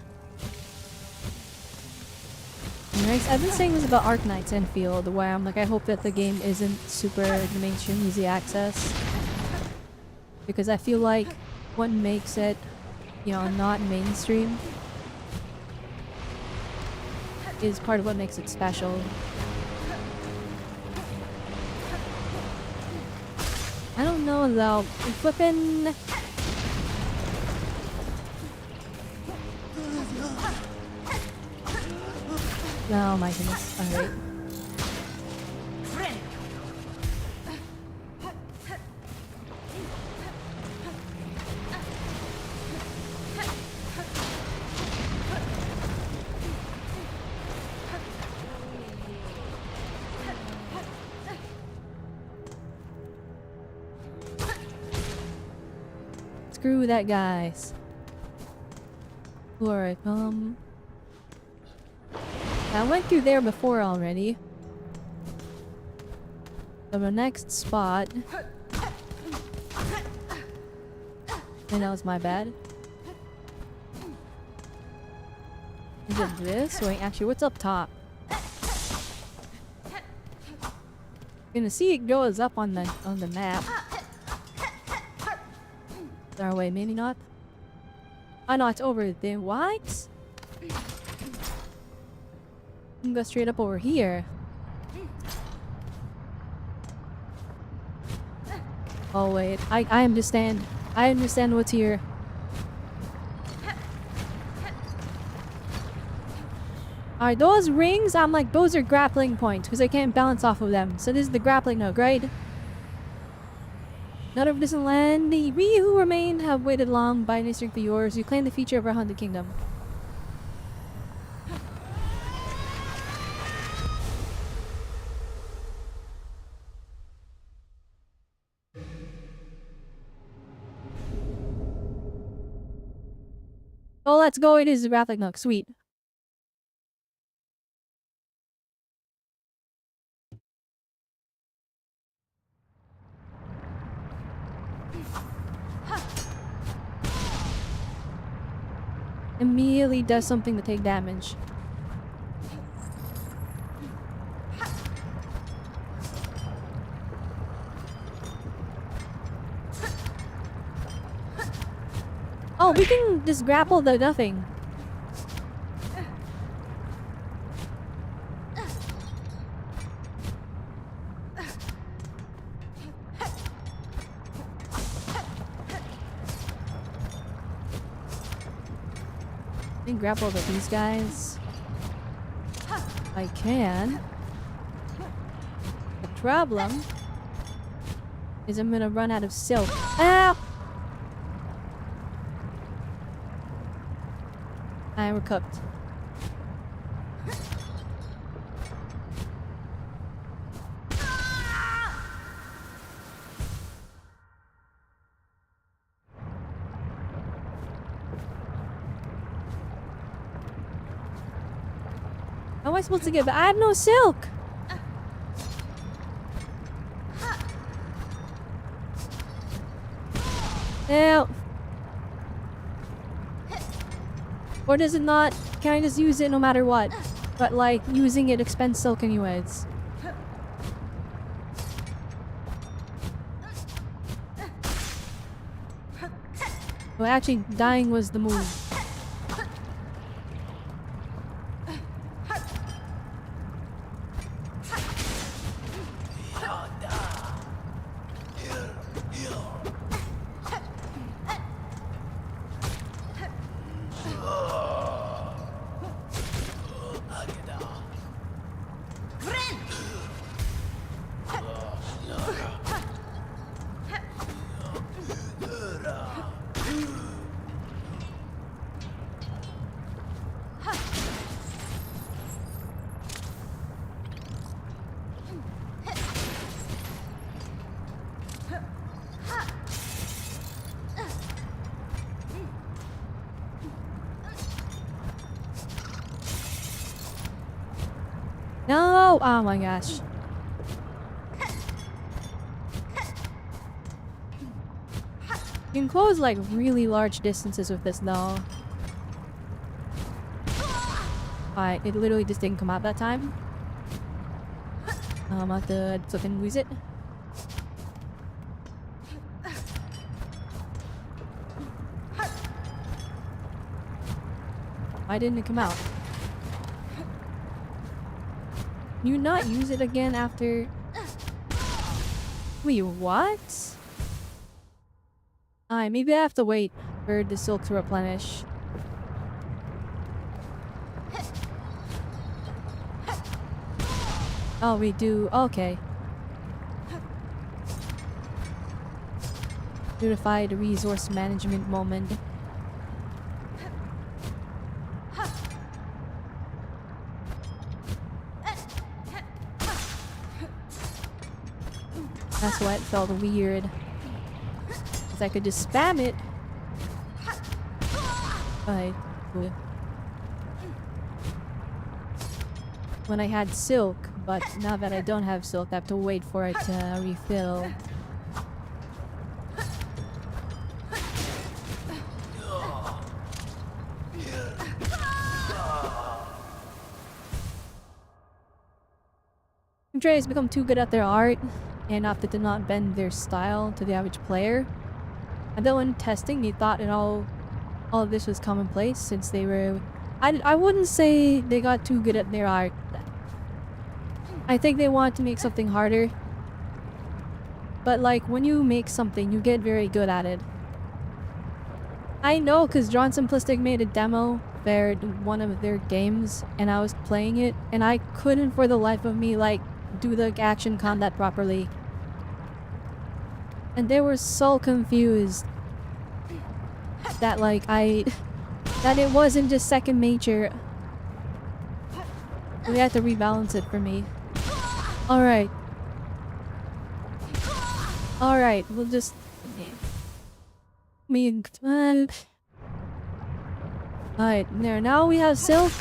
A: Anyways, I've been saying this about Arknights Enfield, where I'm like, I hope that the game isn't super the mainstream easy access. Because I feel like what makes it, you know, not mainstream is part of what makes it special. I don't know though. Flippin'. Oh my goodness. Alright. Screw that, guys. Alright, I went through there before already. So the next spot. And that was my bad. Is it this? Wait, actually, what's up top? You're gonna see it goes up on the map. Our way, maybe not. Oh no, it's over there. What? I'm gonna go straight up over here. Oh wait, I understand. I understand what's here. Alright, those rings, I'm like, those are grappling points because I can't balance off of them. So this is the grappling hook, right? Not of distant land, the we who remain have waited long by an instinct for yours. You claim the future of our haunted kingdom. Oh, let's go. It is the grappling hook. Sweet. immediately does something to take damage. Oh, we can just grapple the nothing. I can grapple with these guys. I can. The problem is I'm gonna run out of silk. Ow! I am cooked. How am I supposed to get back? I have no silk! Ew. Or does it not? Can I just use it no matter what? But like, using it expends silk anyways. Well, actually, dying was the move. No! Oh my gosh. You can close like really large distances with this though. It literally just didn't come out that time. I'm about to fucking lose it. Why didn't it come out? Can you not use it again after... Wait, what? Alright, maybe I have to wait for the silk to replenish. Oh, we do. Okay. Unified resource management moment. That's why it felt weird. Because I could just spam it. When I had silk, but now that I don't have silk, I have to wait for it to refill. Traders become too good at their art and opted to not bend their style to the average player. And then when testing, they thought all of this was commonplace since they were... I wouldn't say they got too good at their art. I think they wanted to make something harder. But like, when you make something, you get very good at it. I know, because Drawn Simplistic made a demo for one of their games, and I was playing it, and I couldn't for the life of me, like, do the action combat properly. And they were so confused that, like, that it wasn't just second nature. We had to rebalance it for me. Alright. Alright, we'll just... Alright, there. Now we have silk.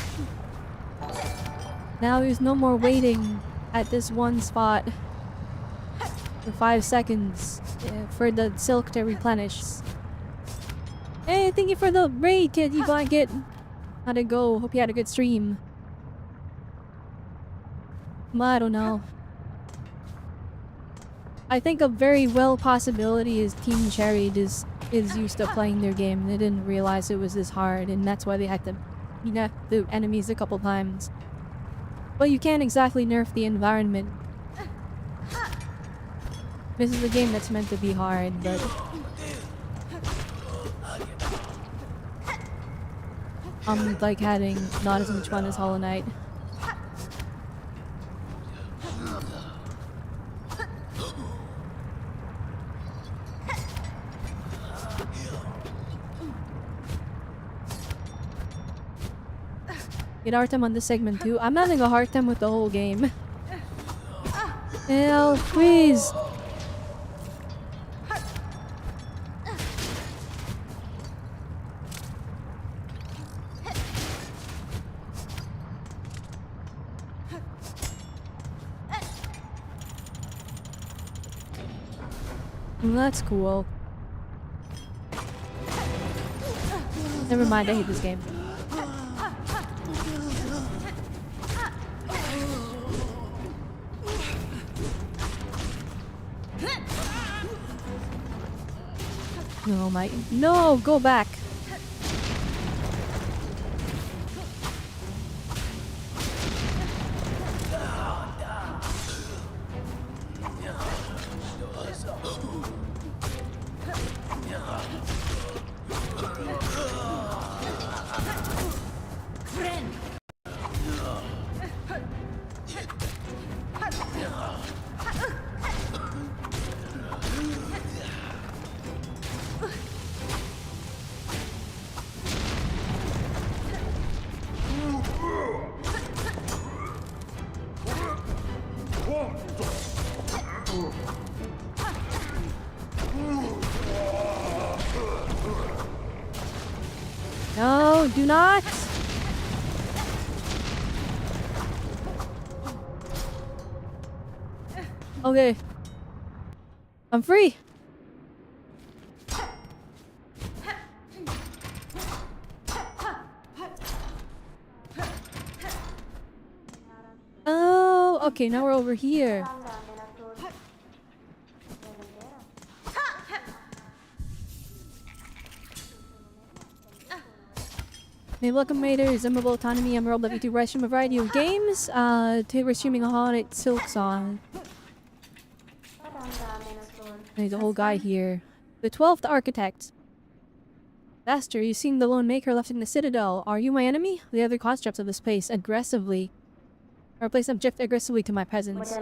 A: Now there's no more waiting at this one spot for 5 seconds for the silk to replenish. Hey, thank you for the raid, kid. You blanket. How'd it go? Hope you had a good stream. I don't know. I think a very well possibility is Team Cherry is used to playing their game and they didn't realize it was this hard, and that's why they had to nerf the enemies a couple times. But you can't exactly nerf the environment. This is a game that's meant to be hard, but I'm like having not as much fun as Hollow Knight. Get hard time on this segment too. I'm having a hard time with the whole game. Hell, please. That's cool. Never mind, I hate this game. No, my— No! Go back! No, do not! Okay. I'm free! Oh, okay, now we're over here. Hey, welcome raiders, I'm Robelle Autonomy, I'm Robelle Vtuber. I stream a variety of games. Today we're streaming a haunted Silksong. There's a whole guy here. The 12th Architect. Master, you seen the lone maker left in the Citadel. Are you my enemy? The other constructs of this place aggressively. Or place object aggressively to my presence.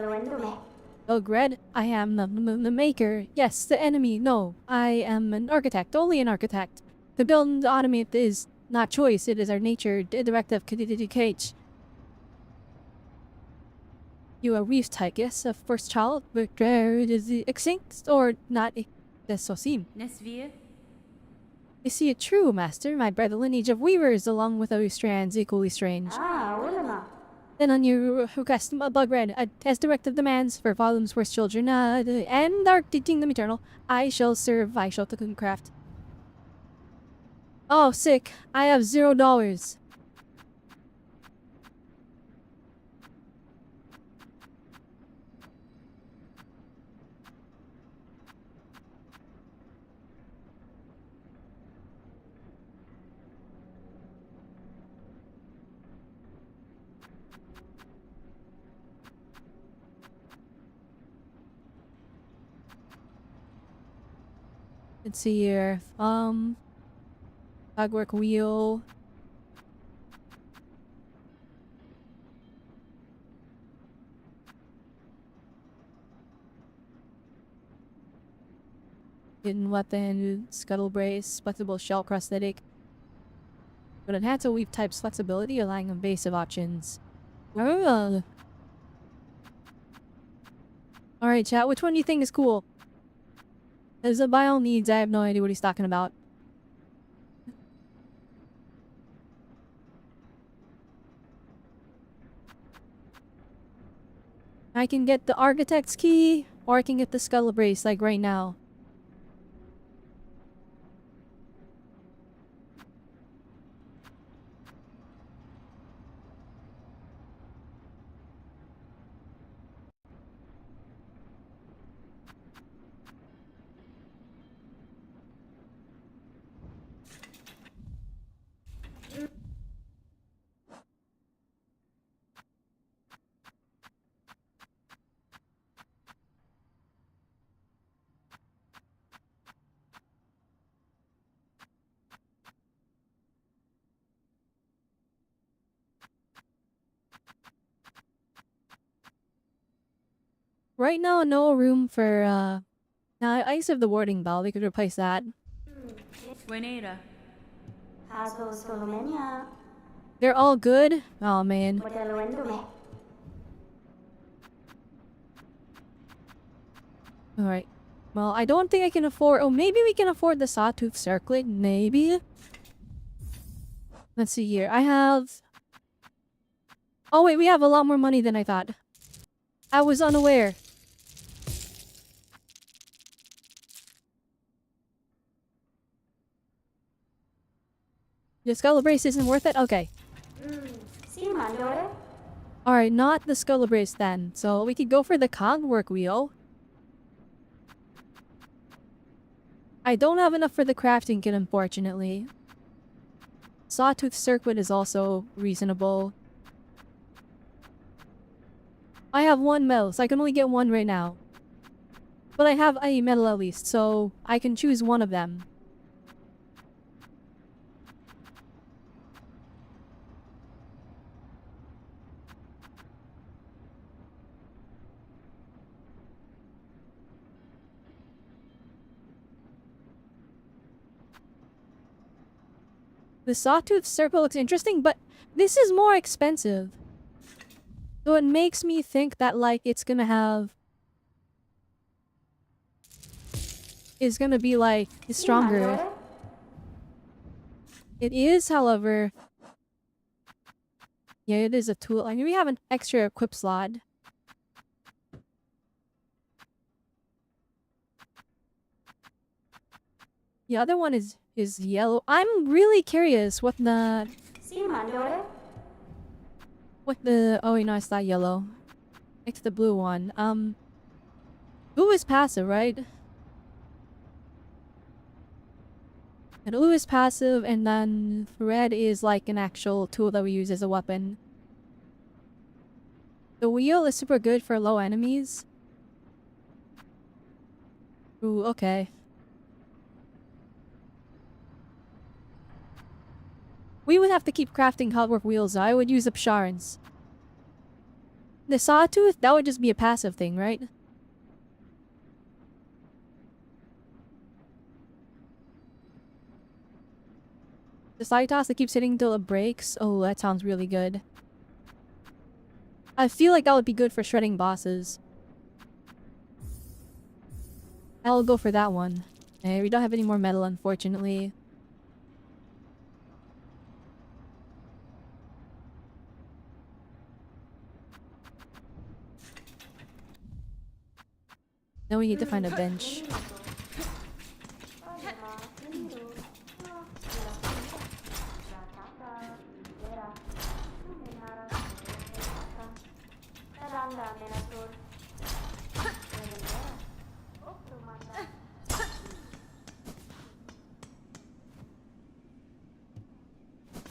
A: Oh, Gred, I am the maker. Yes, the enemy. No, I am an architect, only an architect. To build and automate is not choice, it is our nature. Directive KDDKH. You are Reef's type, yes, a first child, but is it extinct or not? That's so seem. You see it true, master. My bred the lineage of weavers, along with other strands equally strange. Then on your request, Bug Red, as directive demands for volumes worth children, and our kingdom eternal, I shall serve, I shall cook and craft. Oh, sick. I have $0. Let's see here. Dogwork wheel. Hidden weapon, scuttle brace, flexible shell prosthetic. But it had to weave types flexibility, allowing invasive options. Alright, chat, which one do you think is cool? As a by all needs, I have no idea what he's talking about. I can get the architect's key, or I can get the scuttle brace, like right now. Right now, no room for, Now, I used to have the warding bell. We could replace that.
E: Buenera.
F: Hasos volumenya.
A: They're all good? Oh, man.
F: Modelo endume.
A: Alright. Well, I don't think I can afford... Oh, maybe we can afford the Sawtooth Circlet. Maybe? Let's see here. I have... Oh, wait. We have a lot more money than I thought. I was unaware. The Skull Brace isn't worth it? Okay.
F: Si mandore.
A: Alright, not the Skull Brace then. So we could go for the Cogwork Wheel. I don't have enough for the crafting kit, unfortunately. Sawtooth Circuit is also reasonable. I have one metal, so I can only get one right now. But I have a metal at least, so I can choose one of them. The Sawtooth Circle looks interesting, but this is more expensive. So it makes me think that, like, it's gonna have... Is gonna be, like, stronger. It is, however... Yeah, it is a tool. I mean, we have an extra equip slot. The other one is yellow. I'm really curious what the...
F: Si mandore.
A: What the... Oh, wait, no, it's not yellow. It's the blue one. Blue is passive, right? And blue is passive, and then red is like an actual tool that we use as a weapon. The wheel is super good for low enemies. Ooh, okay. We would have to keep crafting Cogwork wheels. I would use up shards. The Sawtooth, that would just be a passive thing, right? The side toss that keeps hitting until it breaks. Oh, that sounds really good. I feel like that would be good for shredding bosses. I'll go for that one. Eh, we don't have any more metal, unfortunately. Then we need to find a bench.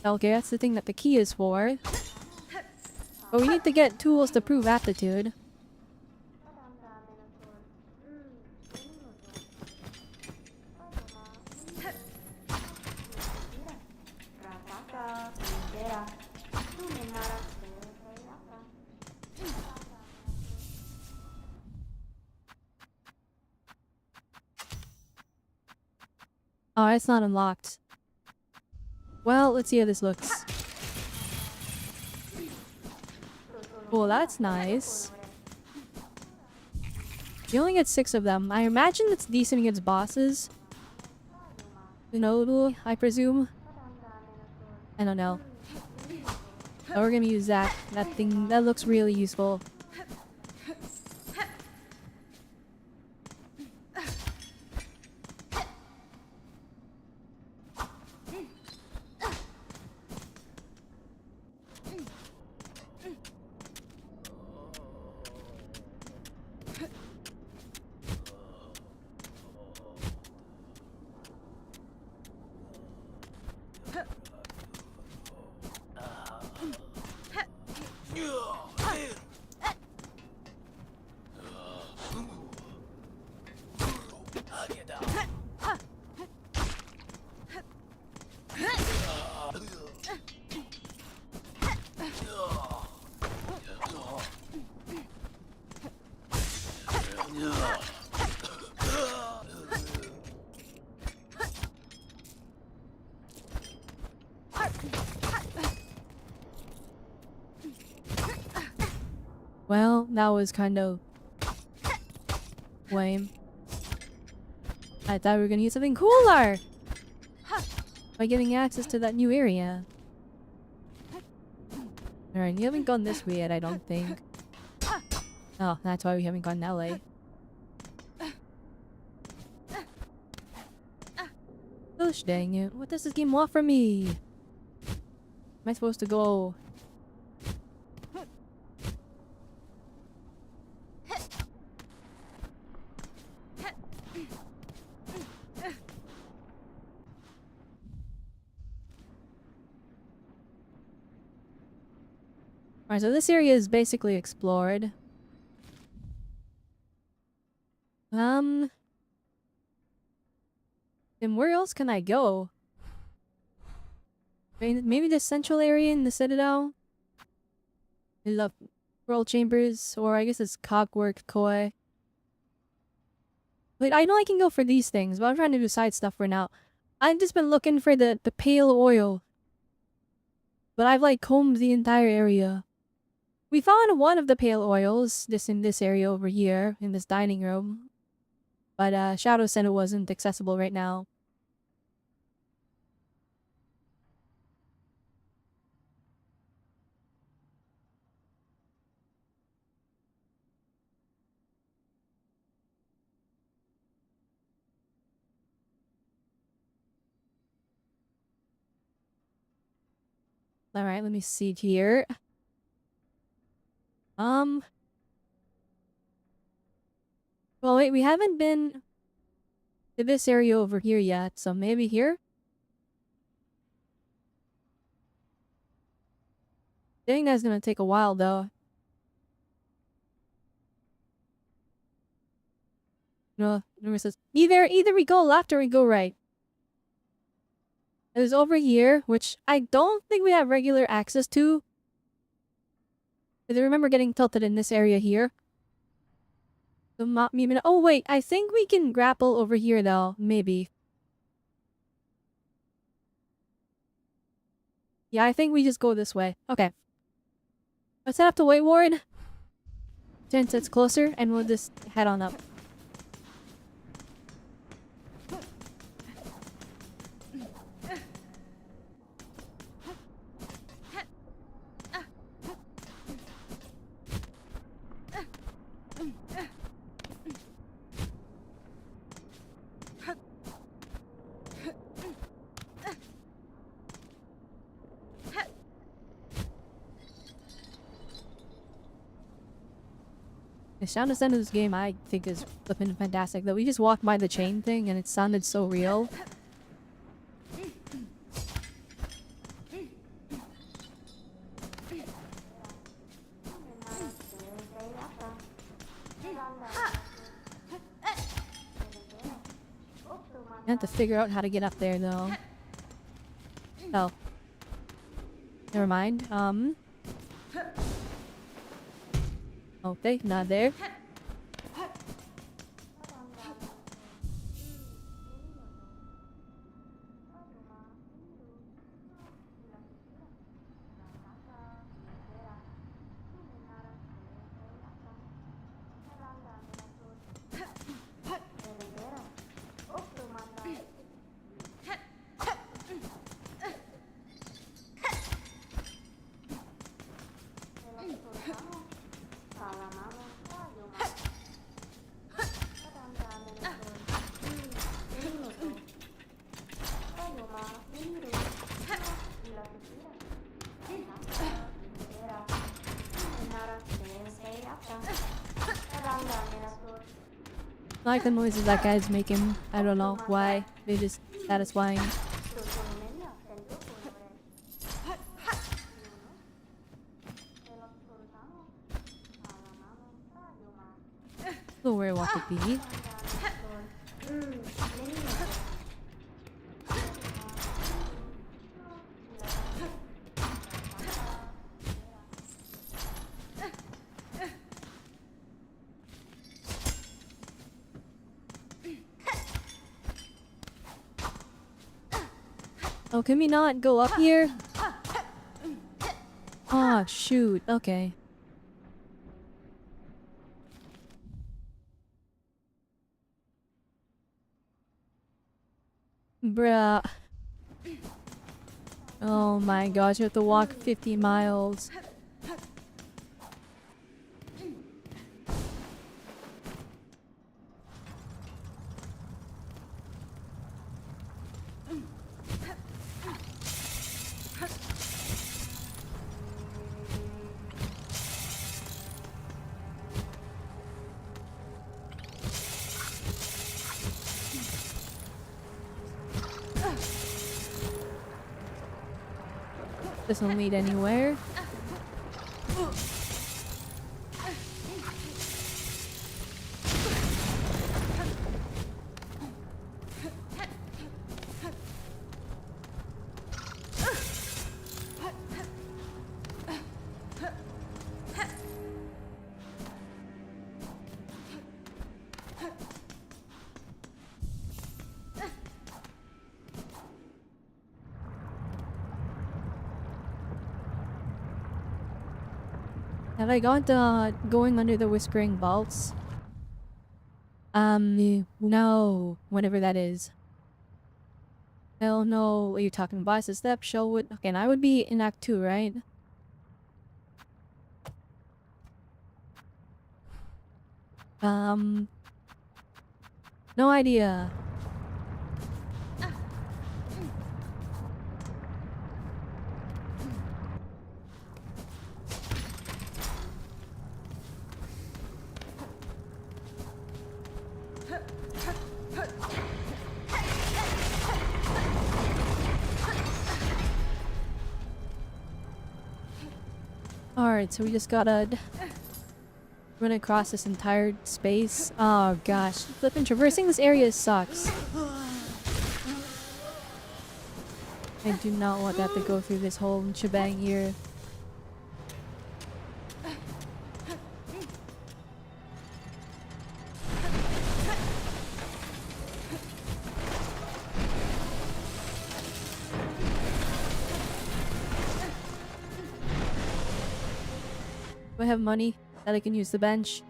A: Okay, that's the thing that the key is for. But we need to get tools to prove aptitude. Oh, it's not unlocked. Well, let's see how this looks. Well, that's nice. You only get 6 of them. I imagine it's decent against bosses. Noodle, I presume. I don't know. But we're gonna use that. That thing, that looks really useful. Well, that was kind of lame. I thought we were gonna get something cooler by getting access to that new area. Alright, you haven't gone this way yet, I don't think. Oh, that's why we haven't gone that way. Gosh dang it, what does this game want from me? Am I supposed to go? Alright, so this area is basically explored. Then where else can I go? Maybe the central area in the Citadel? I love World Chambers, or I guess it's Cogwork Koi. Wait, I know I can go for these things, but I'm trying to do side stuff for now. I've just been looking for the pale oil. But I've like combed the entire area. We found one of the pale oils, in this area over here, in this dining room. But Shadow said it wasn't accessible right now. Alright, let me see here. Well, wait, we haven't been to this area over here yet, so maybe here? I think that's gonna take a while, though. No, it says either we go left or we go right. It was over here, which I don't think we have regular access to. But I remember getting tilted in this area here. Oh wait, I think we can grapple over here though, maybe. Yeah, I think we just go this way. Okay. Let's head up to White Ward. Since it's closer, and we'll just head on up. The sound design of this game I think is flippin' fantastic, though. We just walked by the chain thing and it sounded so real. I have to figure out how to get up there though. Oh. Never mind. Okay, not there. I like the noises that guy's making. I don't know why. They're just satisfying. So where I want to be. Oh, can we not go up here? Oh, shoot. Okay. Bruh. Oh my gosh, you have to walk 50 miles. Doesn't lead anywhere. Have I got going under the Whispering Vaults? No. Whatever that is. Hell no. What are you talking about? It's a step, show it. Okay, and I would be in Act 2, right? No idea. Alright, so we just gotta run across this entire space. Oh gosh, flipping traversing this area sucks. I do not want that to go through this whole shebang here. Do I have money that I can use the bench?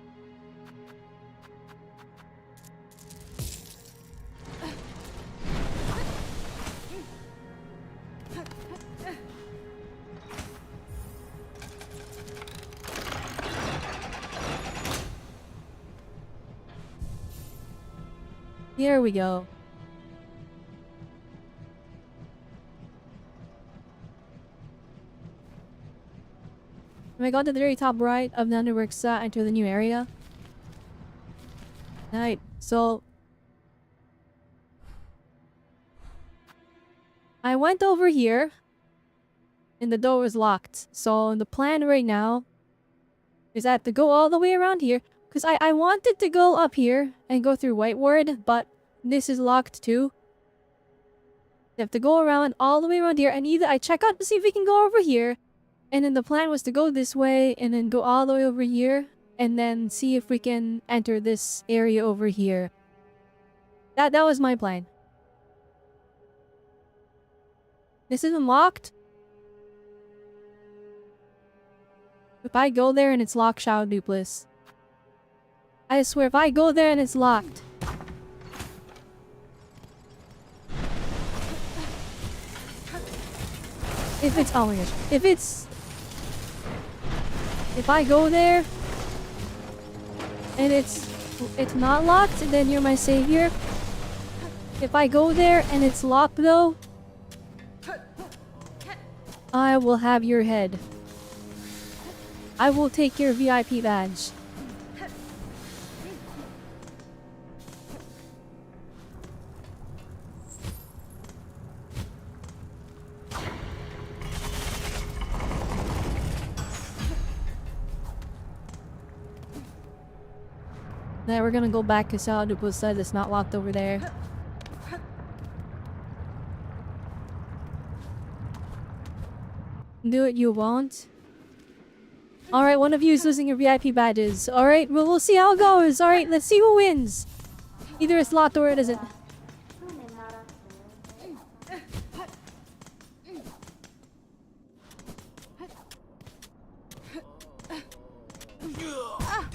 A: Here we go. When I got to the very top right of the underworld set, enter the new area. Right, so I went over here and the door was locked. So the plan right now is I have to go all the way around here because I wanted to go up here and go through White Ward, but this is locked too. I have to go around all the way around here and either I check out to see if we can go over here. And then the plan was to go this way and then go all the way over here and then see if we can enter this area over here. That was my plan. This isn't locked. If I go there and it's locked, Shadow Dupless. I swear, if I go there and it's locked. If it's, oh my gosh, if I go there and it's not locked, then you're my savior. If I go there and it's locked though, I will have your head. I will take your VIP badge. Now we're gonna go back to Saldupo's side that's not locked over there. Do what you want. Alright, one of you is losing your VIP badges. Alright, well, we'll see how it goes. Alright, let's see who wins. Either it's locked or it isn't.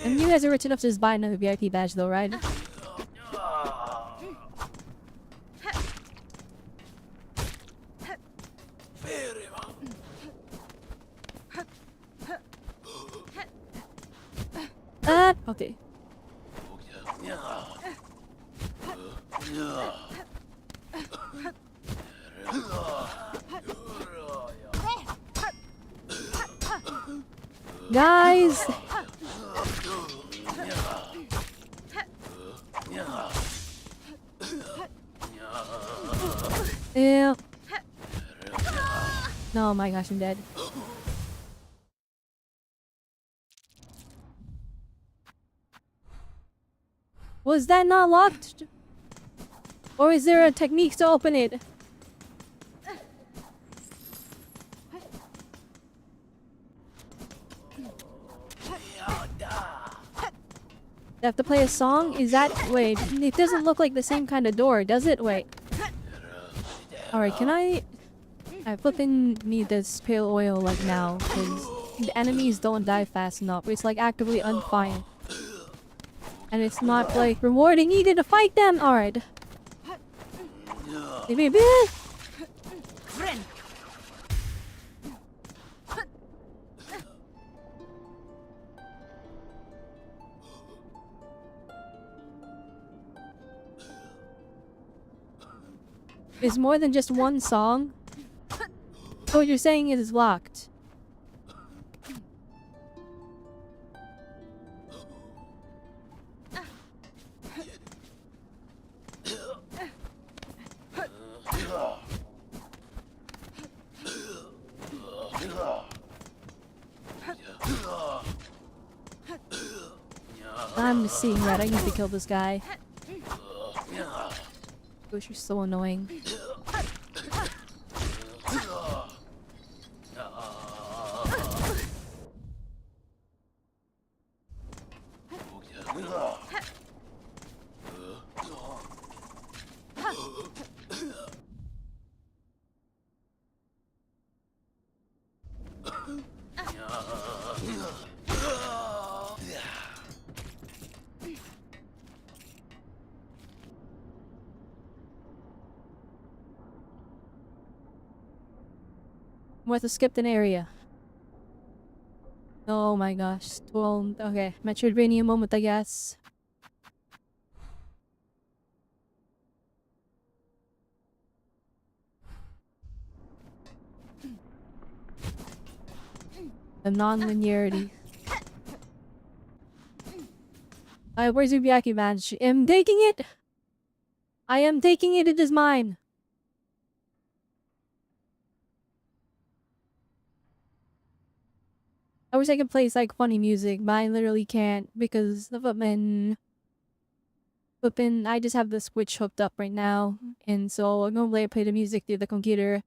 A: And you guys are rich enough to just buy another VIP badge though, right? Okay. Guys! Ew. No, my gosh, I'm dead. Was that not locked? Or is there a technique to open it? I have to play a song? Is that- wait, it doesn't look like the same kind of door, does it? Wait. Alright, can I flipping need this pale oil like now, because the enemies don't die fast enough. It's like actively unfine. And it's not like rewarding either to fight them! Alright. Baby. It's more than just one song. So what you're saying is it's locked. I'm seeing red. I need to kill this guy. Gosh, you're so annoying. Must have skipped an area. Oh my gosh. 12. Okay. Metroidvania moment, I guess. The non-linearity. Where's Ubiaki badge? I'm taking it! I am taking it, it is mine! I wish I could play like funny music, but I literally can't because the flippin' I just have the Switch hooked up right now, and so normally I play the music through the computer.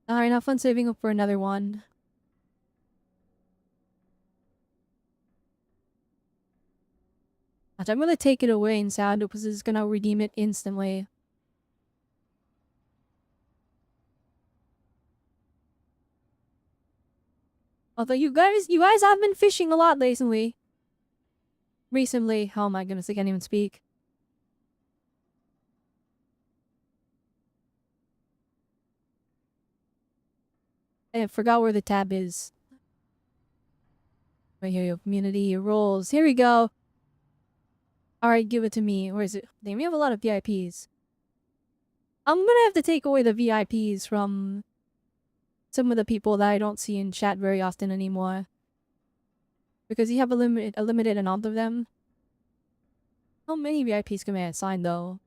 A: Alright, not fun saving up for another one. I'm gonna take it away in sound because it's gonna redeem it instantly. Although you guys have been fishing a lot recently. Oh my goodness, I can't even speak. I forgot where the tab is. Right here, your community, your roles. Here we go. Alright, give it to me. Where is it? Damn, we have a lot of VIPs. I'm gonna have to take away the VIPs from some of the people that I don't see in chat very often anymore. Because you have a limited amount of them. How many VIPs can I assign though?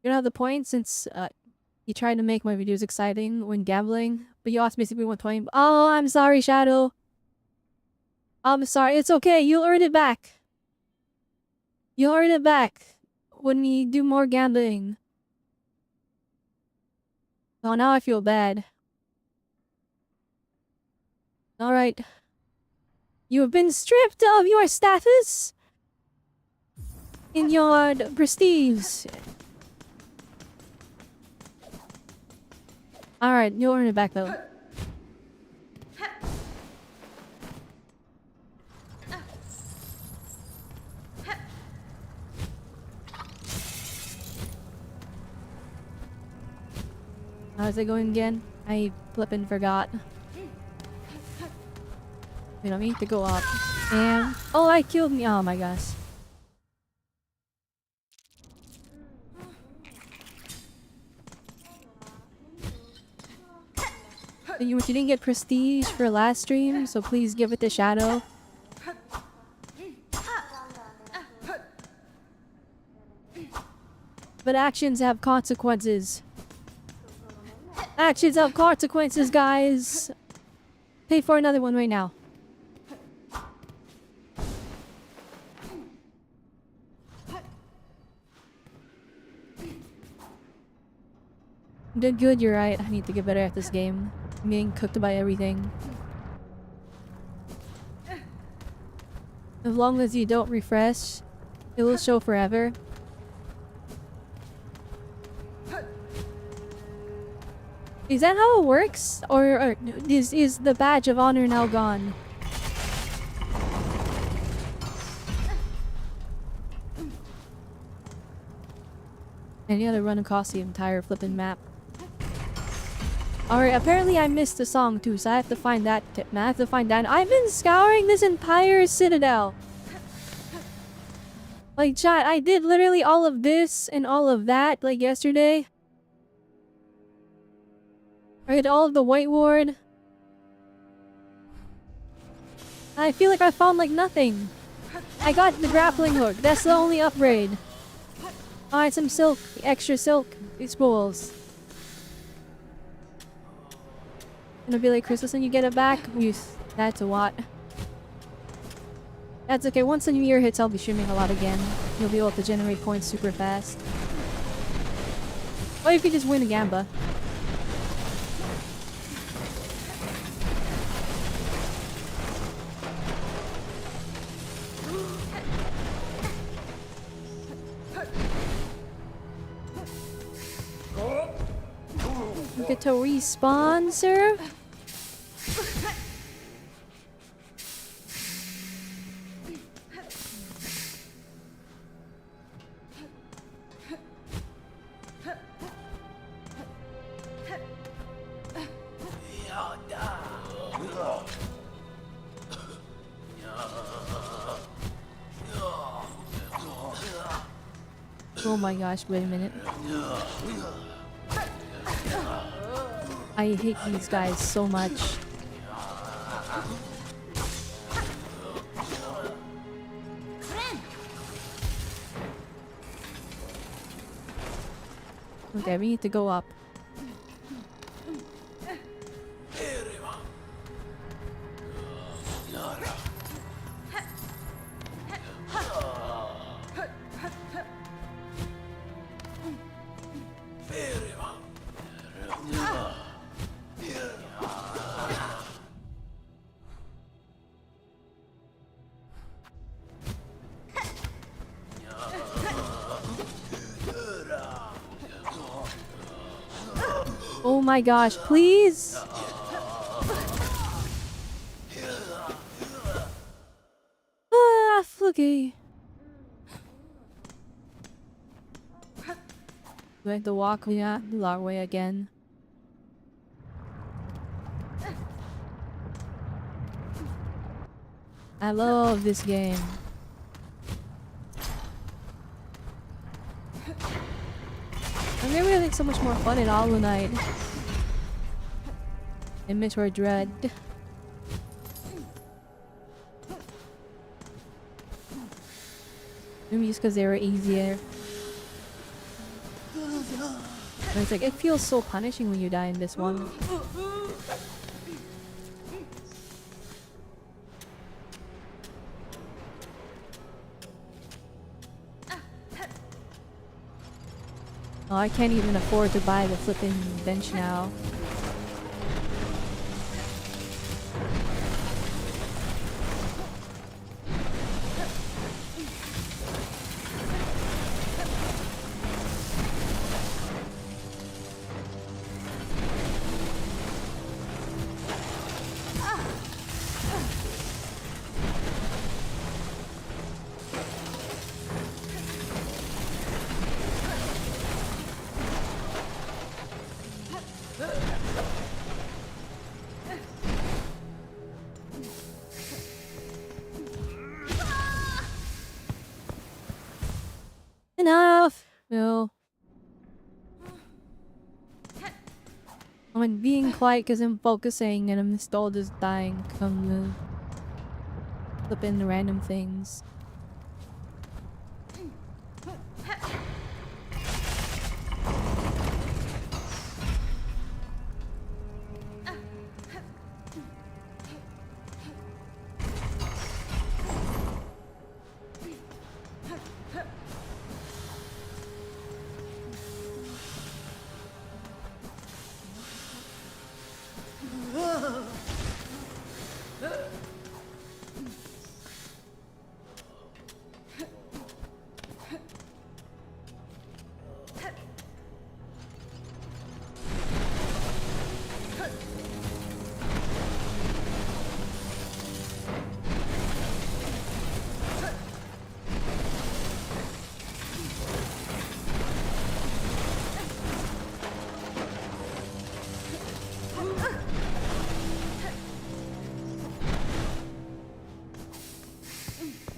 A: You know the point, since you tried to make my videos exciting when gambling, but you asked basically 120. Oh, I'm sorry, Shadow. I'm sorry. It's okay. You'll earn it back. You'll earn it back when you do more gambling. Oh, now I feel bad. Alright. You have been stripped of your status in your prestige. Alright, you'll earn it back though. How's it going again? I flippin' forgot. Wait, I need to go up. And oh, I killed me. Oh my gosh. You didn't get prestige for last stream, so please give it to Shadow. But actions have consequences. Actions have consequences, guys. Pay for another one right now. Did good, you're right. I need to get better at this game. I'm getting cooked by everything. As long as you don't refresh, it will show forever. Is that how it works? Or is the badge of honor now gone? And you gotta run across the entire flippin' map. Alright, apparently I missed the song too, so I have to find that. I have to find that. I've been scouring this entire citadel. Like, chat, I did literally all of this and all of that, like, yesterday. I did all of the white ward. I feel like I found, like, nothing. I got the grappling hook. That's the only upgrade. Alright, some silk. Extra silk. Spools. It'll be like Christmas when you get it back. That's a lot. That's okay. Once the new year hits, I'll be streaming a lot again. You'll be able to generate points super fast. Or if you just win a gamba. You get to respawn, sir? Oh my gosh, wait a minute. I hate these guys so much. Okay, we need to go up. Oh my gosh, please! Ah, Fluky. Do I have to walk the long way again? I love this game. I'm really having so much more fun in Hollow Knight. And Metroid Dread. Maybe just because they were easier. But it's like, it feels so punishing when you die in this one. Oh, I can't even afford to buy the flipping bench now. Enough! No. I'm being quiet because I'm focusing and I'm still just dying from the flipping random things.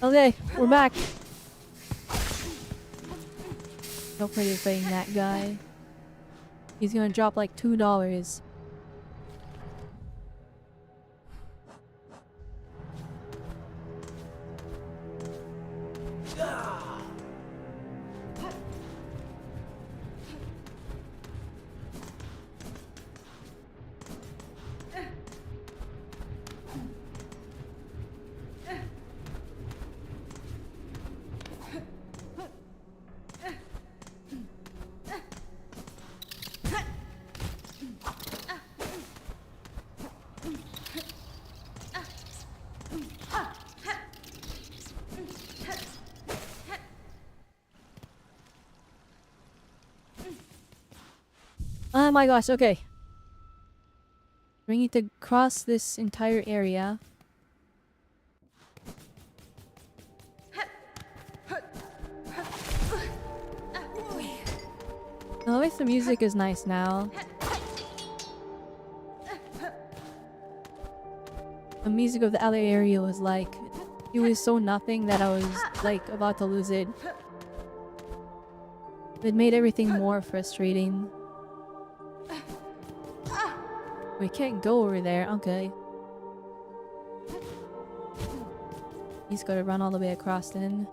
A: Okay, we're back. No point in fighting that guy. He's gonna drop like $2. Oh my gosh, okay. We need to cross this entire area. At least the music is nice now. The music of the LA area was like, it was so nothing that I was like about to lose it. It made everything more frustrating. We can't go over there, okay. He's gotta run all the way across then.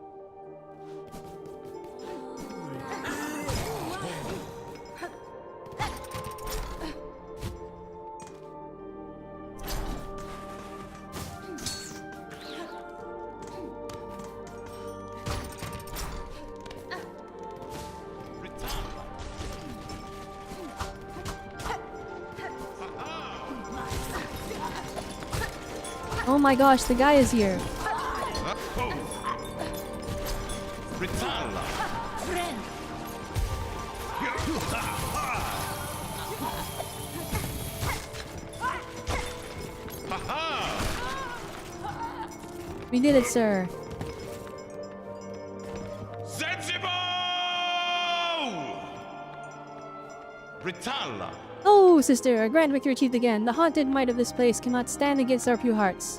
A: Oh my gosh, the guy is here. We did it, sir. Oh, sister, a grand victory achieved again. The haunted might of this place cannot stand against our pure hearts.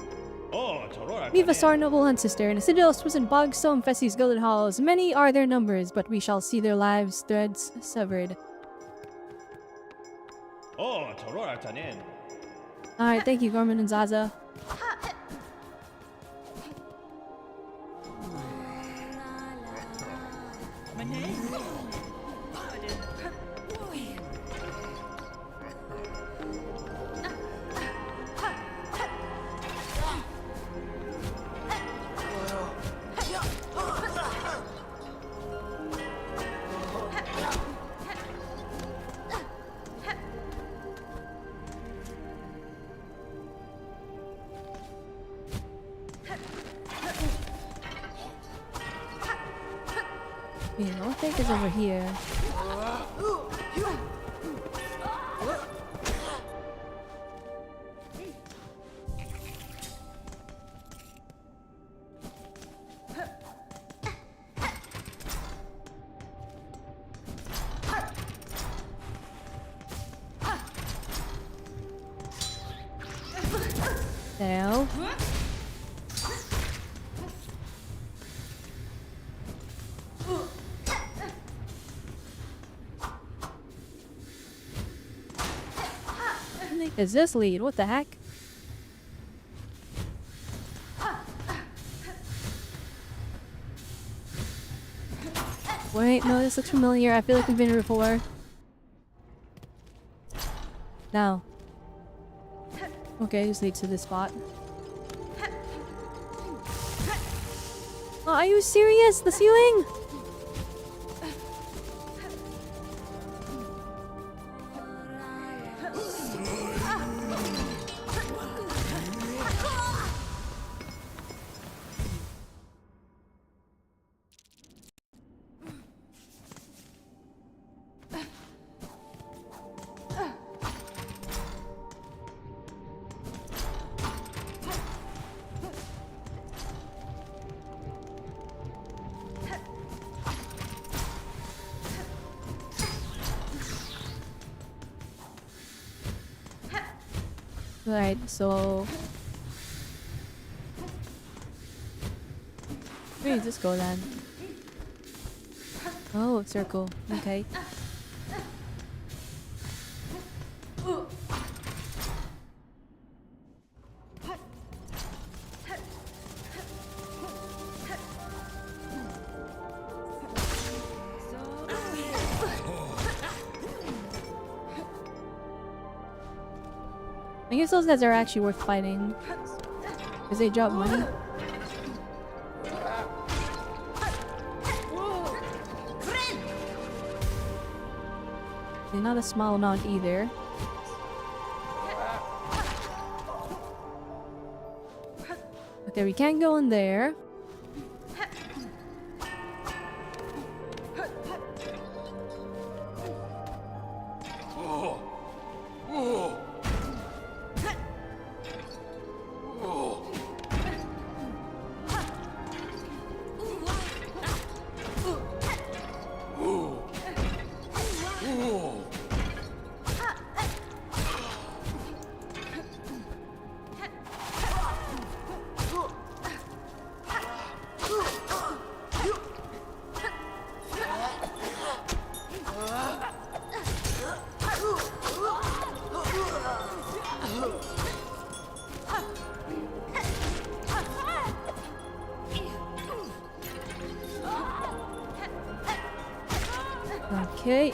A: Leave us our noble hunt, sister, and a citadel twisted bogs so infest these gilded halls. Many are their numbers, but we shall see their lives threads severed. Alright, thank you, Gorman and Zaza. I don't think it's over here. Now. is this lead? What the heck? Wait, no, this looks familiar. I feel like we've been here before. Now. Okay, this leads to this spot. Oh, are you serious? The ceiling? Right, so... where does this go then? Oh, circle. Okay. I guess those guys are actually worth fighting. Because they drop money. They're not a small amount either. Okay, we can't go in there. Okay.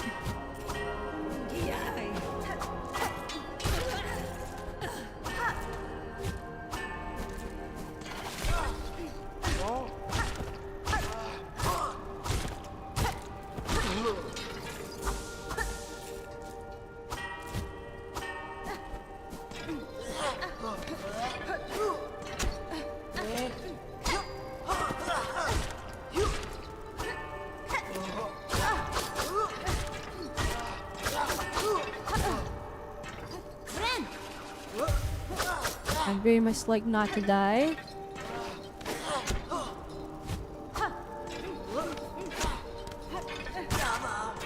A: I'd very much like not to die.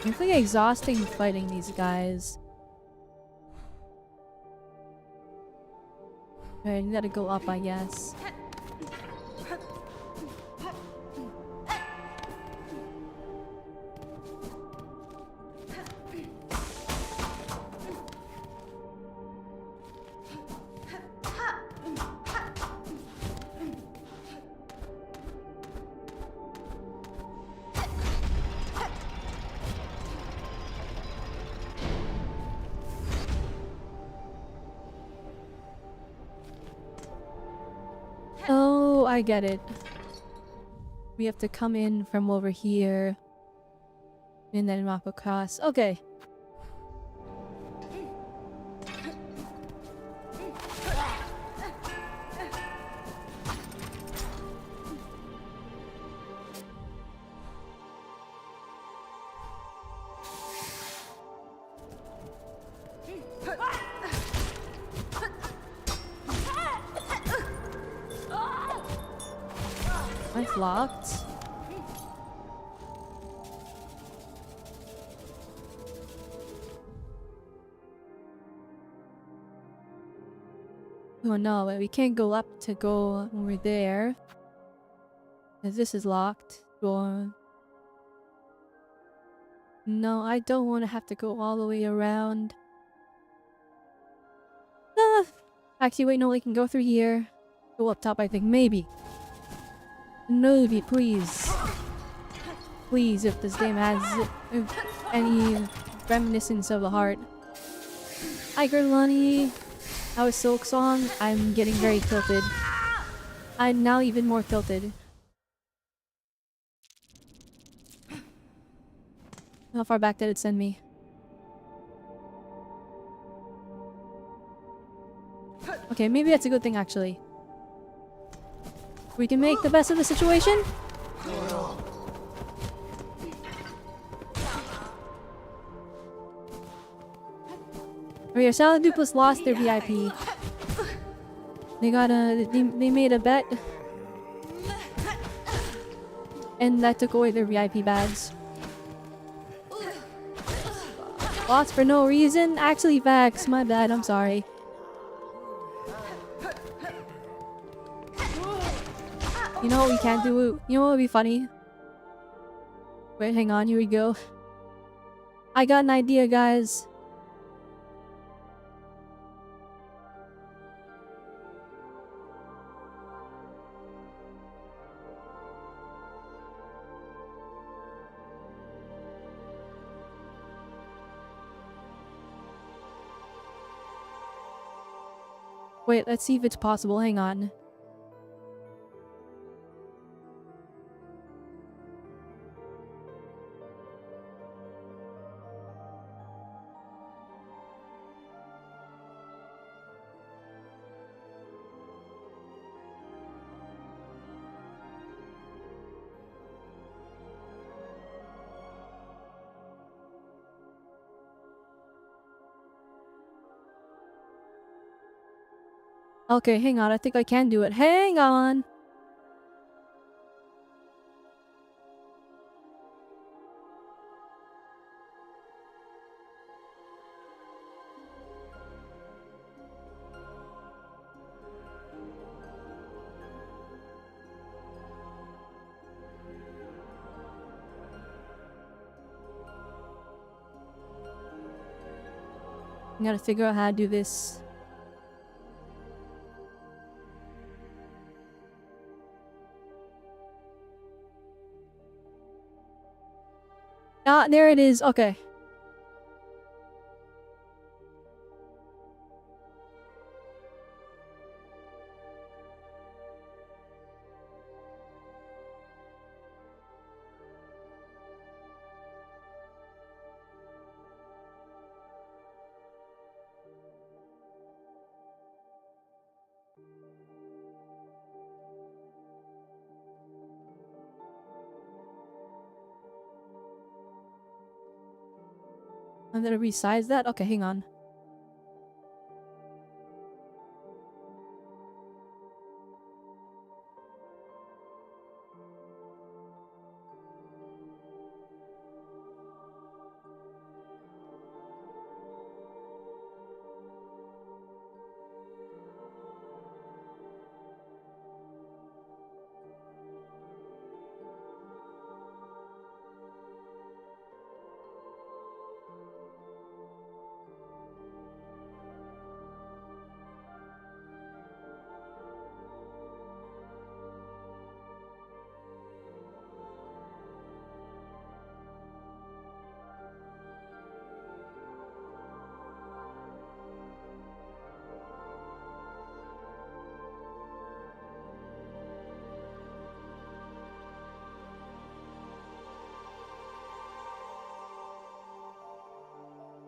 A: It's like exhausting fighting these guys. Alright, you gotta go up, I guess. Oh, I get it. We have to come in from over here and then walk across. Okay. It's locked. Oh no, we can't go up to go over there. Because this is locked. Door. No, I don't want to have to go all the way around. Actually, wait, no, we can go through here. Go up top, I think. Maybe. Maybe, please. Please, if this game has any reminiscence of a heart. Hi, Gerlani. How is Silksong? I'm getting very tilted. I'm now even more tilted. How far back did it send me? Okay, maybe that's a good thing, actually. We can make the best of the situation. Oh yeah, Salad Dupless lost their VIP. They got a... They made a bet. And that took away their VIP badge. Lost for no reason? Actually, Vax, my bad, I'm sorry. You know what we can't do? You know what would be funny? Wait, hang on, here we go. I got an idea, guys. Wait, let's see if it's possible. Hang on. Okay, hang on. I think I can do it. Hang on. I gotta figure out how to do this. Ah, there it is. Okay. I'm gonna resize that. Okay, hang on.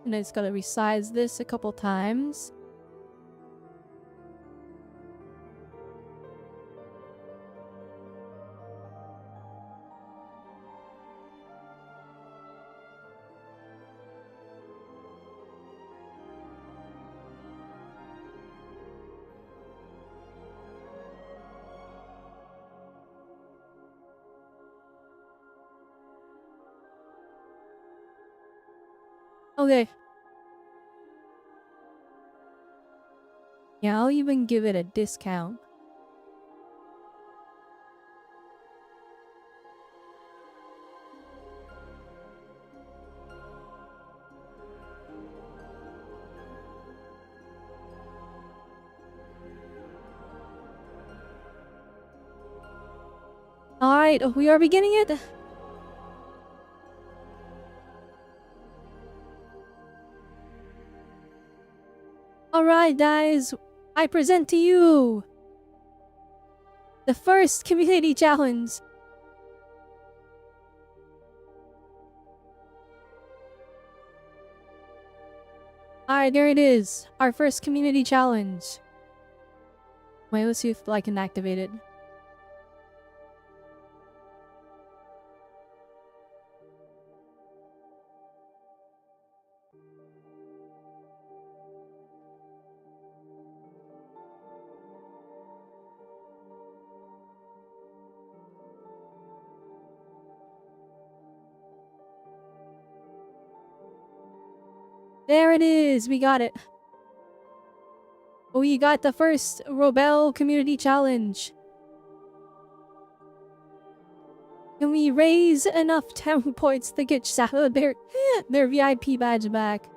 A: And I just gotta resize this a couple times. Okay. Yeah, I'll even give it a discount. Alright, we are beginning it. Alright, guys, I present to you the first community challenge. Alright, there it is. Our first community challenge. Wait, let's see if I can activate it. There it is. We got it. We got the first Robelle Community Challenge. Can we raise enough 10 points to get their VIP badge back?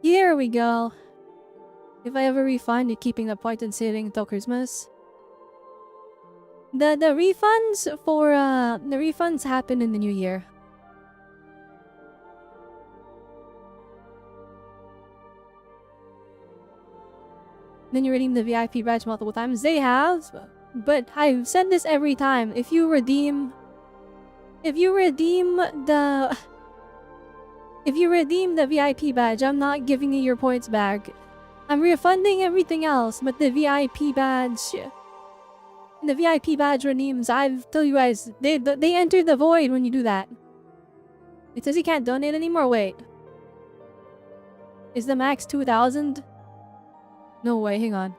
A: Here we go. If I ever refund, you're keeping the point and sitting until Christmas. The refunds happen in the new year. Then you redeem the VIP badge multiple times. They have, but I've said this every time. If you redeem the VIP badge, I'm not giving you your points back. I'm refunding everything else, but the VIP badge redeems. I've told you guys, they enter the void when you do that. It says you can't donate anymore. Wait, is the max 2,000? No way, hang on.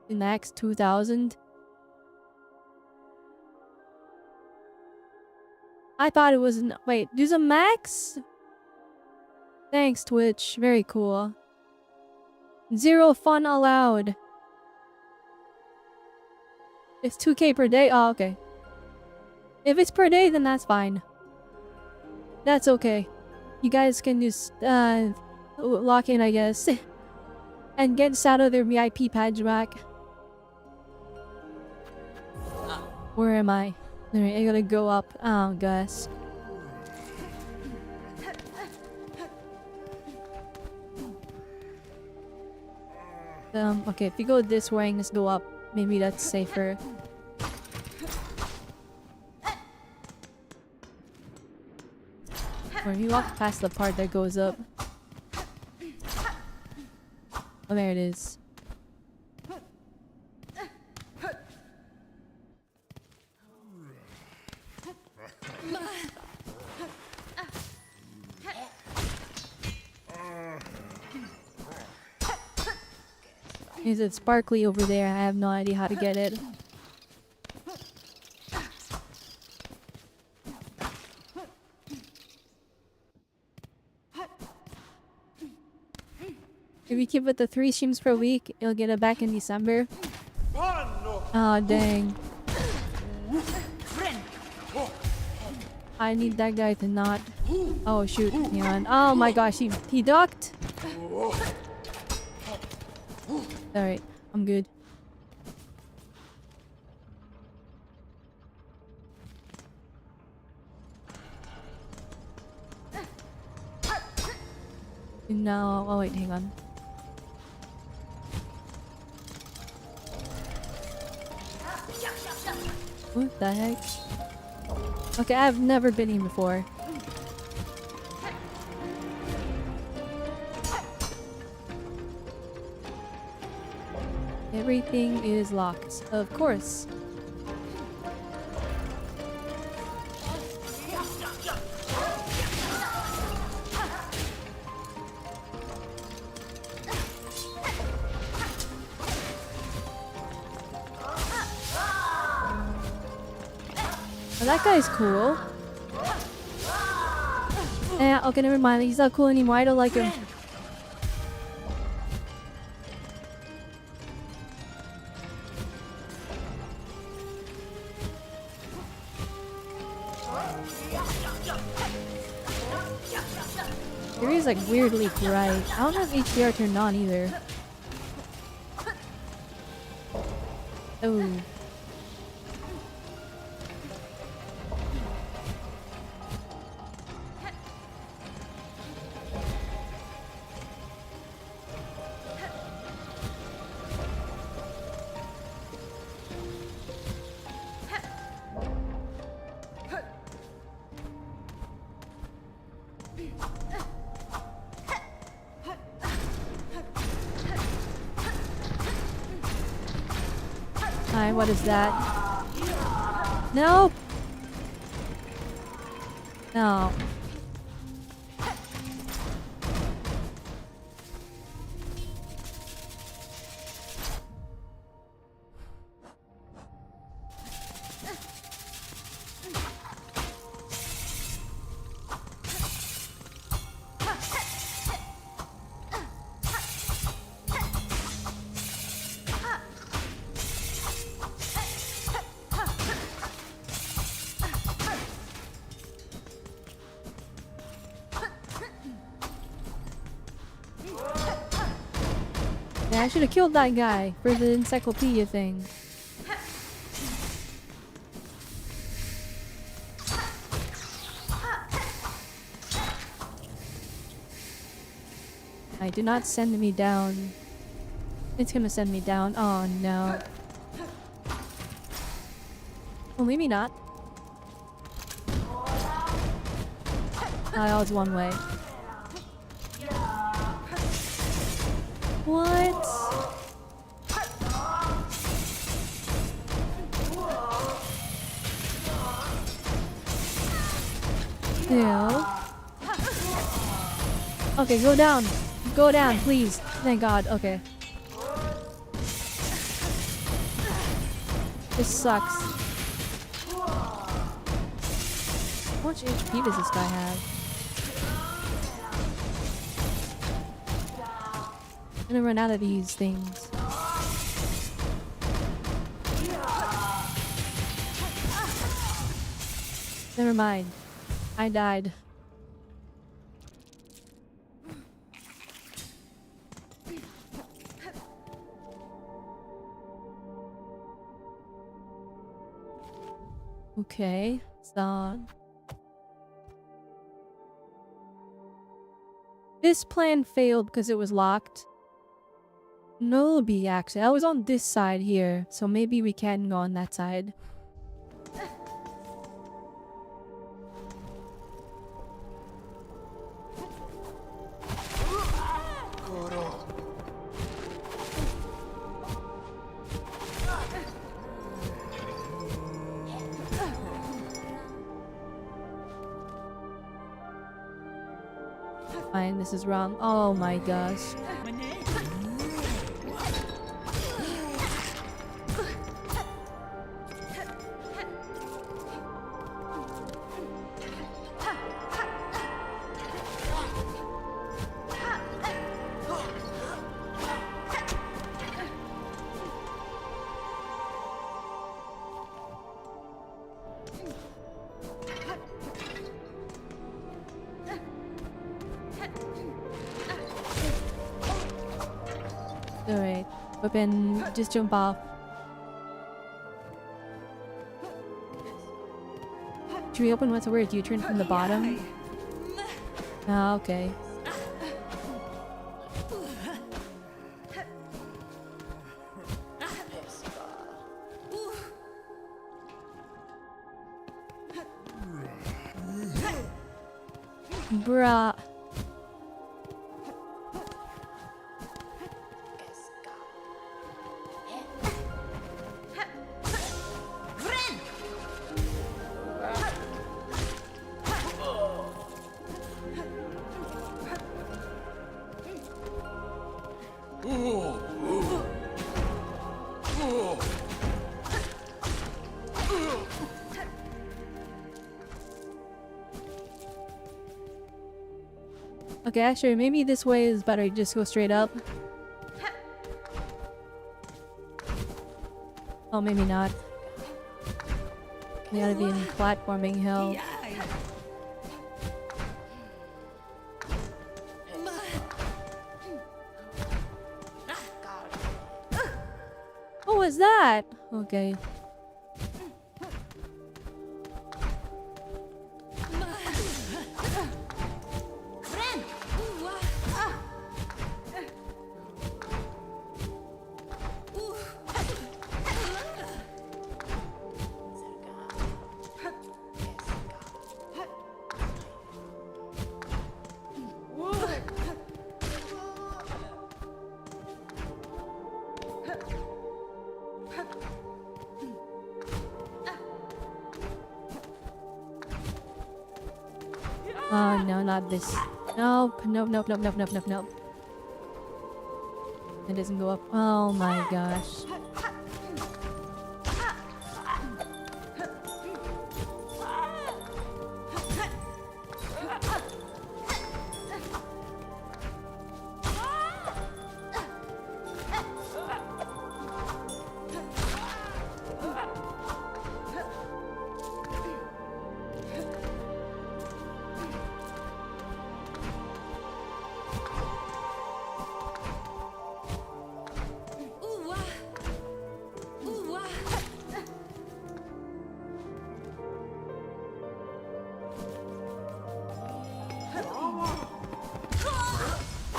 A: The max 2,000? I thought it was... Wait, there's a max? Thanks, Twitch. Very cool. 0 fun allowed. It's 2K per day? Oh, okay. If it's per day, then that's fine. That's okay. You guys can just lock in, I guess. And get us out of their VIP badge back. Where am I? Alright, I gotta go up. Oh, guys. Okay, if you go this way and just go up, maybe that's safer. Or if you walk past the part that goes up. Oh, there it is. Is it sparkly over there? I have no idea how to get it. If you keep it to 3 streams per week, you'll get it back in December. Oh, dang. I need that guy to not... Oh, shoot. Hang on. Oh my gosh, he ducked? Alright, I'm good. No, oh wait, hang on. What the heck? Okay, I've never been here before. Everything is locked, of course. Oh, that guy's cool. Yeah, okay, never mind. He's not cool anymore. I don't like him. Area's like weirdly bright. I don't have HDR turned on either. Oh. Hi, what is that? No! No. Yeah, I should have killed that guy for the encyclopedia thing. Do not send me down. It's gonna send me down. Oh no. Well, maybe not. Oh, it's one way. What? Ew. Okay, go down. Go down, please. Thank God. Okay. This sucks. How much HP does this guy have? I'm gonna run out of these things. Never mind. I died. Okay, so this plan failed because it was locked. No, be actually. I was on this side here, so maybe we can go on that side. Fine, this is wrong. Oh my gosh. Alright, weapon, just jump off. Should we open what's where? Do you turn from the bottom? Ah, okay. Bruh. Okay, actually, maybe this way is better. Just go straight up. Oh, maybe not. We gotta be in platforming hell. What was that? Okay. Oh no, not this. Nope, nope, nope, nope, nope, nope, nope, nope. It doesn't go up. Oh my gosh.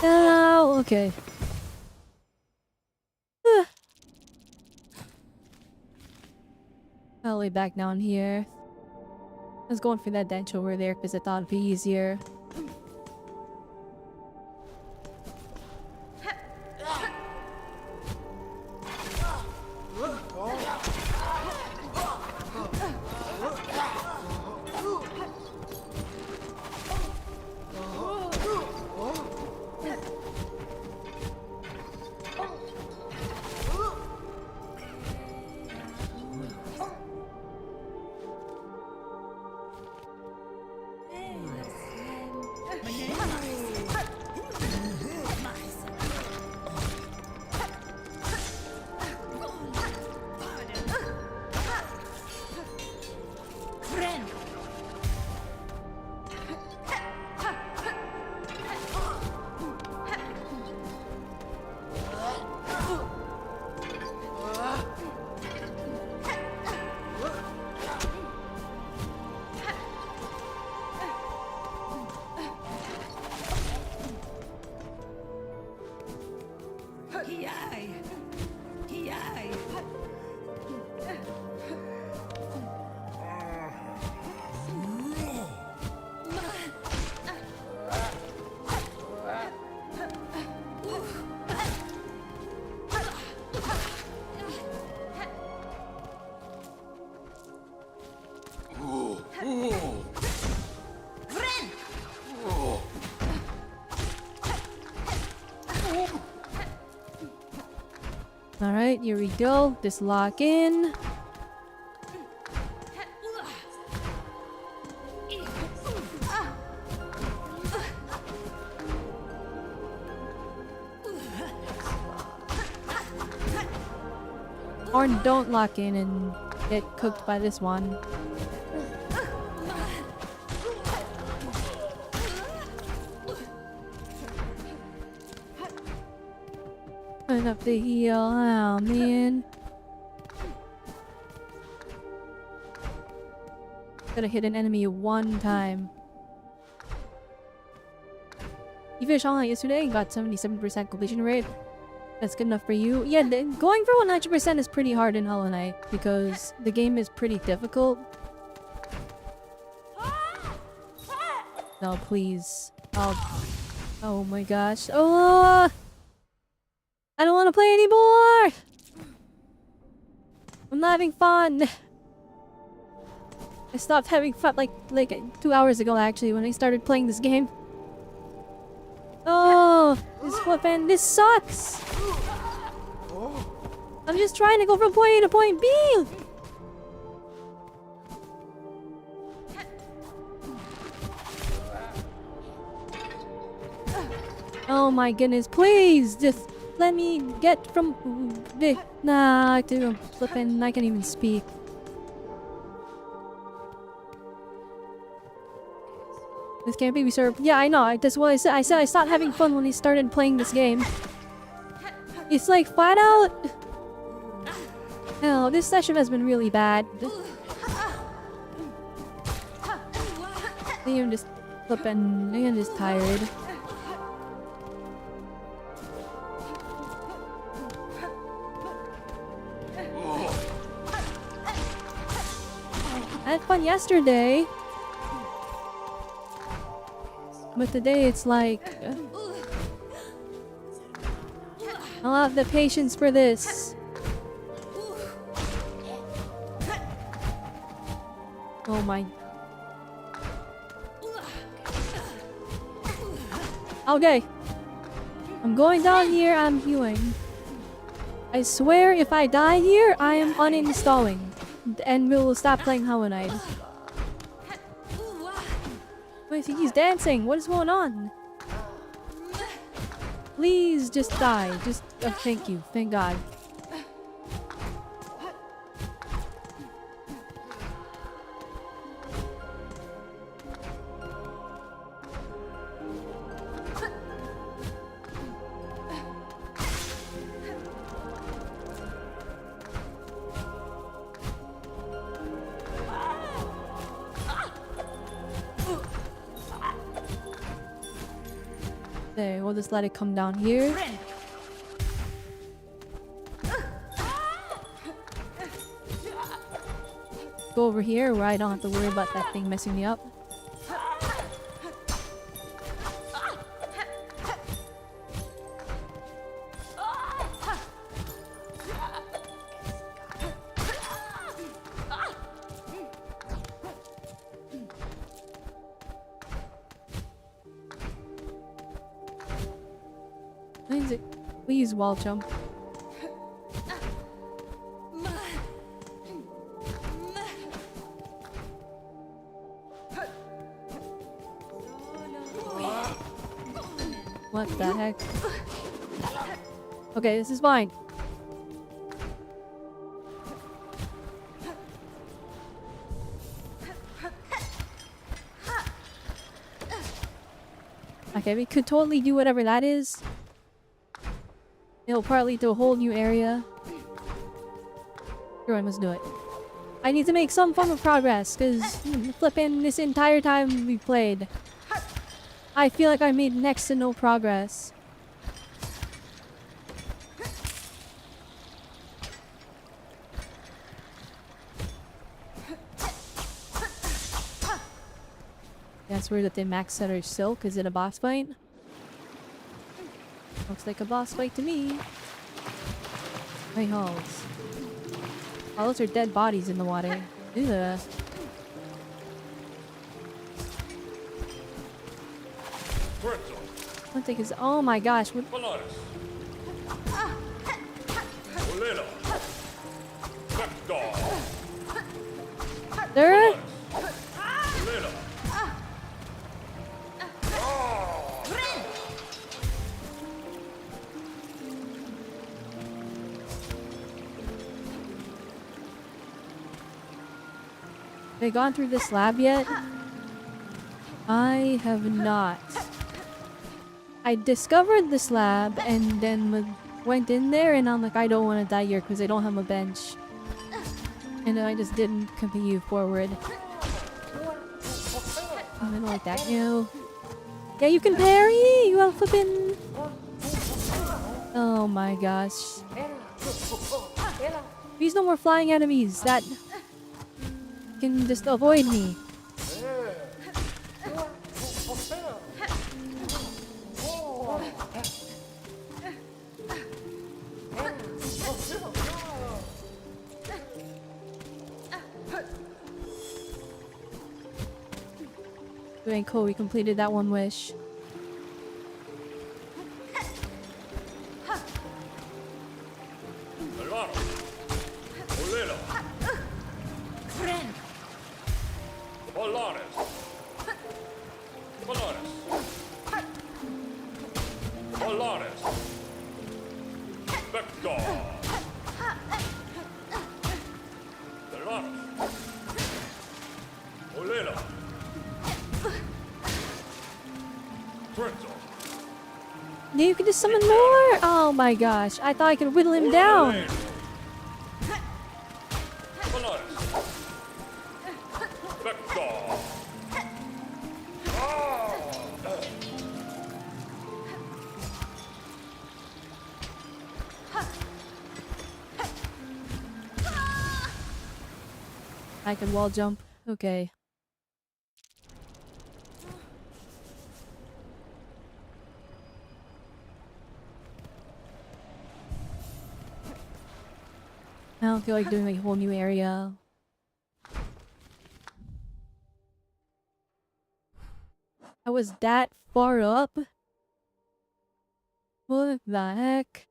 A: Oh, okay. All the way back down here. I was going for that bench over there because I thought it'd be easier. Alright, here we go. Just lock in. Or don't lock in and get cooked by this one. Enough to heal. Oh man. Gotta hit an enemy one time. You finished online yesterday and got 77% completion rate. That's good enough for you. Yeah, going for 100% is pretty hard in Hollow Knight because the game is pretty difficult. No, please. Oh my gosh. Oh! I don't want to play anymore! I'm not having fun! I stopped having fun like 2 hours ago actually when I started playing this game. Oh! This weapon, this sucks! I'm just trying to go from point A to point B! Oh my goodness, please! Just let me get from... Nah, I do flipping. I can't even speak. This can't be served. Yeah, I know. That's what I said. I said I stopped having fun when I started playing this game. It's like flat out. Hell, this session has been really bad. I'm just flipping. I'm just tired. I had fun yesterday. But today it's like... I don't have the patience for this. Oh my... Okay. I'm going down here, I'm healing. I swear if I die here, I am uninstalling. And we'll stop playing Hollow Knight. Wait, he's dancing. What is going on? Please just die. Just thank you. Thank God. There, we'll just let it come down here. Go over here where I don't have to worry about that thing messing me up. Please wall jump. What the heck? Okay, this is fine. Okay, we could totally do whatever that is. It'll probably lead to a whole new area. Sure, I must do it. I need to make some form of progress, because flipping this entire time we played, I feel like I made next to no progress. That's weird that they max out our silk. Is it a boss fight? Looks like a boss fight to me. My halls. Oh, those are dead bodies in the water. Ugh. One thing is, oh my gosh. What? There? Have I gone through this lab yet? I have not. I discovered this lab and then went in there and I'm like, I don't want to die here because I don't have a bench. And I just didn't continue forward. I don't like that. No. Yeah, you can parry! You are flipping... Oh my gosh. Please no more flying enemies that can just avoid me. Doing cool, we completed that one wish. Now you can just summon more! Oh my gosh, I thought I could whittle him down! I can wall jump. Okay. I don't feel like doing like a whole new area. I was that far up? What the heck?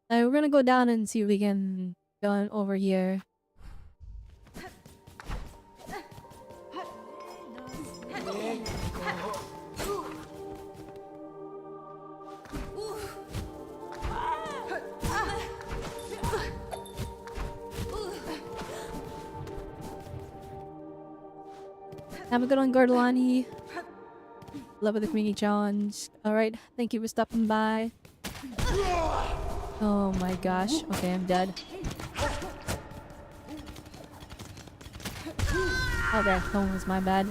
A: We're gonna go down and see if we can go over here. Have a good one, Gordolani. Love with the community challenge. Alright, thank you for stopping by. Oh my gosh. Okay, I'm dead. Oh, that phone was my bad.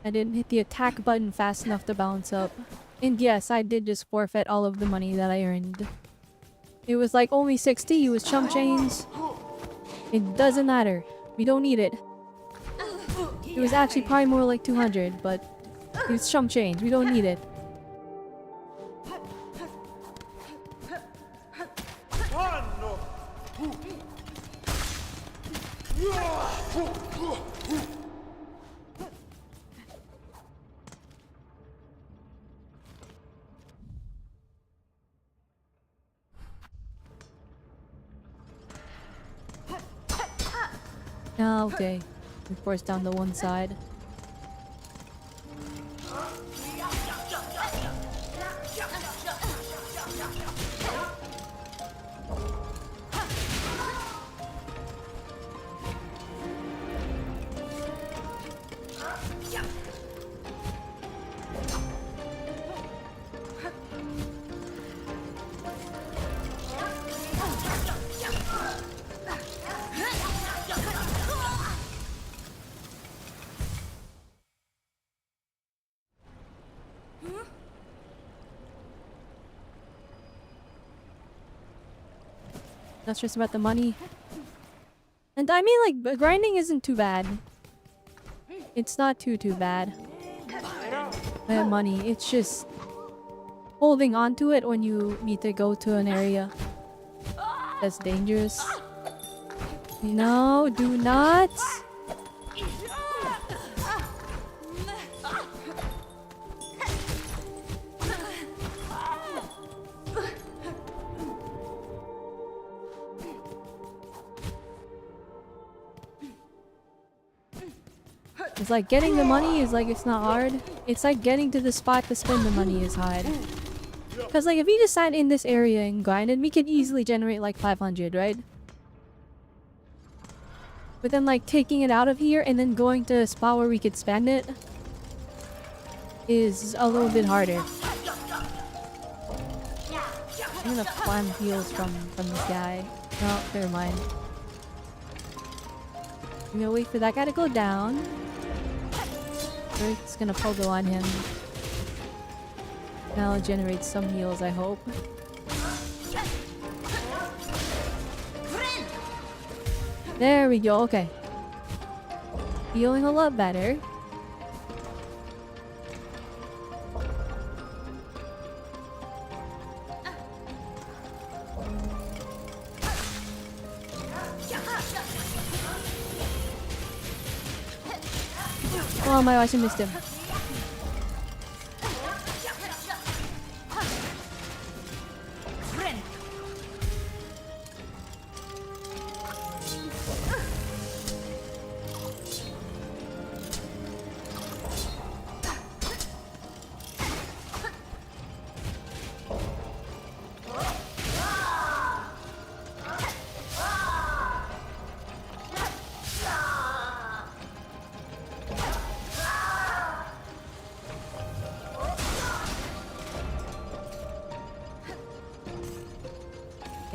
A: I didn't hit the attack button fast enough to bounce up. And yes, I did just forfeit all of the money that I earned. It was like only 60, it was chump change. It doesn't matter. We don't need it. It was actually probably more like 200, but it was chump change. We don't need it. Ah, okay. We force down the one side. Not stressed about the money. And I mean, like, grinding isn't too bad. It's not too bad. Money. It's just holding on to it when you need to go to an area that's dangerous. No, do not. It's like getting the money is like, it's not hard. It's like getting to the spot to spend the money is hard. Cause like if we just sat in this area and grinded, we could easily generate like 500, right? But then like taking it out of here and then going to a spot where we could spend it is a little bit harder. I'm gonna farm heals from this guy. No, never mind. I'm gonna wait for that guy to go down. Earth's gonna pogo on him. That'll generate some heals, I hope. There we go, okay. Feeling a lot better. Oh my gosh, I missed him.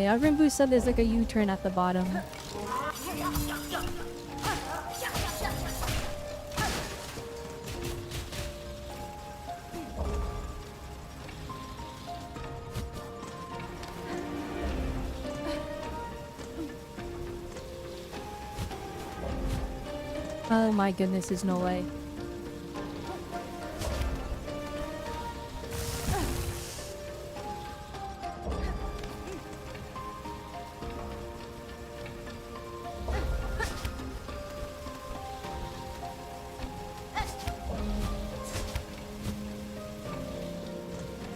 A: Yeah, Rimbu said there's like a U-turn at the bottom. Oh my goodness, there's no way.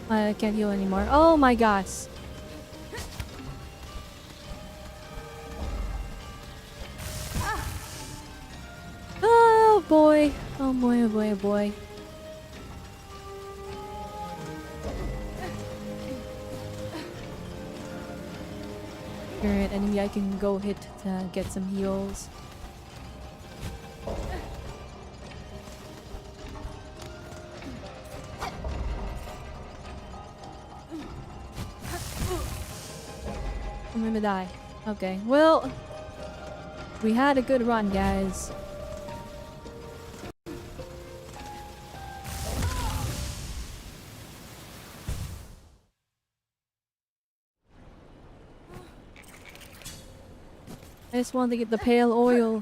A: I can't heal anymore. Oh my gosh. Oh boy. Oh boy, oh boy, oh boy. Current enemy I can go hit to get some heals. I'm gonna die. Okay, well, we had a good run, guys. I just want to get the pale oil.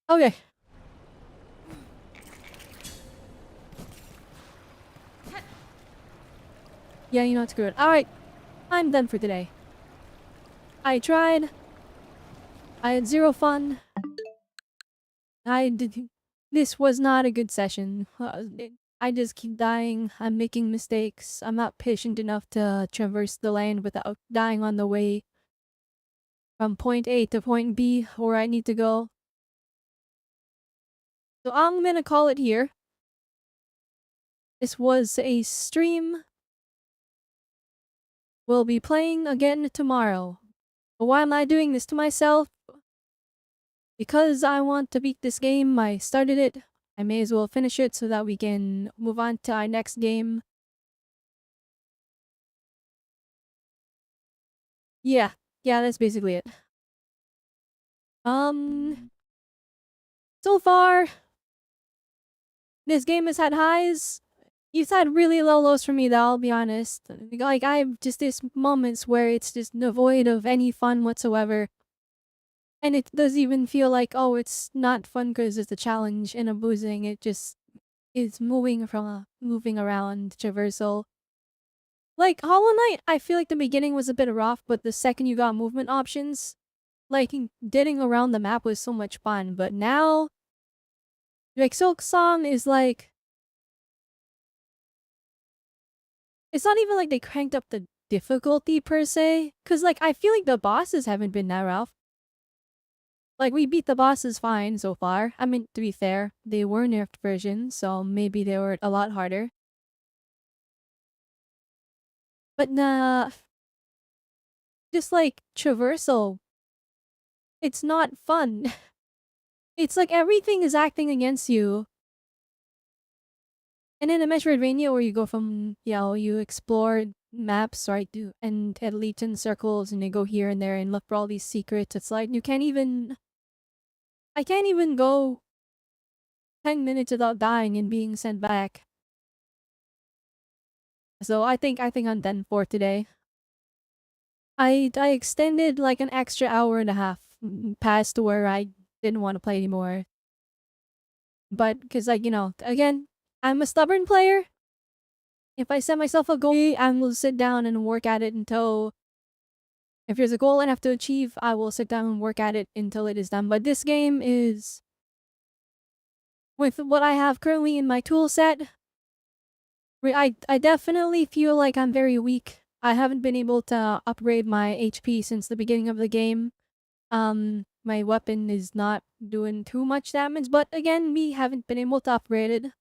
A: Okay. Yeah, you know, it's good. Alright, I'm done for today. I tried. I had zero fun. I did. This was not a good session. I just keep dying. I'm making mistakes. I'm not patient enough to traverse the land without dying on the way from point A to point B where I need to go. So I'm gonna call it here. This was a stream. We'll be playing again tomorrow. But why am I doing this to myself? Because I want to beat this game. I started it. I may as well finish it so that we can move on to our next game. Yeah, that's basically it. So far, this game has had highs. It's had really low lows for me though, I'll be honest. Like, I have just these moments where it's just devoid of any fun whatsoever. And it doesn't even feel like, oh, it's not fun because it's a challenge and I'm losing. It just is moving around traversal. Like, Hollow Knight, I feel like the beginning was a bit rough, but the second you got movement options, like, getting around the map was so much fun. But now, like, Silksong is like... It's not even like they cranked up the difficulty per se. Because, like, I feel like the bosses haven't been that rough. Like, we beat the bosses fine so far. I mean, to be fair, they were nerfed versions, so maybe they were a lot harder. But nah... Just like, traversal. It's not fun. It's like everything is acting against you. And in a Metroidvania where you go from, you explore maps, right, and it leads in circles and you go here and there and look for all these secrets. It's like, I can't even go 10 minutes without dying and being sent back. So I think I'm done for today. I extended like an extra hour and a half past where I didn't want to play anymore. But because like, again, I'm a stubborn player. If I set myself a goal, I will sit down and work at it until if there's a goal I have to achieve, I will sit down and work at it until it is done. But this game is, with what I have currently in my tool set, I definitely feel like I'm very weak. I haven't been able to upgrade my HP since the beginning of the game. My weapon is not doing too much damage, but again, me haven't been able to upgrade it,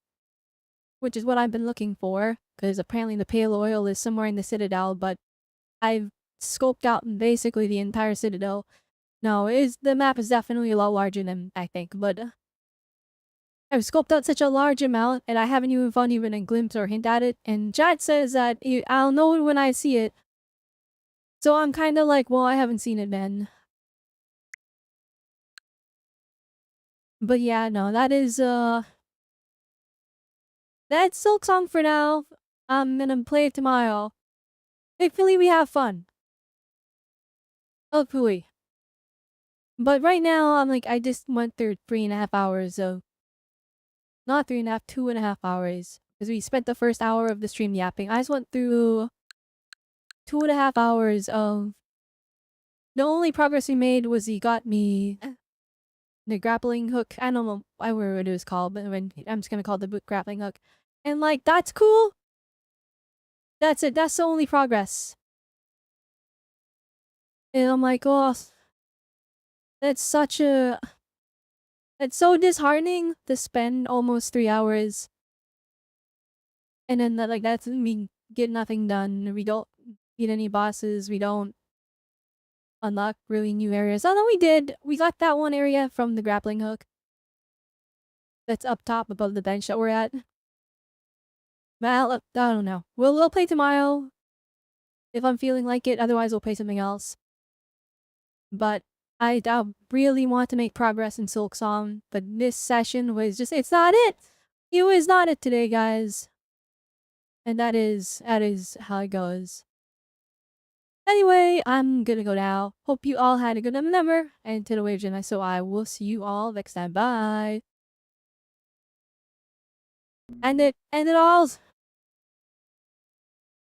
A: which is what I've been looking for, because apparently the pale oil is somewhere in the Citadel, but I've scoped out basically the entire Citadel. No, the map is definitely a lot larger than I think, but I've scoped out such a large amount, and I haven't even found even a glimpse or hint at it, and chat says that I'll know it when I see it. So I'm kinda like, well, I haven't seen it, man. But yeah, no, that's Silksong for now. I'm gonna play it tomorrow. Hopefully we have fun. Hopefully. But right now, I just went through 3.5 hours of, not 3.5, 2.5 hours. Because we spent the first hour of the stream yapping. I just went through 2.5 hours of, the only progress we made was he got me the grappling hook. I don't know what it was called, but I'm just gonna call it the boot grappling hook. And like, that's cool. That's it. That's the only progress. And I'm like, oh, that's such a... It's so disheartening to spend almost 3 hours. And then that's we get nothing done. We don't beat any bosses. We don't unlock really new areas. Although we did. We got that one area from the grappling hook. That's up top above the bench that we're at. Well, I don't know. We'll play tomorrow. If I'm feeling like it. Otherwise, we'll play something else. But I really want to make progress in Silksong. But this session was just... It's not it! It was not it today, guys. And that is how it goes. Anyway, I'm gonna go now. Hope you all had a good number. And to the wave Jedi, so I will see you all next time. Bye. End it all.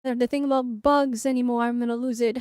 A: The thing about bugs anymore, I'm gonna lose it.